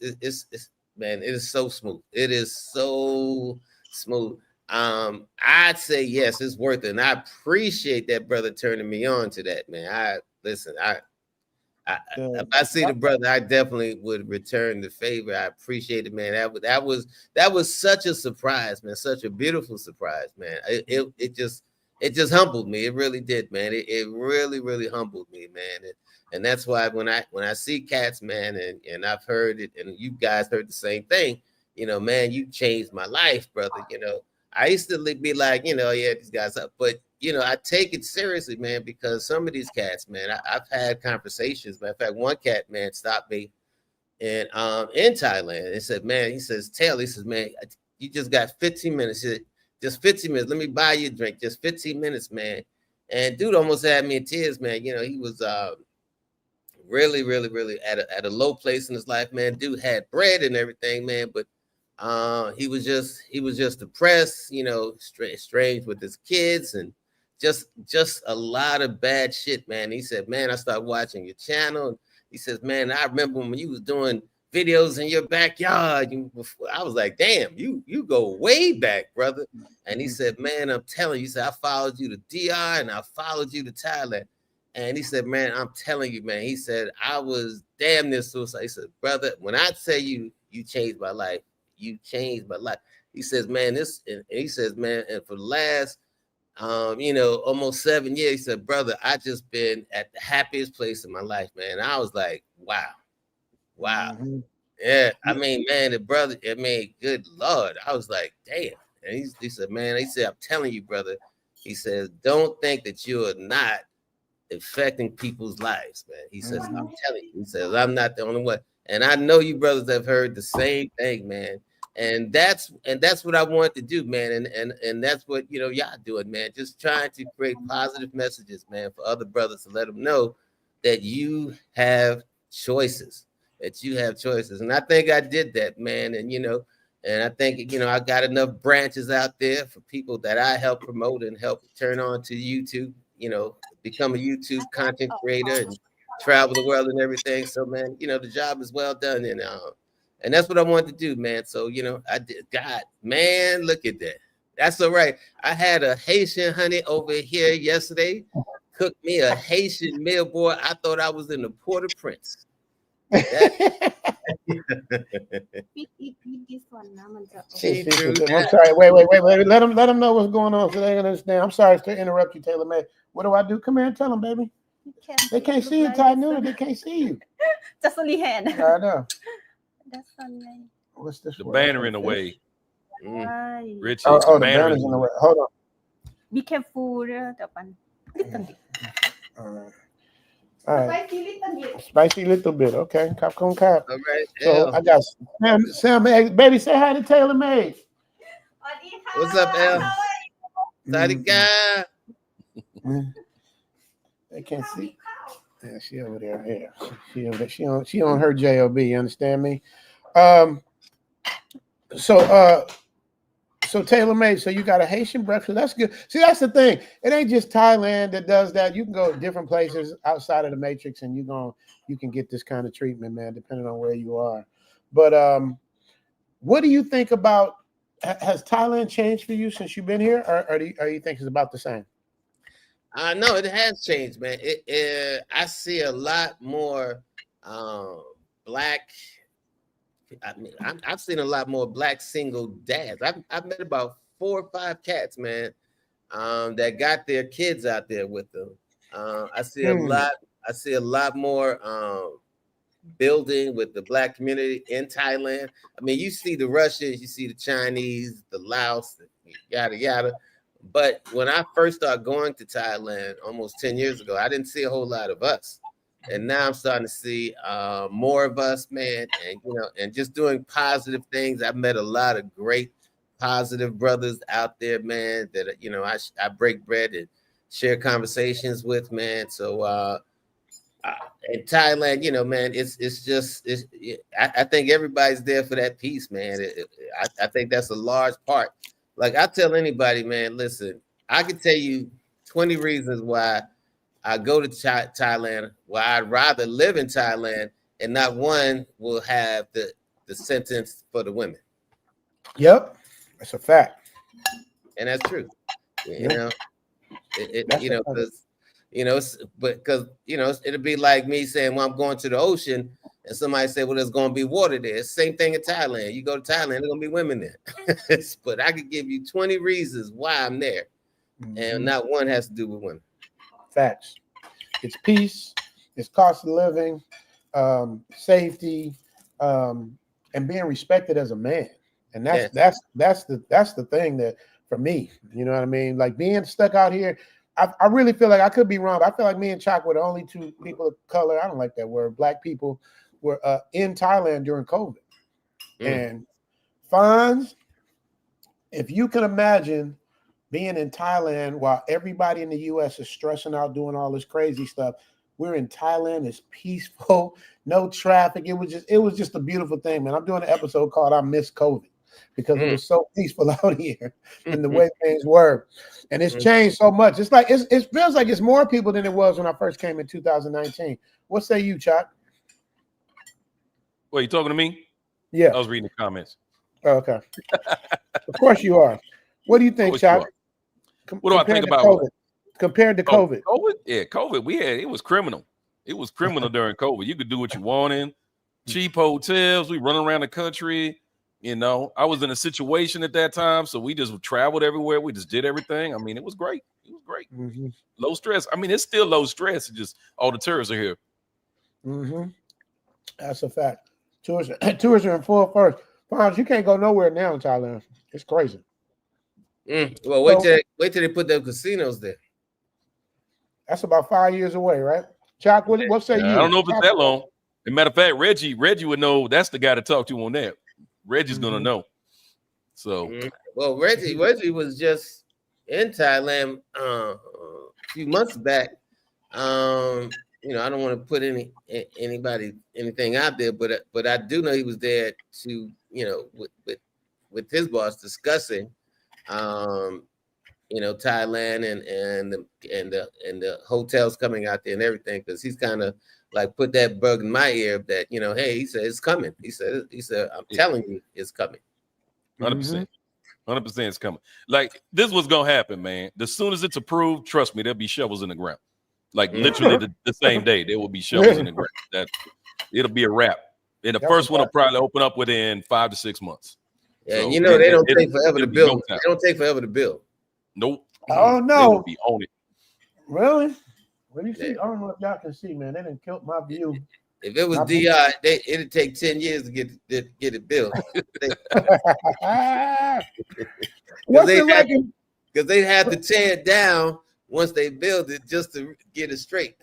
man, it is so smooth. It is so smooth. I'd say yes, it's worth it. And I appreciate that brother turning me on to that, man. If I see the brother, I definitely would return the favor. I appreciate it, man. That was such a surprise, man. Such a beautiful surprise, man. It just humbled me. It really did, man. It really, really humbled me, man. And that's why when I see cats, man, and I've heard it, and you guys heard the same thing, man, you changed my life, brother. I used to be like, yeah, these guys up, but I take it seriously, man, because some of these cats, man, I've had conversations. Matter of fact, one cat, man, stopped me in Thailand and said, man, he says, Taylor, he says, man, You just got 15 minutes. Just 15 minutes. Let me buy you a drink. Just 15 minutes, man. And dude almost had me in tears, man. You know, he was really, really, really at a low place in his life, man. Dude had bread and everything, man, but he was just depressed, you know, estranged with his kids, and just a lot of bad shit, man. He said, man, I started watching your channel. He says, man, I remember when you was doing videos in your backyard. I was like, damn, you go way back, brother. And he said, man, I'm telling you, he said, I followed you to DR and I followed you to Thailand. And he said, man, I'm telling you, man. He said, I was damn near suicide. He said, brother, when I tell you, you changed my life, you changed my life. He says, man, and he says, man, and for the last, you know, almost 7 years, he said, brother, I just been at the happiest place in my life, man. And I was like, wow. Mm-hmm. Yeah. I mean, man, the brother, I mean, good Lord. I was like, damn. And he said, man, he said, I'm telling you, brother. He says, don't think that you are not affecting people's lives, man. He says, I'm telling you, he says, I'm not the only one. And I know you brothers have heard the same thing, man. And that's what I want to do, man. And that's what, you know, y'all doing, man. Just trying to create positive messages, man, for other brothers to let them know that you have choices, And I think I did that, man. And, you know, and I think, you know, I got enough branches out there for people that I help promote and help turn on to YouTube, you know, become a YouTube content creator and travel the world and everything. So, man, you know, the job is well done. And that's what I wanted to do, man. So, you know, I did. God, man, look at that. That's all right. I had a Haitian honey over here yesterday. Cooked me a Haitian meal, boy. I thought I was in the Port-au-Prince. This one, I'm sorry. Wait. Let them know what's going on so they can understand. I'm sorry to interrupt you, Taylor May. What do I do? Come here and tell them, baby. They can't see you, Ty Noonan. They can't see you. Just only hand. I know. That's funny. What's this? The banner in the way. Richie, the banner's in the way. Hold on. Be careful. All right. Spicy little bit. Okay. Cap con cap. All right. So I got Sam. Baby, say hi to Taylor May. What's up, El? Sadika. They can't see. Yeah, she over there. Yeah, she over there. She on her job. You understand me? So Taylor May, so you got a Haitian breakfast. That's good. See, that's the thing. It ain't just Thailand that does that. You can go to different places outside of the matrix, and you can get this kind of treatment, man, depending on where you are. But what do you think about? Has Thailand changed for you since you've been here, or you think it's about the same? No, it has changed, man. I see a lot more black. I mean, I've seen a lot more black single dads. I've met about 4 or 5 cats, man, that got their kids out there with them. I see a lot. I see a lot more building with the black community in Thailand. I mean, you see the Russians, you see the Chinese, the Laos, yada yada. But when I first started going to Thailand almost 10 years ago, I didn't see a whole lot of us. And now I'm starting to see more of us, man, and and just doing positive things. I've met a lot of great positive brothers out there, man, that I break bread and share conversations with, man. So in Thailand, man, I think everybody's there for that peace, man. I think that's a large part. Like I tell anybody, man, listen, I can tell you 20 reasons why I go to Thailand, why I'd rather live in Thailand, and not one will have the sentence for the women. Yep, that's a fact, and that's true. Because it'll be like me saying, well, I'm going to the ocean, and somebody say, well, there's going to be water there. It's the same thing in Thailand. You go to Thailand, there's going to be women there. But I could give you 20 reasons why I'm there, and not one has to do with women. Facts. It's peace, it's cost of living, safety, and being respected as a man. And that's the thing that for me, you know what I mean? Like being stuck out here, I really feel like I could be wrong, but I feel like me and Choc were the only 2 people of color, I don't like that word, black people were in Thailand during COVID. And Fonz, if you can imagine being in Thailand while everybody in the U.S. is stressing out doing all this crazy stuff, we're in Thailand. It's peaceful, no traffic. It was just a beautiful thing, man. I'm doing an episode called "I Miss COVID" because it was so peaceful out here and the way things were, and it's changed so much. It's like it feels like it's more people than it was when I first came in 2019. What say you, Choc? Wait, you talking to me? Yeah, I was reading the comments. Oh, okay. Of course you are. What do you think, Choc? What do I think about COVID? Compared to COVID? COVID? Yeah, COVID. It was criminal. It was criminal during COVID. You could do what you wanted. Cheap hotels. We run around the country. You know, I was in a situation at that time, so we just traveled everywhere. We just did everything. I mean, it was great. It was great. Low stress. I mean, it's still low stress. It's just all the tourists are here. That's a fact. Tourists are in full force. Fonz, you can't go nowhere now in Thailand. It's crazy. Well, wait till they put them casinos there. That's about 5 years away, right? Choc, what say you? I don't know if it's that long. As a matter of fact, Reggie would know. That's the guy to talk to on that. Reggie's gonna know. So, well, Reggie was just in Thailand a few months back. You know, I don't want to put anything out there, but I do know he was there to, you know, with his boss discussing, you know, Thailand and the hotels coming out there and everything, because he's kind of like put that bug in my ear that, you know, hey, he said it's coming. He said I'm telling you, it's coming. 100%. 100% it's coming. Like, this was gonna happen, man. As soon as it's approved, trust me, there'll be shovels in the ground. Like literally the same day, there will be shovels in the ground. That it'll be a wrap. And the first one will probably open up within 5 to 6 months. Yeah, so, you know, they don't take forever to build. They don't take forever to build. Nope. Oh no. Be on it. Really? What do you see? I don't know if y'all can see, man. They didn't kill my view. If it was DR, it'd take 10 years to get it built. What's it like? Because they have to tear it down once they build it just to get it straight.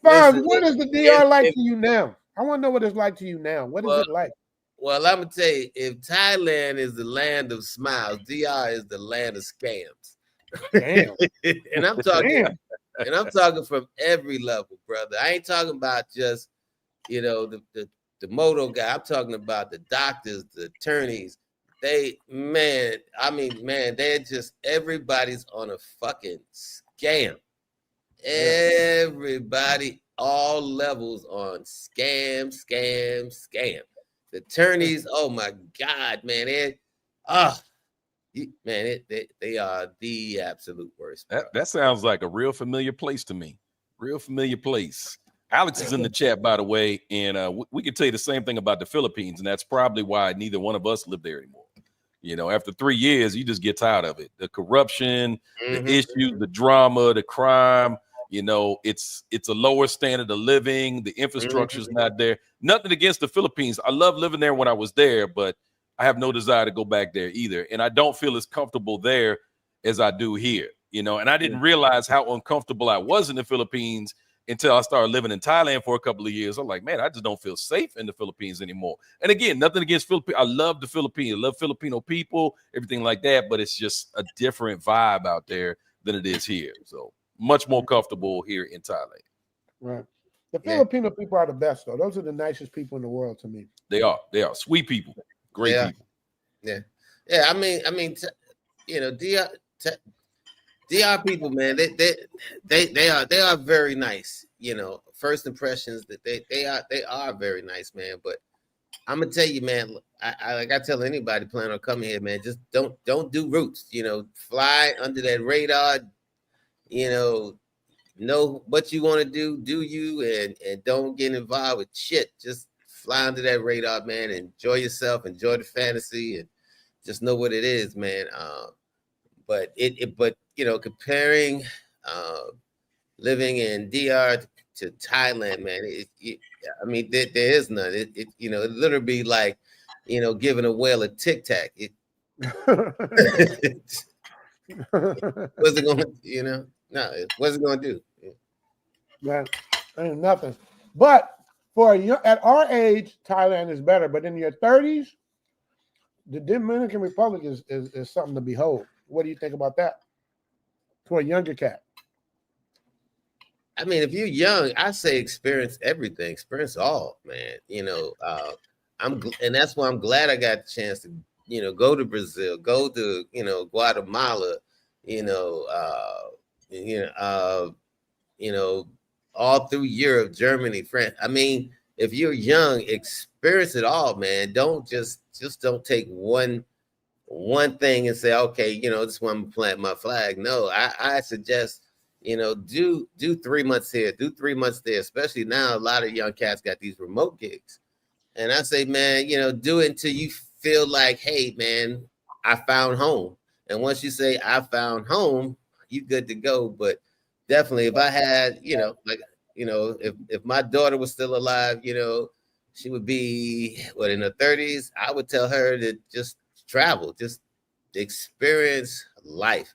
Fine. What is the DR like to you now? I want to know what it's like to you now. What is it like? Well, I'm gonna tell you, if Thailand is the land of smiles, DR is the land of scams. Damn. and I'm talking from every level, brother. I ain't talking about just, you know, the moto guy. I'm talking about the doctors, the attorneys. They're just, everybody's on a fucking scam. Everybody, all levels on scam. The attorneys, oh my God, man, they are the absolute worst. That sounds like a real familiar place to me. Real familiar place. Alex is in the chat, by the way, and we can tell you the same thing about the Philippines, and that's probably why neither one of us live there anymore. You know, after 3 years, you just get tired of it. The corruption, the issues, the drama, the crime. You know, it's a lower standard of living. The infrastructure is not there. Nothing against the Philippines. I love living there when I was there, but I have no desire to go back there either. And I don't feel as comfortable there as I do here. You know, and I didn't realize how uncomfortable I was in the Philippines until I started living in Thailand for a couple of years. I'm like, man, I just don't feel safe in the Philippines anymore. And again, nothing against Philippines. I love the Philippines. I love Filipino people, everything like that. But it's just a different vibe out there than it is here. So much more comfortable here in Thailand. Right. The Filipino people are the best, though. Those are the nicest people in the world to me. They are. They are sweet people. Great people. Yeah. Yeah. I mean, you know, DR people, man, they are very nice. You know, first impressions that they are very nice, man. But I'm gonna tell you, man, I tell anybody planning on coming here, man, just don't do routes. You know, fly under that radar. You know what you want to do you, and don't get involved with shit. Just fly under that radar, man. Enjoy yourself, enjoy the fantasy, and just know what it is, man. But you know, comparing living in DR to Thailand, man, I mean, there is none. It you know, it literally be like, you know, giving a whale a Tic Tac. What's it gonna, you know? No, what's it gonna do? Man, ain't nothing. But at our age, Thailand is better, but in your 30s, the Dominican Republic is something to behold. What do you think about that? For a younger cat. I mean, if you're young, I say experience everything, experience all, man. And that's why I'm glad I got the chance to, go to Brazil, go to, Guatemala, you know, all through Europe, Germany, France. I mean, if you're young, experience it all, man. Don't just don't take one thing and say, okay, this is where I'm gonna plant my flag. No, I suggest, do 3 months here, do 3 months there, especially now a lot of young cats got these remote gigs. And I say, man, do it until you feel like, hey, man, I found home. And once you say I found home, you good to go. But definitely, if I had, if my daughter was still alive, she would be in her 30s. I would tell her to just travel, just experience life,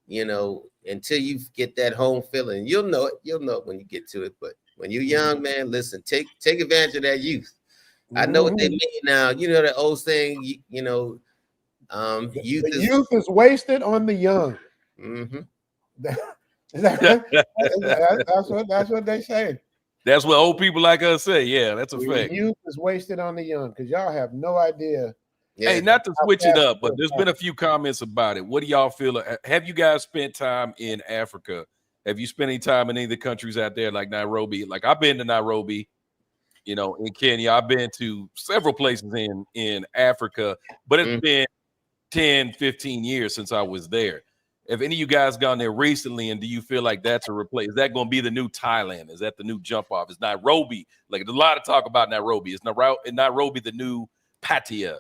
until you get that home feeling. You'll know it when you get to it. But when you're young, man, listen, take advantage of that youth. I know what they mean now. The old saying, youth youth is wasted on the young. Mm-hmm. That's what they say. That's what old people like us say. Yeah, that's a fact. Youth is wasted on the young because y'all have no idea. Yeah. Hey, not to switch it up, but there's been a few comments about it. What do y'all feel? Have you guys spent time in Africa? Have you spent any time in any of the countries out there like Nairobi? Like I've been to Nairobi, in Kenya. I've been to several places in Africa, but it's been 10, 15 years since I was there. Have any of you guys gone there recently, and do you feel like that's a replace? Is that going to be the new Thailand? Is that the new jump off? Is Nairobi, like there's a lot of talk about Nairobi. Is Nairobi the new Pattaya?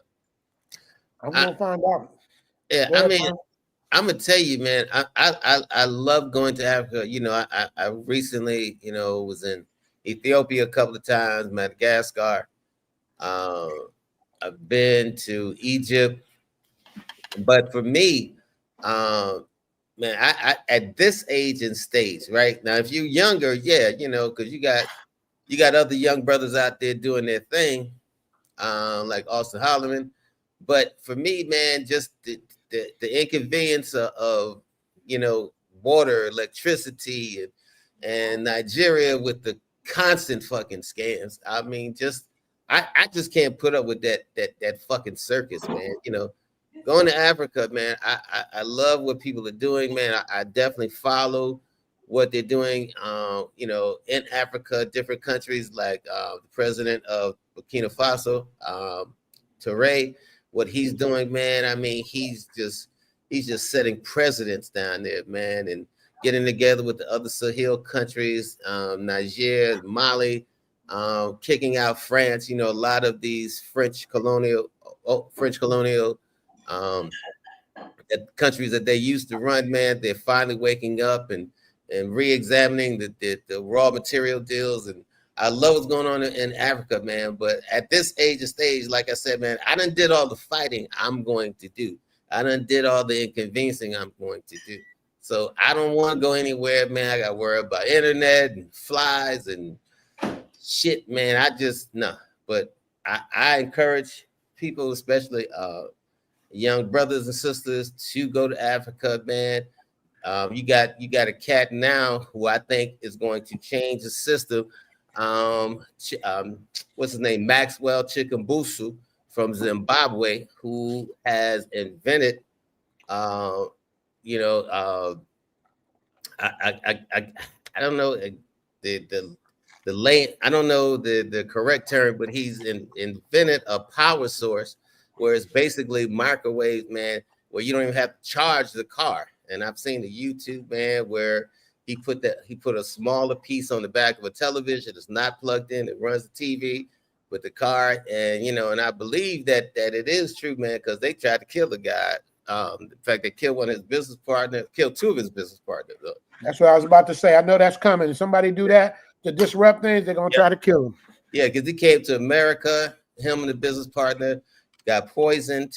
I'm going to find out. Yeah, I mean, I'm going to tell you, man, I love going to Africa. I recently, was in Ethiopia a couple of times, Madagascar. I've been to Egypt. But for me, man, I at this age and stage, right now, if you're younger, yeah, because you got other young brothers out there doing their thing, like Austin Holloman. But for me, man, just the inconvenience of water, electricity, and Nigeria with the constant fucking scams. I mean, I just can't put up with that fucking circus, man. Going to Africa, man, I love what people are doing, man. I definitely follow what they're doing, in Africa, different countries like the president of Burkina Faso, Touré, what he's doing, man. I mean, he's just setting precedents down there, man, and getting together with the other Sahel countries, Niger, Mali, kicking out France. A lot of these French colonial countries that they used to run, man, they're finally waking up and re-examining the raw material deals. And I love what's going on in Africa, man. But at this stage, like I said, man, I done did all the fighting I'm going to do. I done did all the inconveniencing I'm going to do. So I don't want to go anywhere, man. I got to worry about internet and flies and shit, man. No. But I encourage people, especially young brothers and sisters, to go to Africa, man. You got a cat now who I think is going to change the system. What's his name? Maxwell Chikambusu from Zimbabwe, who has invented, I don't know the lane. I don't know the correct term, but he's invented a power source where it's basically microwave, man, where you don't even have to charge the car. And I've seen the YouTube, man, where he put a smaller piece on the back of a television. It's not plugged in. It runs the TV with the car. And, and I believe that it is true, man, because they tried to kill the guy. In fact, they killed one of his business partners, killed two of his business partners. That's what I was about to say. I know that's coming. If somebody do that to disrupt things, they're going to try to kill him. Yeah, because he came to America, him and the business partner got poisoned.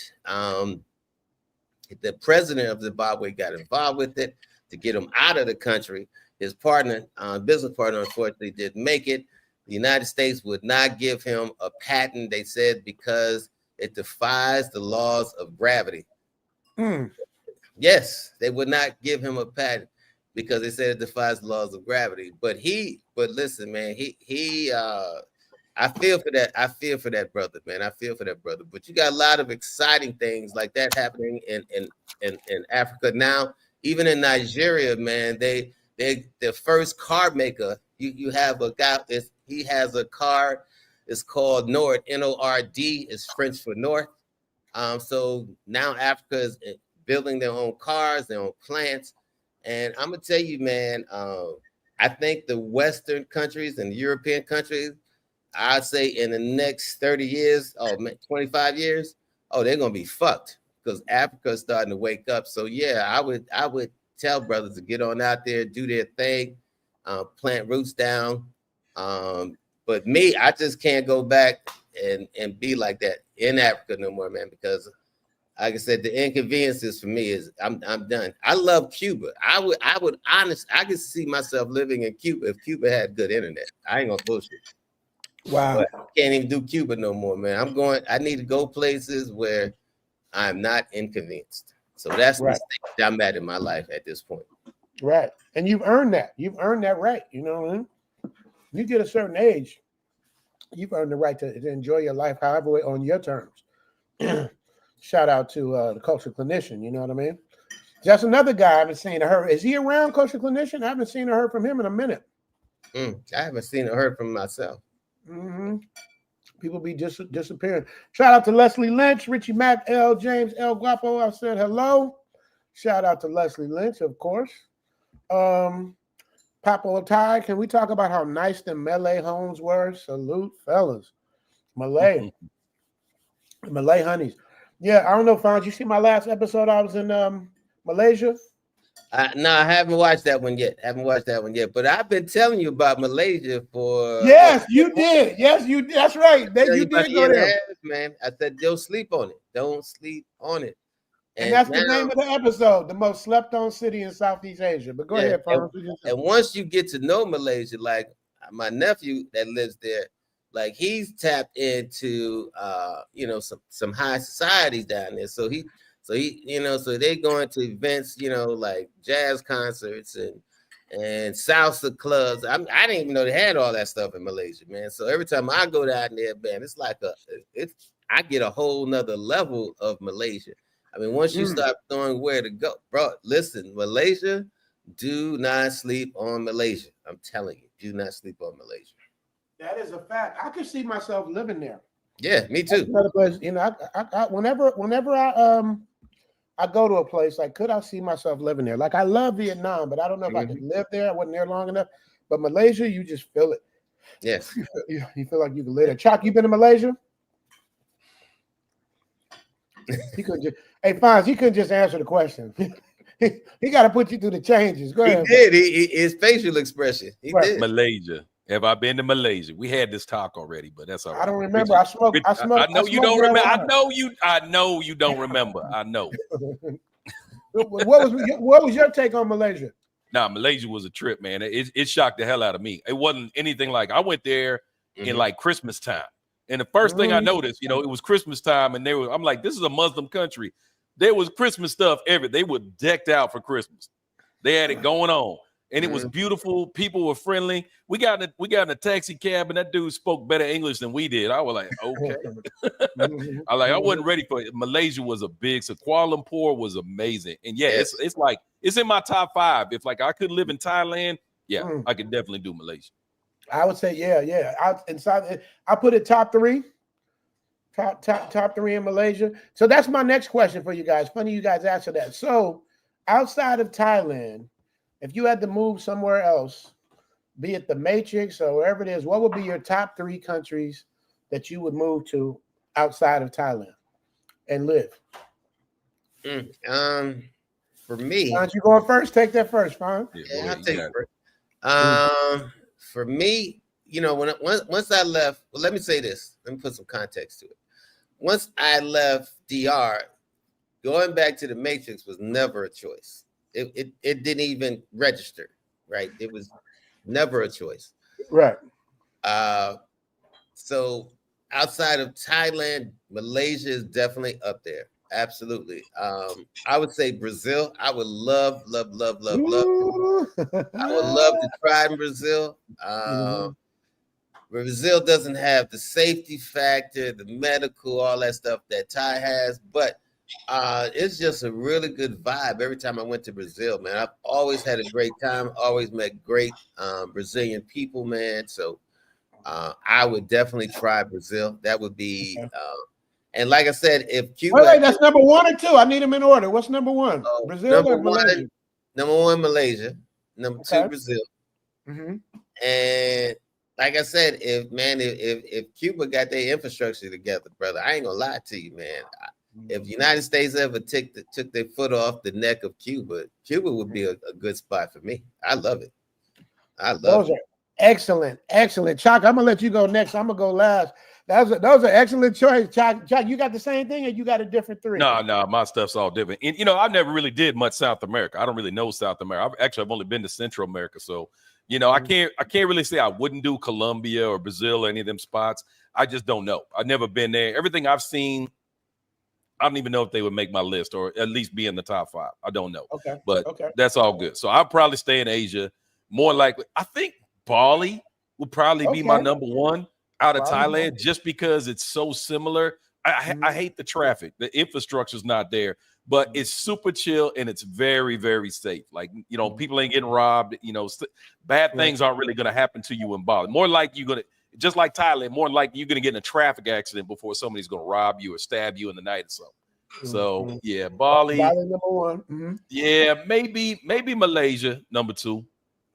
The president of Zimbabwe got involved with it to get him out of the country. His partner, business partner, unfortunately didn't make it. The United States would not give him a patent, they said, because it defies the laws of gravity. Yes, they would not give him a patent because they said it defies the laws of gravity. But listen, man, I feel for that. I feel for that brother, man. I feel for that brother. But you got a lot of exciting things like that happening in Africa now. Even in Nigeria, man, they the first car maker. You have a guy. He has a car. It's called Nord. Nord is French for North. So now Africa is building their own cars, their own plants, and I'm gonna tell you, man. I think the Western countries and the European countries, I'd say in the next 30 years, 25 years, they're gonna be fucked because Africa is starting to wake up. So yeah, I would tell brothers to get on out there, do their thing, plant roots down. But me, I just can't go back and be like that in Africa no more, man, because like I said, the inconveniences for me is I'm done. I love Cuba. I could see myself living in Cuba if Cuba had good internet. I ain't gonna bullshit. Wow. But I can't even do Cuba no more, man. I need to go places where I'm not inconvenienced. So that's the stage I'm at in my life at this point. Right. And you've earned that. You've earned that right. You know what I mean? You get a certain age, you've earned the right to enjoy your life however on your terms. Shout out to the cultural clinician, you know what I mean? Just another guy I haven't seen or heard. Is he around, cultural clinician? I haven't seen or heard from him in a minute. I haven't seen or heard from myself. People be disappearing. Shout out to Leslie Lynch, Richie Mack, L. James, El Guapo. I said hello. Shout out to Leslie Lynch, of course. Papa Ty, can we talk about how nice the Malay homes were? Salute, fellas. Malay honeys. Yeah, I don't know, Fonz. You see my last episode? I was in Malaysia. No, I haven't watched that one yet. But I've been telling you about Malaysia for. Yes, you did. Yes, you did. That's right. You did go there, man. I said, don't sleep on it. Don't sleep on it. And that's the name of the episode, the most slept on city in Southeast Asia. But go ahead, Fonz. And once you get to know Malaysia, like my nephew that lives there, like he's tapped into some high societies down there. So they going to events, like jazz concerts and salsa clubs. I didn't even know they had all that stuff in Malaysia, man. So every time I go down there, man, it's like I get a whole nother level of Malaysia. I mean, once you start knowing where to go, bro, listen, Malaysia, do not sleep on Malaysia. I'm telling you, do not sleep on Malaysia. That is a fact. I could see myself living there. Yeah, me too. Another place, I whenever I go to a place, like, could I see myself living there? Like, I love Vietnam, but I don't know if I could live there. I wasn't there long enough. But Malaysia, you just feel it. Yes. You feel like you can live there. Choc, you been to Malaysia? He couldn't just, hey, Fonz, he couldn't just answer the question. He got to put you through the changes. Go ahead. He did. His facial expression. He did. Malaysia. Have I been to Malaysia? We had this talk already, but that's all right. I don't remember. I smoked. I know you don't remember. I know you don't remember. I know. What was your take on Malaysia? Nah, Malaysia was a trip, man. It shocked the hell out of me. It wasn't anything like I went there in like Christmas time. And the first thing I noticed, it was Christmas time, and I'm like, this is a Muslim country. There was Christmas stuff they were decked out for Christmas. They had it going on. And it was beautiful. People were friendly. We got in a taxi cab, and that dude spoke better English than we did. I was like, okay. I wasn't ready for it. Malaysia was a big. So Kuala Lumpur was amazing. And yeah, it's like it's in my top 5. If like I could live in Thailand, I could definitely do Malaysia. I would say, yeah. I put it top 3. Top 3 in Malaysia. So that's my next question for you guys. Funny you guys answer that. So outside of Thailand, if you had to move somewhere else, be it the Matrix or wherever it is, what would be your top 3 countries that you would move to outside of Thailand and live? For me, why don't you go first? Take that first, Fine. Yeah, I'll take it first. For me, once I left, well, let me say this. Let me put some context to it. Once I left DR, going back to the Matrix was never a choice. It didn't even register, right? It was never a choice. Right. So outside of Thailand, Malaysia is definitely up there. Absolutely. I would say Brazil. I would love. I would love to try in Brazil. Brazil doesn't have the safety factor, the medical, all that stuff that Thai has, but it's just a really good vibe every time I went to Brazil, man. I've always had a great time, always met great Brazilian people, man. So I would definitely try Brazil. That would be, and like I said, if Cuba. Wait, that's number 1 or 2. I need them in order. What's number 1? Brazil or Malaysia? Number 1, Malaysia. Number 2, Brazil. Mm-hmm. And like I said, if Cuba got their infrastructure together, brother, I ain't gonna lie to you, man. If the United States ever took their foot off the neck of Cuba, Cuba would be a good spot for me. I love it. Those are excellent. Choc, I'm gonna let you go next. I'm gonna go last. Those are excellent choices. Choc, you got the same thing, or you got a different 3? No, my stuff's all different. And I never really did much South America. I don't really know South America. I've only been to Central America, so. I can't really say I wouldn't do Colombia or Brazil or any of them spots. I just don't know. I've never been there. Everything I've seen, I don't even know if they would make my list or at least be in the top 5. I don't know. But that's all good. So I'll probably stay in Asia. More likely, I think Bali would probably be my number 1 out of Thailand, just because it's so similar. I hate the traffic. The infrastructure's not there. But it's super chill and it's very, very safe. Like, people ain't getting robbed. Bad things aren't really going to happen to you in Bali. More like you're going to, just like Thailand, more like you're going to get in a traffic accident before somebody's going to rob you or stab you in the night or something. So, yeah, Bali number 1. Yeah, maybe Malaysia, number 2.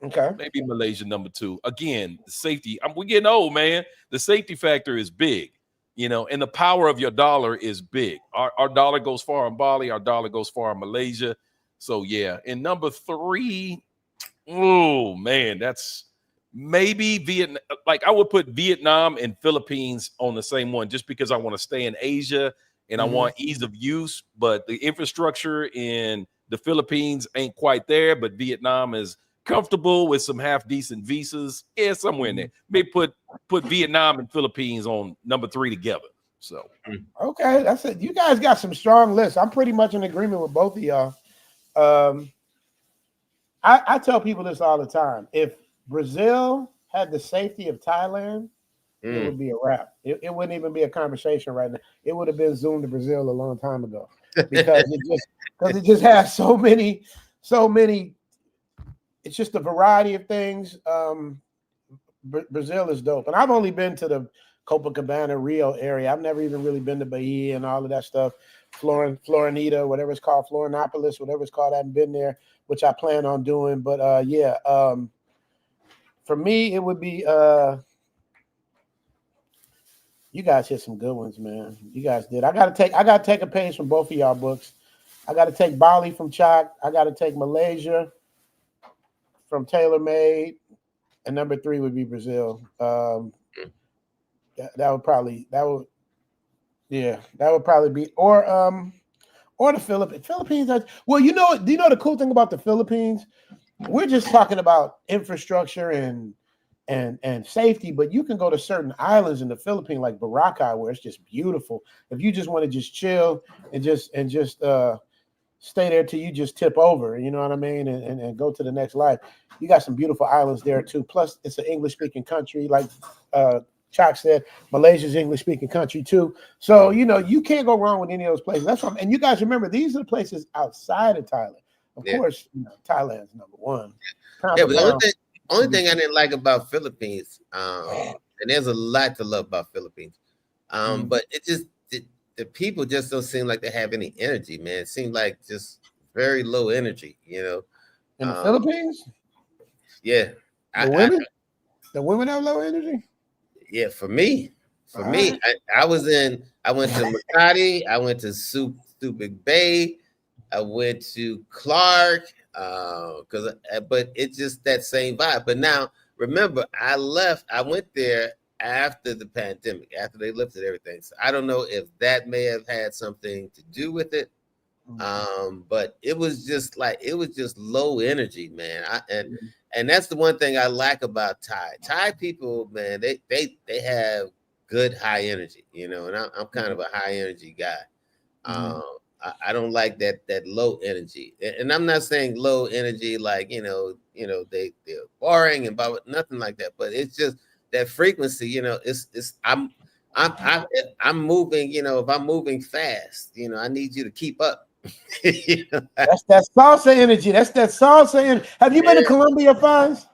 Okay. Maybe Malaysia, number 2. Again, the safety. We're getting old, man. The safety factor is big. And the power of your dollar is big. Our dollar goes far in Bali. Our dollar goes far in Malaysia. So, yeah. And number 3, oh, man, that's maybe Vietnam. Like, I would put Vietnam and Philippines on the same one just because I want to stay in Asia and I want ease of use. But the infrastructure in the Philippines ain't quite there. But Vietnam is comfortable with some half-decent visas. Yeah, somewhere in there. Maybe put Vietnam and Philippines on number 3 together. So okay, that's it. You guys got some strong lists. I'm pretty much in agreement with both of y'all. I tell people this all the time. If Brazil had the safety of Thailand, it would be a wrap. It wouldn't even be a conversation right now. It would have been zoomed to Brazil a long time ago because it just has so many. It's just a variety of things. Brazil is dope. And I've only been to the Copacabana, Rio area. I've never even really been to Bahia and all of that stuff. Florinita, whatever it's called, Florianopolis, whatever it's called. I haven't been there, which I plan on doing. But for me, it would be you guys hit some good ones, man. You guys did. I gotta take a page from both of y'all books. I gotta take Bali from Choc. I gotta take Malaysia from TaylorMade, and number 3 would be Brazil. That would probably be or the Philippines. Well, do you know the cool thing about the Philippines? We're just talking about infrastructure and safety, but you can go to certain islands in the Philippines, like Boracay, where it's just beautiful. If you just want to just chill and just stay there till you just tip over, you know what I mean, and go to the next life. You got some beautiful islands there too. Plus, it's an English-speaking country, like Choc said. Malaysia's English-speaking country too. So you can't go wrong with any of those places. That's and you guys remember these are the places outside of Thailand. Of course, Thailand's number 1. Yeah, but the only thing I didn't like about Philippines, and there's a lot to love about Philippines, but it just the people just don't seem like they have any energy, man. It seems like just very low energy, In the Philippines? Yeah. The women have low energy? Yeah, for me. I went to Makati, I went to Subic Bay, I went to Clark, but it's just that same vibe. But now remember, I went there after the pandemic, after they lifted everything. So I don't know if that may have had something to do with it, But it was just low energy, man. And that's the one thing I like about Thai people, man. They have good high energy, you know, and I'm kind of a high energy guy. I don't like that low energy, and I'm not saying low energy like they're boring and nothing like that. But it's just that frequency, you know. I'm moving, you know. If I'm moving fast, you know, I need you to keep up. You know? That's that salsa energy. That's that salsa energy. Have you been to Colombia, Fonz?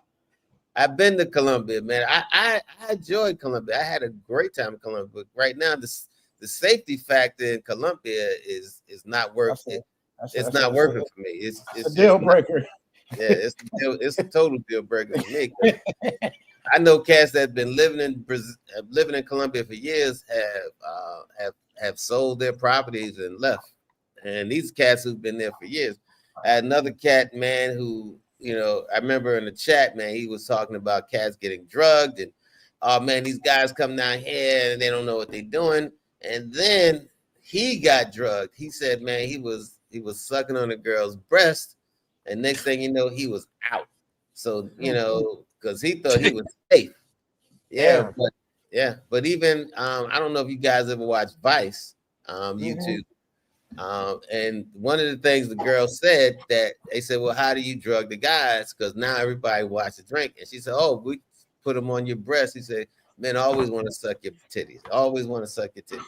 I've been to Colombia, man. I enjoyed Colombia. I had a great time in Colombia. But right now, the safety factor in Colombia is not working. It's not working for me. It's a deal breaker. It's a total deal breaker for me. I know cats that have been living in Colombia for years have sold their properties and left. And these cats who've been there for years. I had another cat, man, who, you know, I remember in the chat, man, he was talking about cats getting drugged and, oh man, these guys come down here and they don't know what they're doing. And then he got drugged. He said, man, he was sucking on a girl's breast, and next thing you know, he was out. So, you know, because he thought he was safe. But even I don't know if you guys ever watched Vice, YouTube. And one of the things the girl said, that they said, well, how do you drug the guys? Because now everybody wants to drink. And she said, oh, we put them on your breast. He said, men always want to suck your titties. Always want to suck your titties.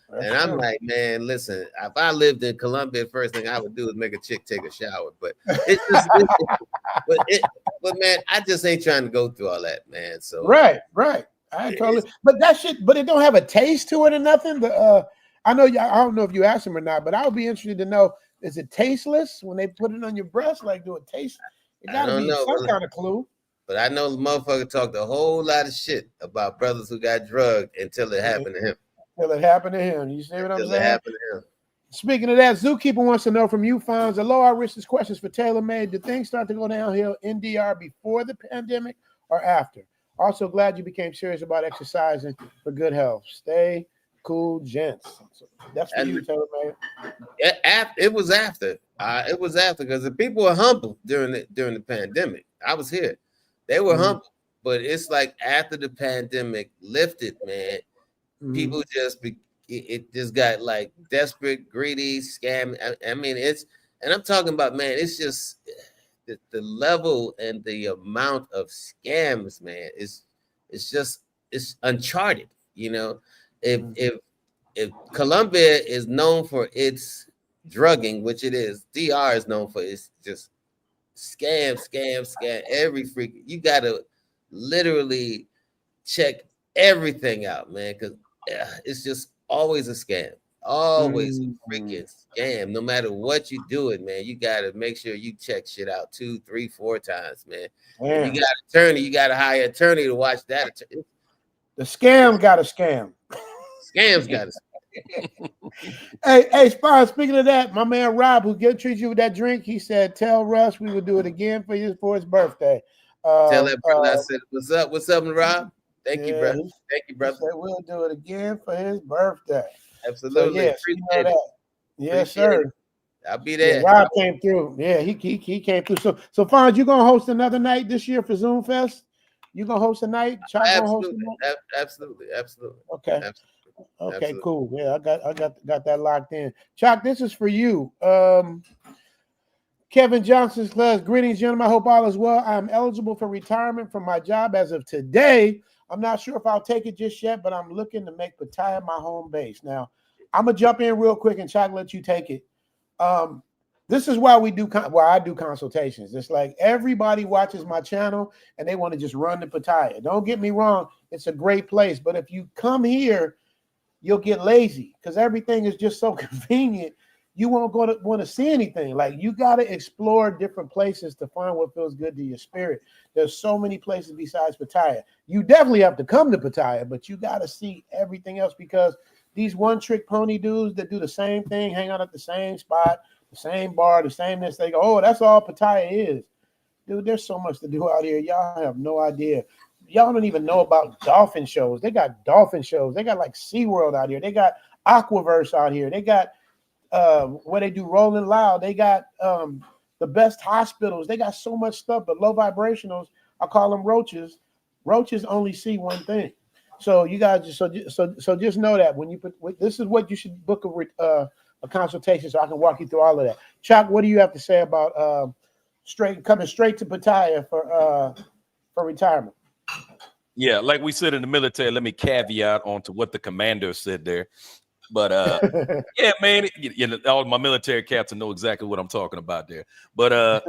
And I'm like, man, listen, if I lived in Colombia, first thing I would do is make a chick take a shower. But but man, I just ain't trying to go through all that, man. So right. I totally. But that shit. But it don't have a taste to it or nothing. I know. I don't know if you asked him or not, but I would be interested to know: is it tasteless when they put it on your breast? Like, do it taste? It got to be some kind of clue. But I know the motherfucker talked a whole lot of shit about brothers who got drugged until it happened to him. Until it happened to him. You see what I'm saying? It happened to him. Speaking of that, Zookeeper wants to know from you, Fonz. Hello, our richest questions for TaylorMade. Did things start to go downhill in DR before the pandemic or after? Also, glad you became serious about exercising for good health. Stay cool, gents. So that's for you, TaylorMade. It was after. It was after, because the people were humble during the pandemic. I was here. They were humble, but it's like after the pandemic lifted, man, people it just got like desperate, greedy, scam. I mean, and I'm talking about, man, it's just the level and the amount of scams, man. It's uncharted. You know, if Colombia is known for its drugging, which it is, DR is known for its just scam. Every freak, you gotta literally check everything out, man, because it's just always a scam, always a freaking scam. No matter what you do it, man, you gotta make sure you check shit out 2, 3, 4 times, man. If you got an attorney, you gotta hire an attorney to watch that. The scam got a scam. Scams got a scam. Hey, Spy, speaking of that, my man Rob, who treats you with that drink, he said, tell Russ we would do it again for his birthday. Tell that brother I said, what's up, Rob? Thank you, brother. Thank you, brother. We'll do it again for his birthday. Absolutely. So, yes, you know that. Yes, sir. I'll be there. Yeah, Rob came through. Yeah, he came through. So Fonz, you gonna host another night this year for Zoom Fest? You gonna host a night? Choc Absolutely. Absolutely. Okay. Absolutely. Okay, Absolutely. cool. Yeah, I got that locked in. Choc, this is for you. Kevin Johnson's class. Greetings, gentlemen. I hope all is well. I'm eligible for retirement from my job as of today. I'm not sure if I'll take it just yet, but I'm looking to make Pattaya my home base. Now, I'm gonna jump in real quick and Choc, let you take it. This is why I do consultations. It's like everybody watches my channel and they want to just run to Pattaya. Don't get me wrong, it's a great place, but if you come here, you'll get lazy because everything is just so convenient. You won't want to see anything. Like, you got to explore different places to find what feels good to your spirit. There's so many places besides Pattaya. You definitely have to come to Pattaya, but you got to see everything else, because these one-trick pony dudes that do the same thing, hang out at the same spot, the same bar, the same this, they go, oh, that's all Pattaya is. Dude, there's so much to do out here. Y'all have no idea. Y'all don't even know about dolphin shows. They got dolphin shows. They got like SeaWorld out here. They got Aquaverse out here. They got where they do Rolling Loud. They got the best hospitals. They got so much stuff, but low vibrationals, I call them roaches. Roaches only see one thing. So you guys just so just know that when you put this is what you should book a consultation so I can walk you through all of that. Choc, what do you have to say about coming straight to Pattaya for retirement? Yeah, like we said in the military, let me caveat onto what the commander said there. But yeah, man, all my military cats know exactly what I'm talking about there. But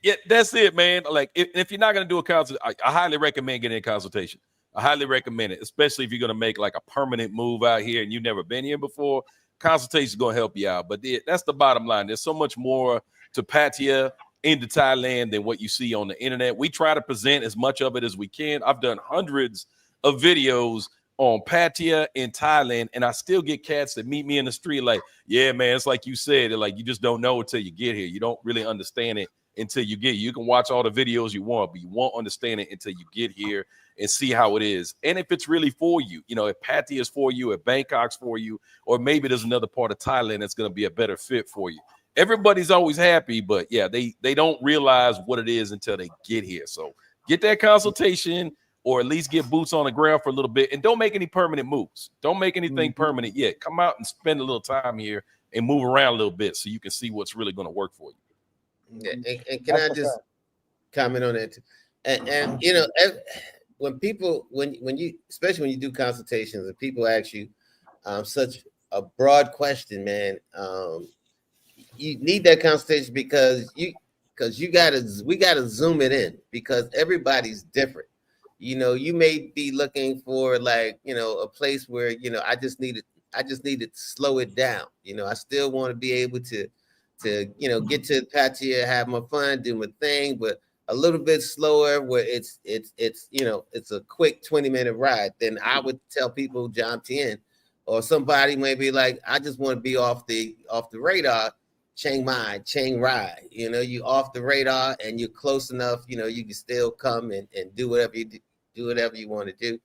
yeah, that's it, man. Like if you're not gonna do a consult, I highly recommend getting a consultation. I highly recommend it, especially if you're gonna make like a permanent move out here and you've never been here before. Consultation is gonna help you out. But that's the bottom line. There's so much more to Pattaya into Thailand than what you see on the internet. We try to present as much of it as we can. I've done hundreds of videos on Pattaya in Thailand, and I still get cats that meet me in the street like, yeah, man, it's like you said, like you just don't know until you get here. You don't really understand it until you get here. You can watch all the videos you want, but you won't understand it until you get here and see how it is. And if it's really for you, if Pattaya is for you, if Bangkok's for you, or maybe there's another part of Thailand that's going to be a better fit for you. Everybody's always happy, but yeah, they don't realize what it is until they get here. So get that consultation, or at least get boots on the ground for a little bit, and don't make any permanent moves. Don't make anything permanent yet. Come out and spend a little time here and move around a little bit so you can see what's really going to work for you. Yeah, and can I just comment on that too? And when people, when you, especially when you do consultations and people ask you such a broad question, man, you need that consultation because we gotta zoom it in because everybody's different. You may be looking for like, a place where, I just need to slow it down. I still want to be able to get to Pattaya, have my fun, do my thing, but a little bit slower where it's a quick 20-minute ride. Then I would tell people John Tien, or somebody may be like, I just want to be off the radar. Chiang Mai, Chiang Rai, you off the radar and you're close enough, you can still come and do whatever you want to do.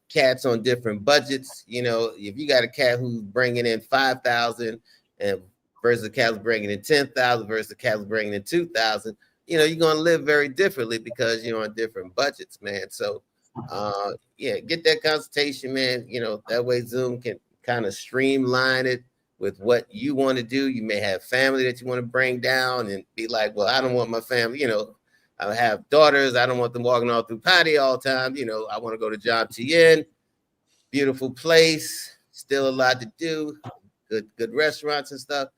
Cats on different budgets, if you got a cat who's bringing in 5,000 and versus a cat who's bringing in 10,000 versus a cat who's bringing in 2,000, you're going to live very differently because you're on different budgets, man. So, get that consultation, man. That way Zoom can kind of streamline it with what you want to do. You may have family that you want to bring down and be like, well, I don't want my family, I have daughters. I don't want them walking all through Pattaya all the time. I want to go to John Tien, beautiful place, still a lot to do, good restaurants and stuff.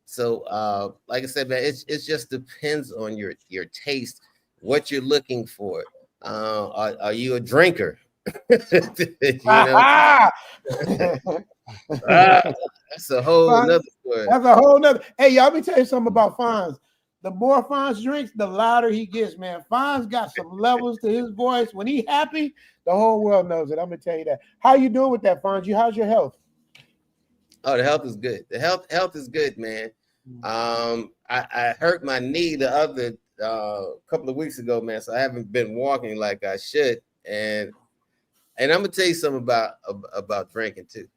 So, like I said, man, it just depends on your taste, what you're looking for. Are you a drinker? That's a whole nother story. That's a whole nother. Hey, y'all, let me tell you something about Fonz. The more Fonz drinks, the louder he gets, man. Fonz got some levels to his voice. When he happy, the whole world knows it. I'm gonna tell you that. How you doing with that, Fonz? How's your health? Oh, the health is good. The health is good, man. I hurt my knee the other couple of weeks ago, man. So I haven't been walking like I should. And I'm gonna tell you something about drinking too.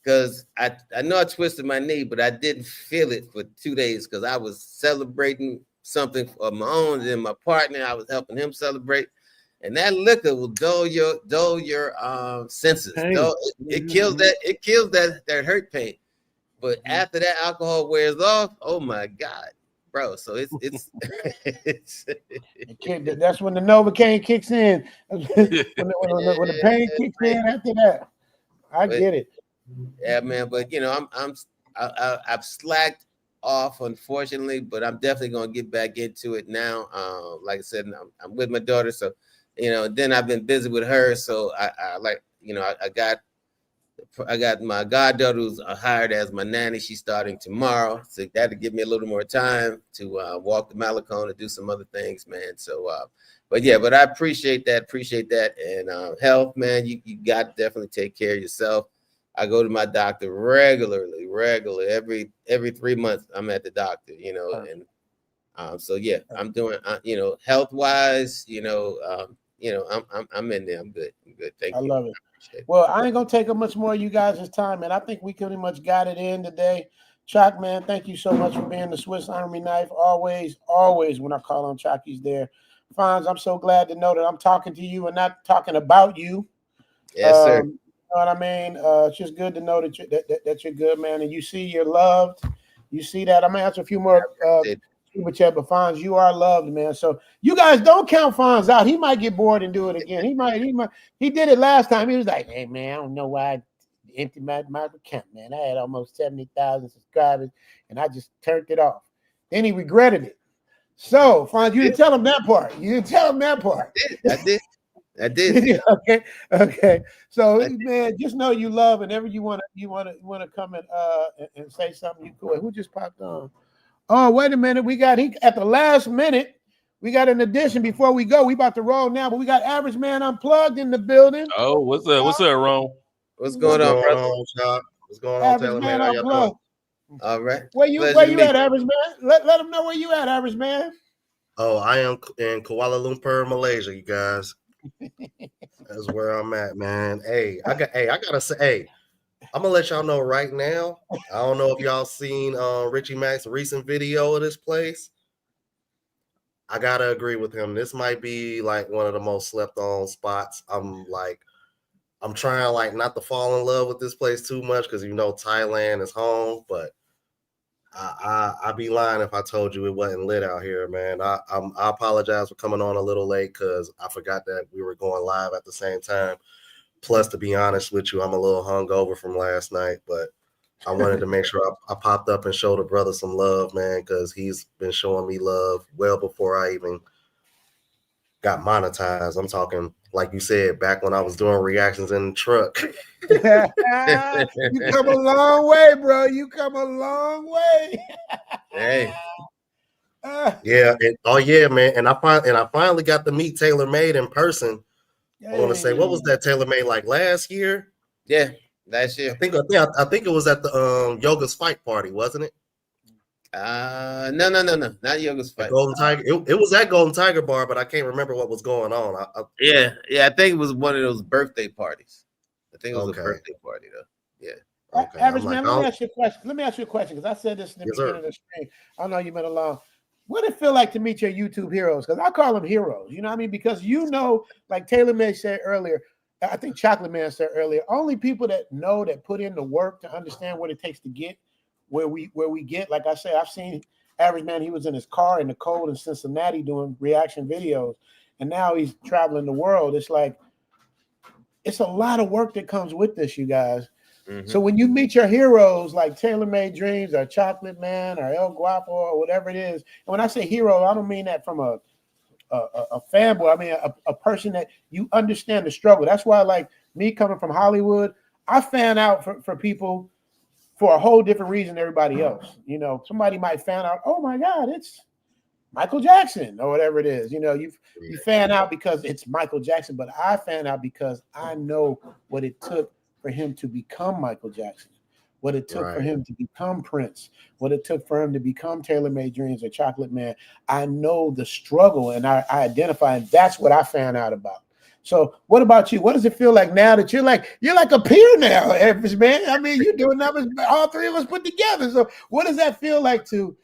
Because I know I twisted my knee, but I didn't feel it for 2 days because I was celebrating something of my own. And then my partner, I was helping him celebrate. And that liquor will dull your senses. It kills that hurt pain. But after that alcohol wears off, oh my God, bro. So it's that's when the Novocaine kicks in. when the pain kicks in after that. I get it. Yeah, man. But I've slacked off, unfortunately, but I'm definitely gonna get back into it now. Like I said, I'm with my daughter, so then I've been busy with her. So I got my goddaughter who's hired as my nanny. She's starting tomorrow, so that'll give me a little more time to walk the Malecon and do some other things, man. So, but I appreciate that, and health, man. You got to definitely take care of yourself. I go to my doctor regularly, every 3 months. I'm at the doctor, and so yeah, I'm doing, health wise, I'm in there. I'm good. Thank you. I love it. Well, I ain't gonna take up much more of you guys' time, man. I think we pretty much got it in today. Choc, man, thank you so much for being the Swiss Army knife. Always when I call on Choc, he's there. Fonz, I'm so glad to know that I'm talking to you and not talking about you. Yes, sir. You know what I mean? It's just good to know that you're good, man. And you see you're loved. You see that. I'm gonna answer a few more super chat, but Fonz, you are loved, man. So you guys don't count Fonz out. He might get bored and do it again. He did it last time. He was like, hey man, I don't know why I emptied my account, man. I had almost 70,000 subscribers and I just turned it off. Then he regretted it. So Fonz, you didn't tell him that part. I did. Okay. So man, just know you love, and ever you want to come and say something, you cool. Who just popped on? Oh, wait a minute. We got at the last minute. We got an addition before we go. We about to roll now, but we got Average Man Unplugged in the building. Oh, what's up? What's up, Ron? What's going on, brother? What's going on, Average Man Unplugged. All right. Where you at, Average Man? Let them know where you at, Average Man. Oh, I am in Kuala Lumpur, Malaysia, you guys. That's where I'm at, man. I gotta say, I'm gonna let y'all know right now. I don't know if y'all seen Richie Mac's recent video of this place. I gotta agree with him. This might be like one of the most slept on spots. I'm trying like not to fall in love with this place too much because Thailand is home, but I'd be lying if I told you it wasn't lit out here, man. I apologize for coming on a little late because I forgot that we were going live at the same time. Plus, to be honest with you, I'm a little hungover from last night, but I wanted to make sure I popped up and showed a brother some love, man, because he's been showing me love well before I even got monetized. I'm talking, like you said, back when I was doing reactions in the truck. You come a long way, bro. You come a long way. Hey. Yeah. Man. And I finally got to meet Taylor Made in person. I want to say, what was that Taylor Made like last year? Yeah, last year. I think it was at the Yoga's Fight Party, wasn't it? No, not Yoga's Fight. Golden Tiger. It was at Golden Tiger Bar, but I can't remember what was going on. I think it was one of those birthday parties. I think it was a birthday party though. Yeah. Okay. Average Man, let me ask you a question because I said this in the beginning of the stream. I know you've been along. What did it feel like to meet your YouTube heroes? Because I call them heroes. You know what I mean? Because like Taylor May said earlier, I think Chocolate Man said earlier, only people that know, that put in the work to understand what it takes to get where we get. Like I said, I've seen Average Man. He was in his car in the cold in Cincinnati doing reaction videos, and now he's traveling the world. It's like it's a lot of work that comes with this, you guys. Mm-hmm. So when you meet your heroes like Taylor Made Dreams or Chocolate Man or El Guapo or whatever it is, and when I say hero, I don't mean that from a fanboy. I mean a person that you understand the struggle. That's why, like me coming from Hollywood, I fan out for people for a whole different reason than everybody else. Somebody might fan out, oh my God, it's Michael Jackson or whatever it is. You fan out because it's Michael Jackson, but I fan out because I know what it took for him to become Michael Jackson, what it took for him to become Prince, what it took for him to become Taylor Made Dreams or Chocolate Man. I know the struggle and I identify, and that's what I fan out about. So what about you? What does it feel like now that you're like a peer now, Average Man? I mean, you're doing numbers, all three of us put together. So what does that feel like to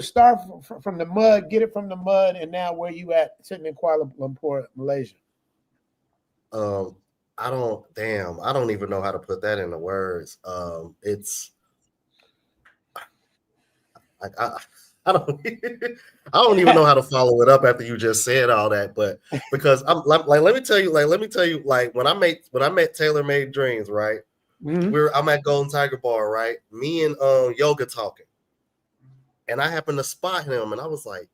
start from the mud, get it from the mud, and now where you at sitting in Kuala Lumpur, Malaysia? I don't even know how to put that into words. It's like I don't even know how to follow it up after you just said all that, but because I'm like, let me tell you, like when I met Taylor Made Dreams, right? Mm-hmm. I'm at Golden Tiger Bar, right? Me and Yoga talking, and I happened to spot him, and I was like,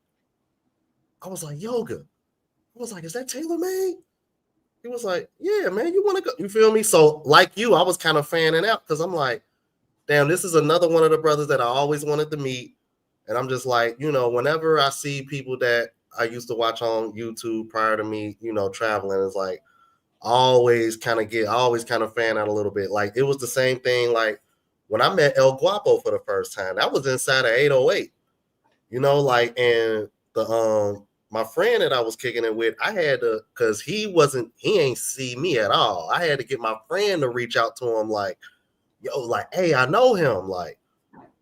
Yoga, I was like, is that Taylor Made? He was like, yeah, man, you want to go? You feel me? So like you, I was kind of fanning out because I'm like, damn, this is another one of the brothers that I always wanted to meet. And I'm just like, whenever I see people that I used to watch on YouTube prior to me, traveling, it's like, I always kind of fan out a little bit. Like it was the same thing. Like when I met El Guapo for the first time, that was inside of 808, and my friend that I was kicking it with, I had to, because he ain't see me at all. I had to get my friend to reach out to him like, yo, like, hey, I know him. Like,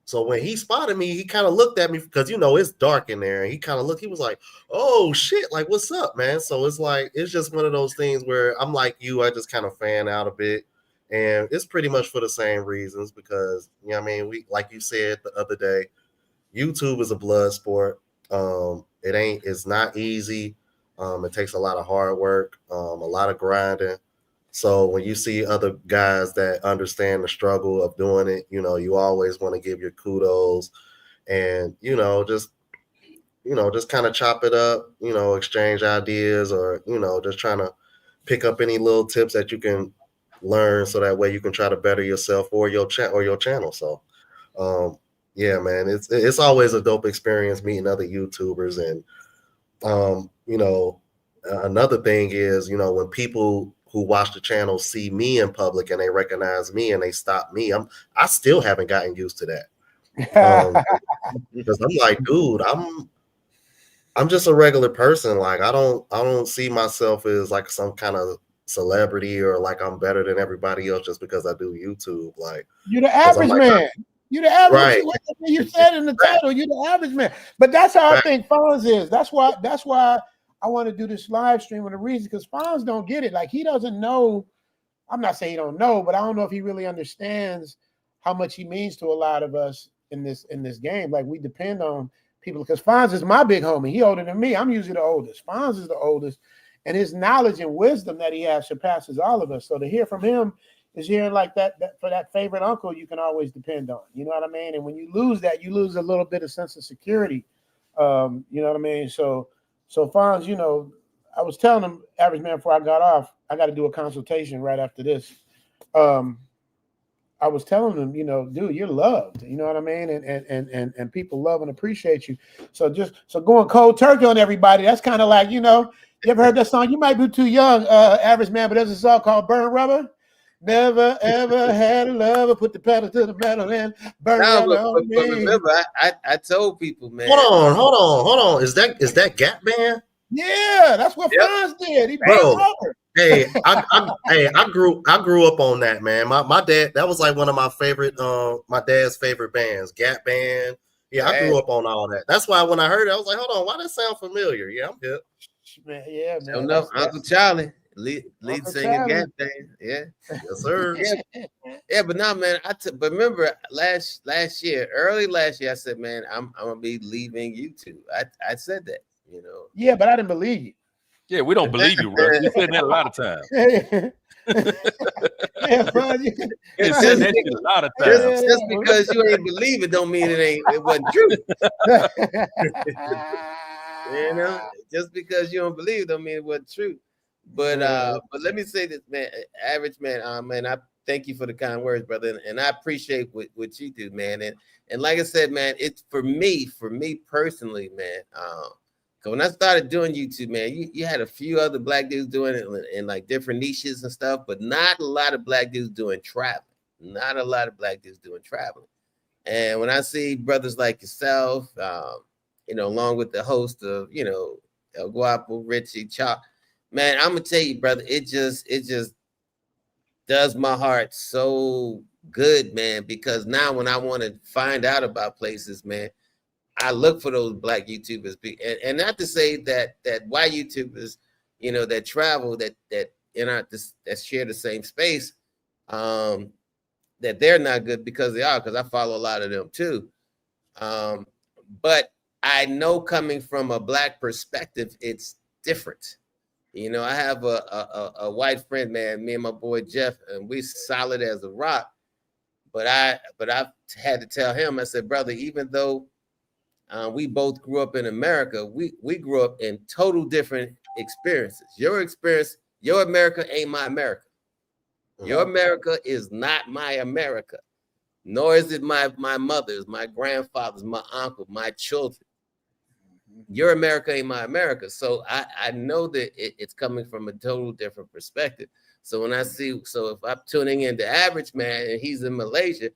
so when he spotted me, he kind of looked at me because, you know, it's dark in there. And he kind of looked, he was like, oh shit, like, what's up, man? So it's like, it's just one of those things where I'm like you, I just kind of fan out a bit. And it's pretty much for the same reasons because, you know what I mean? We, like you said the other day, YouTube is a blood sport. It's not easy. It takes a lot of hard work, a lot of grinding. So when you see other guys that understand the struggle of doing it, you know, you always want to give your kudos and, just kind of chop it up, exchange ideas or, just trying to pick up any little tips that you can learn so that way you can try to better yourself or your channel. So, yeah, man, it's always a dope experience meeting other YouTubers. And, another thing is, when people who watch the channel see me in public and they recognize me and they stop me, I still haven't gotten used to that. Because I'm like, dude, I'm just a regular person. Like, I don't see myself as like some kind of celebrity or like I'm better than everybody else just because I do YouTube. Like, you're the average man. You're the average. Right. You said in the title, you're the average man. But that's how I think Fonz is. That's why I want to do this live stream with a reason, because Fonz don't get it. Like, he doesn't know. I'm not saying he don't know, but I don't know if he really understands how much he means to a lot of us in this game. Like, we depend on people, because Fonz is my big homie. He older than me. I'm usually the oldest. Fonz is the oldest, and his knowledge and wisdom that he has surpasses all of us. So to hear from him is hearing like that for that favorite uncle you can always depend on. You know what I mean? And when you lose that, you lose a little bit of sense of security. You know what I mean? So Fonz, I was telling him, average man, before I got off, I got to do a consultation right after this. I was telling him, dude, you're loved. You know what I mean? And people love and appreciate you. So going cold turkey on everybody, that's kind of like, you ever heard that song? You might be too young, average man, but there's a song called Burn Rubber. Never ever had a lover, put the pedal to the metal and burn rubber on me. But remember, I told people, man. Hold on. Is that Gap Band? Yeah, that's what Fonz did. He Bro, hey, I grew up on that, man. My dad, that was like one of my favorite, my dad's favorite bands, Gap Band. Yeah, I grew up on all that. That's why when I heard it, I was like, hold on, why does that sound familiar? Yeah, I'm hip. Man, yeah, man. No, Uncle Charlie, lead singer, Gap Band. Yeah, yes, sir. Yeah, but now, man, but remember last year, early last year, I said, man, I'm gonna be leaving YouTube. I said that, Yeah, but I didn't believe you. Yeah, we don't believe you, bro. You said that a lot of times. Yeah, bro. You said that shit a lot of times. Just because you ain't believe it don't mean it wasn't true. Just because you don't believe it don't mean it wasn't true. But let me say this, man, average man, man, I thank you for the kind words, brother, and I appreciate what you do, man. And like I said, man, it's for me personally, man. When I started doing YouTube, man, you had a few other black dudes doing it in like different niches and stuff, but not a lot of black dudes doing traveling. Not a lot of black dudes doing traveling. And when I see brothers like yourself, along with the host of, El Guapo, Richie, Choc, man, I'm gonna tell you, brother, it just does my heart so good, man, because now when I want to find out about places, man, I look for those black YouTubers, and not to say that white YouTubers, that travel, that share the same space, that they're not good, because they are, because I follow a lot of them too. But I know, coming from a black perspective, it's different. I have a white friend, man, me and my boy Jeff, and we solid as a rock. But I had to tell him, I said, brother, even though we both grew up in America, we grew up in total different experiences. Your experience, your America ain't my America. Your America is not my America, nor is it my mother's, my grandfather's, my uncle, my children. Your America ain't my America. So I know that it's coming from a total different perspective. So when if I'm tuning in to Average Man and he's in Malaysia,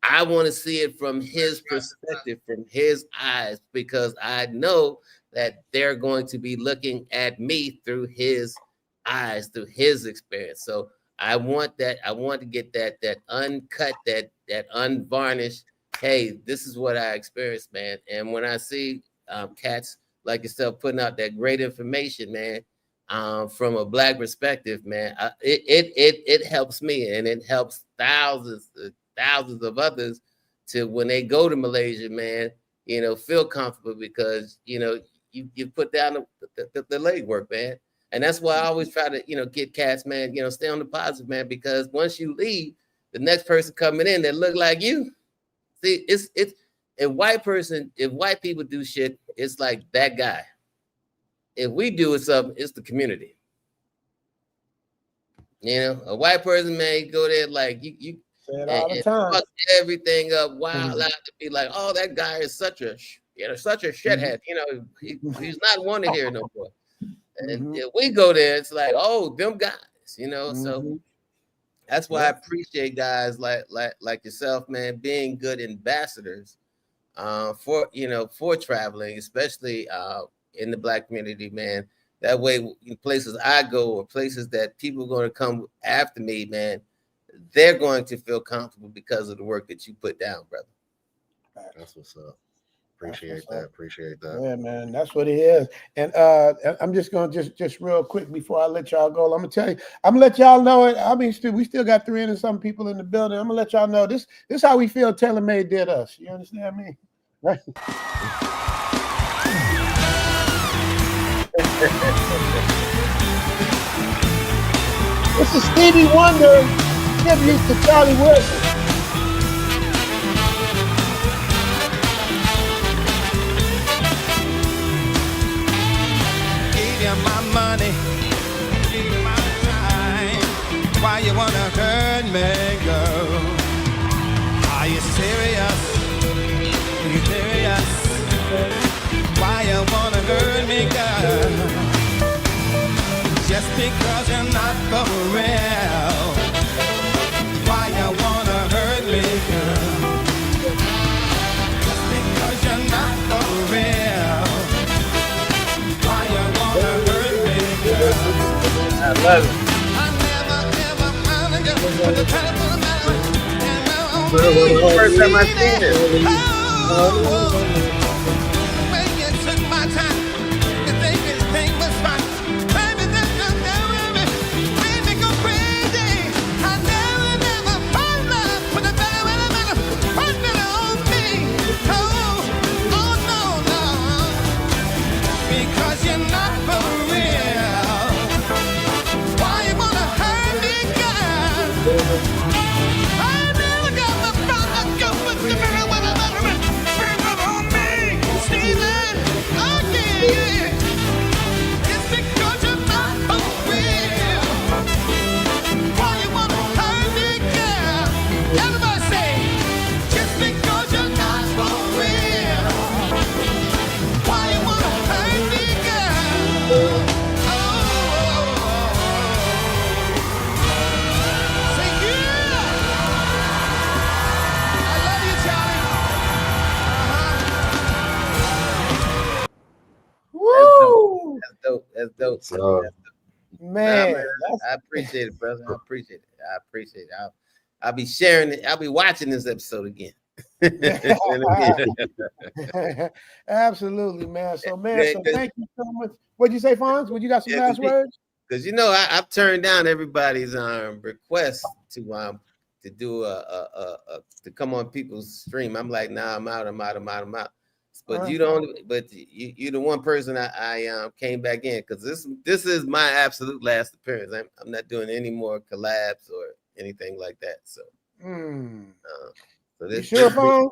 I want to see it from his perspective, from his eyes, because I know that they're going to be looking at me through his eyes, through his experience. So I want that. I want to get that uncut, that unvarnished. Hey, this is what I experienced, man. And when I see cats like yourself putting out that great information, man, from a Black perspective, man, it helps me, and it helps thousands of others to, when they go to Malaysia, man, feel comfortable, because you put down the legwork, man. And that's why I always try to get cats, man, stay on the positive, man, because once you leave, the next person coming in that look like you. See, it's if white people do shit, it's like that guy. If we do something, it's the community. A white person, man, you go there like you say it all the time. Fuck everything up, wild out to be like, oh, that guy is such a shithead. He's not one to hear no more. And if we go there, it's like, oh, them guys, So that's why I appreciate guys like yourself, man, being good ambassadors for traveling, especially in the Black community, man. That way, in places I go or places that people are going to come after me, man, they're going to feel comfortable because of the work that you put down, brother. That's what's up. Appreciate that. Yeah, man, that's what it is. And I'm just gonna just real quick before I let y'all go. I'm gonna tell you, I'm gonna let y'all know it. I mean, we still got 300 some people in the building. I'm gonna let y'all know this is how we feel TaylorMade did us. You understand me? Right? This is Stevie Wonder tribute to Charlie Wilson. My money, my time. Why you wanna hurt me, girl? Are you serious? Are you serious? Why you wanna hurt me, girl? Just because you're not for real. Why you wanna hurt me, girl? Just because you're not for real. I love it. First time I seen it. When you took my time, you think everything was fine. Baby, that's just made me go crazy. I never found love for the better on me. Oh no. Because you're not for real. I never got my brother go with the mirror when I'm on me, Steven. Okay, it's because you're not for real. Why you wanna hurt me, girl? Everybody say, just because you're not for real. Why you wanna hurt me, girl? Woo! That's dope. Man, I appreciate it, brother. I appreciate it. I'll be sharing it. I'll be watching this episode again. Absolutely, man. So, man, thank you so much. What'd you say, Fonz? Would you got some last words? Because I've turned down everybody's request to do to come on people's stream. I'm like, nah, I'm out. But you're the one person I came back in, because this is my absolute last appearance. I'm not doing any more collabs or anything like that. So, so this, you sure, Fonz?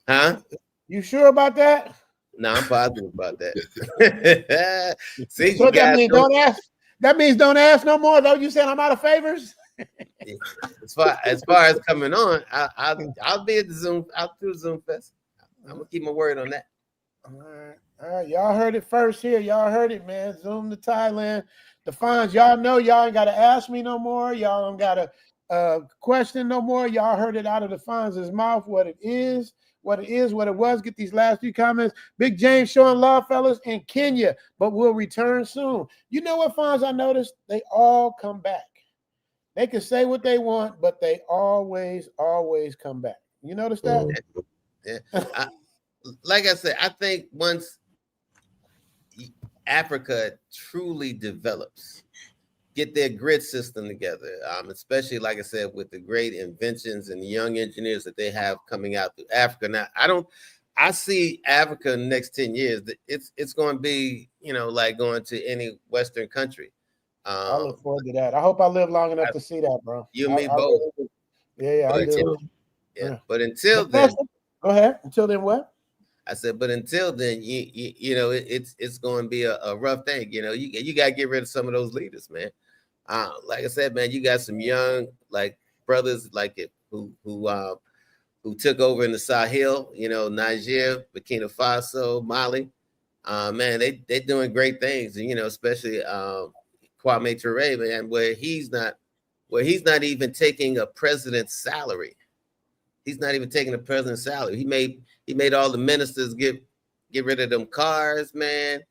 Huh? You sure about that? No, I'm positive about that. See, so that means don't ask. That means don't ask no more. Though you saying I'm out of favors. As far as coming on, I'll be at the Zoom. I'll do the Zoom Fest. I'm gonna keep my word on that. All right. Y'all heard it first here. Y'all heard it, man. Zoom to Thailand. The Fonz, y'all know y'all ain't gotta ask me no more. Y'all don't gotta question no more. Y'all heard it out of the Fonz's mouth what it is, what it is, what it was. Get these last few comments. Big James showing love, fellas, in Kenya, but will return soon. You know what, Fonz, I noticed? They all come back. They can say what they want, but they always come back. You notice that? Yeah. Like I said, I think once Africa truly develops, get their grid system together, especially, like I said, with the great inventions and the young engineers that they have coming out through Africa. Now, I see Africa in the next 10 years, it's going to be, like going to any Western country. I look forward to that. I hope I live long enough to see that, bro. You and me both. Yeah, I do. Yeah, but until then, go ahead. Until then, what? I said, but until then, it's going to be a rough thing. You got to get rid of some of those leaders, man. Like I said, man, you got some young brothers who took over in the Sahel, Niger, Burkina Faso, Mali. Man, they doing great things, and especially Kwame Ture, man, where he's not even taking a president's salary. He's not even taking a president's salary. He made all the ministers get rid of them cars, man.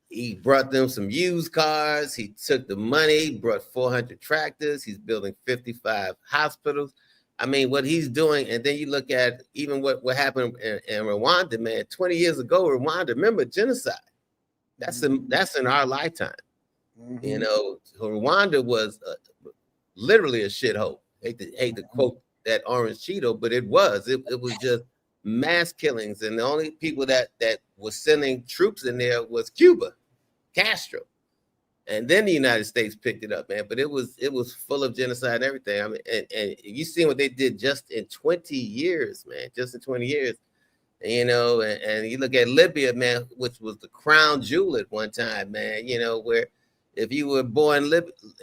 He brought them some used cars. He took the money, brought 400 tractors. He's building 55 hospitals. I mean, what he's doing, and then you look at even what happened in Rwanda, man. 20 years ago, Rwanda, remember genocide? That's in our lifetime. Mm-hmm. Rwanda was literally a shithole. Hate to quote that orange Cheeto, but it was just mass killings, and the only people that was sending troops in there was Cuba, Castro, and then the United States picked it up, man. But it was full of genocide and everything. I mean, and you seen what they did just in 20 years, man. Just in 20 years, and you look at Libya, man, which was the crown jewel at one time, man. Where if you were born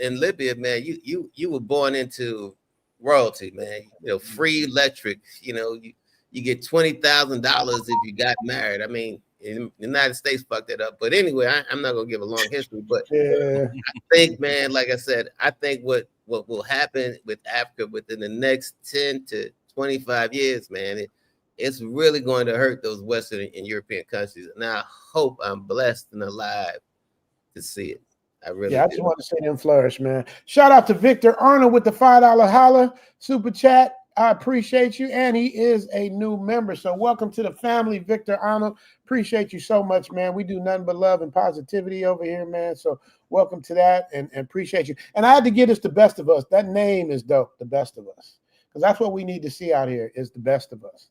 in Libya, man, you were born into royalty, man. Free electric. You get $20,000 if you got married. I mean, in the United States fucked it up. But anyway, I'm not gonna give a long history. But I think, man, like I said, I think what will happen with Africa within the next 10 to 25 years, man, it's really going to hurt those Western and European countries. And I hope I'm blessed and alive to see it. I just want to see them flourish, man. Shout out to Victor Arnold with the $5 holla super chat. I appreciate you, and he is a new member. So welcome to the family, Victor Arnold. Appreciate you so much, man. We do nothing but love and positivity over here, man. So welcome to that, and appreciate you. And I had to get us the best of us. That name is dope, the best of us, because that's what we need to see out here is the best of us,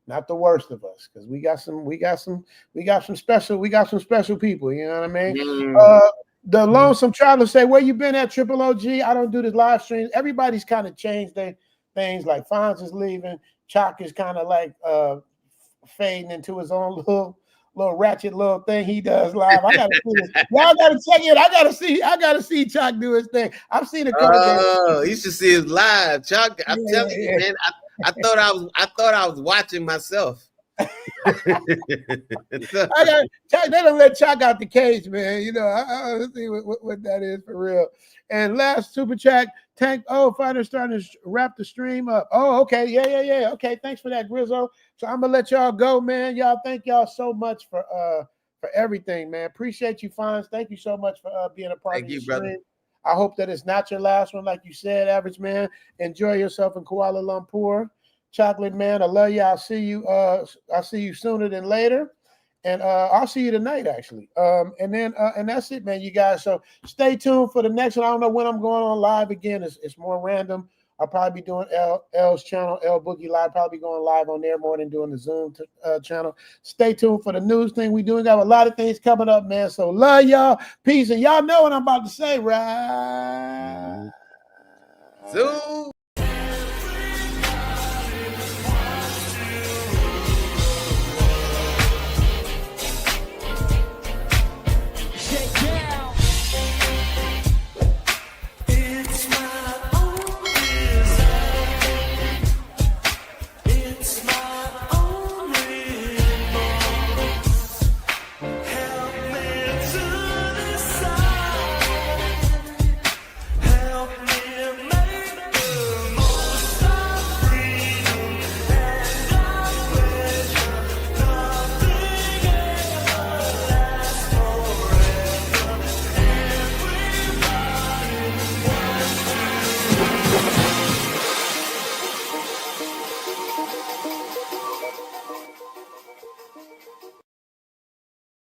not the worst of us. Because we got some special people. You know what I mean? The Lonesome Traveler say, where you been at, Triple OG? I don't do this live stream. Everybody's kind of changed their things. Like Fonz is leaving. Choc is kind of like fading into his own little ratchet little thing he does live. I gotta see this. Y'all gotta check it. I gotta see Choc do his thing. I've seen a couple days. You should see his live. Choc, I'm telling you, man. I thought I was watching myself. They don't let Choc out the cage, man. I want to see what that is for real. And last super chat, Tank. Fighter starting to wrap the stream up. Oh, okay, yeah. Okay, thanks for that, Grizzo. So I'm gonna let y'all go, man. Y'all, thank y'all so much for everything, man. Appreciate you, Fonz. Thank you so much for being a part of the stream. Brother. I hope that it's not your last one, like you said, Average Man. Enjoy yourself in Kuala Lumpur. Chocolate Man, I love you. I'll see you sooner than later. And I'll see you tonight, actually. And that's it, man, you guys. So stay tuned for the next one. I don't know when I'm going on live again. It's more random. I'll probably be doing L's channel, L Boogie Live, probably going live on there more than doing the Zoom channel. Stay tuned for the news thing we do. We got a lot of things coming up, man. So love y'all. Peace. And y'all know what I'm about to say, right? Zoom.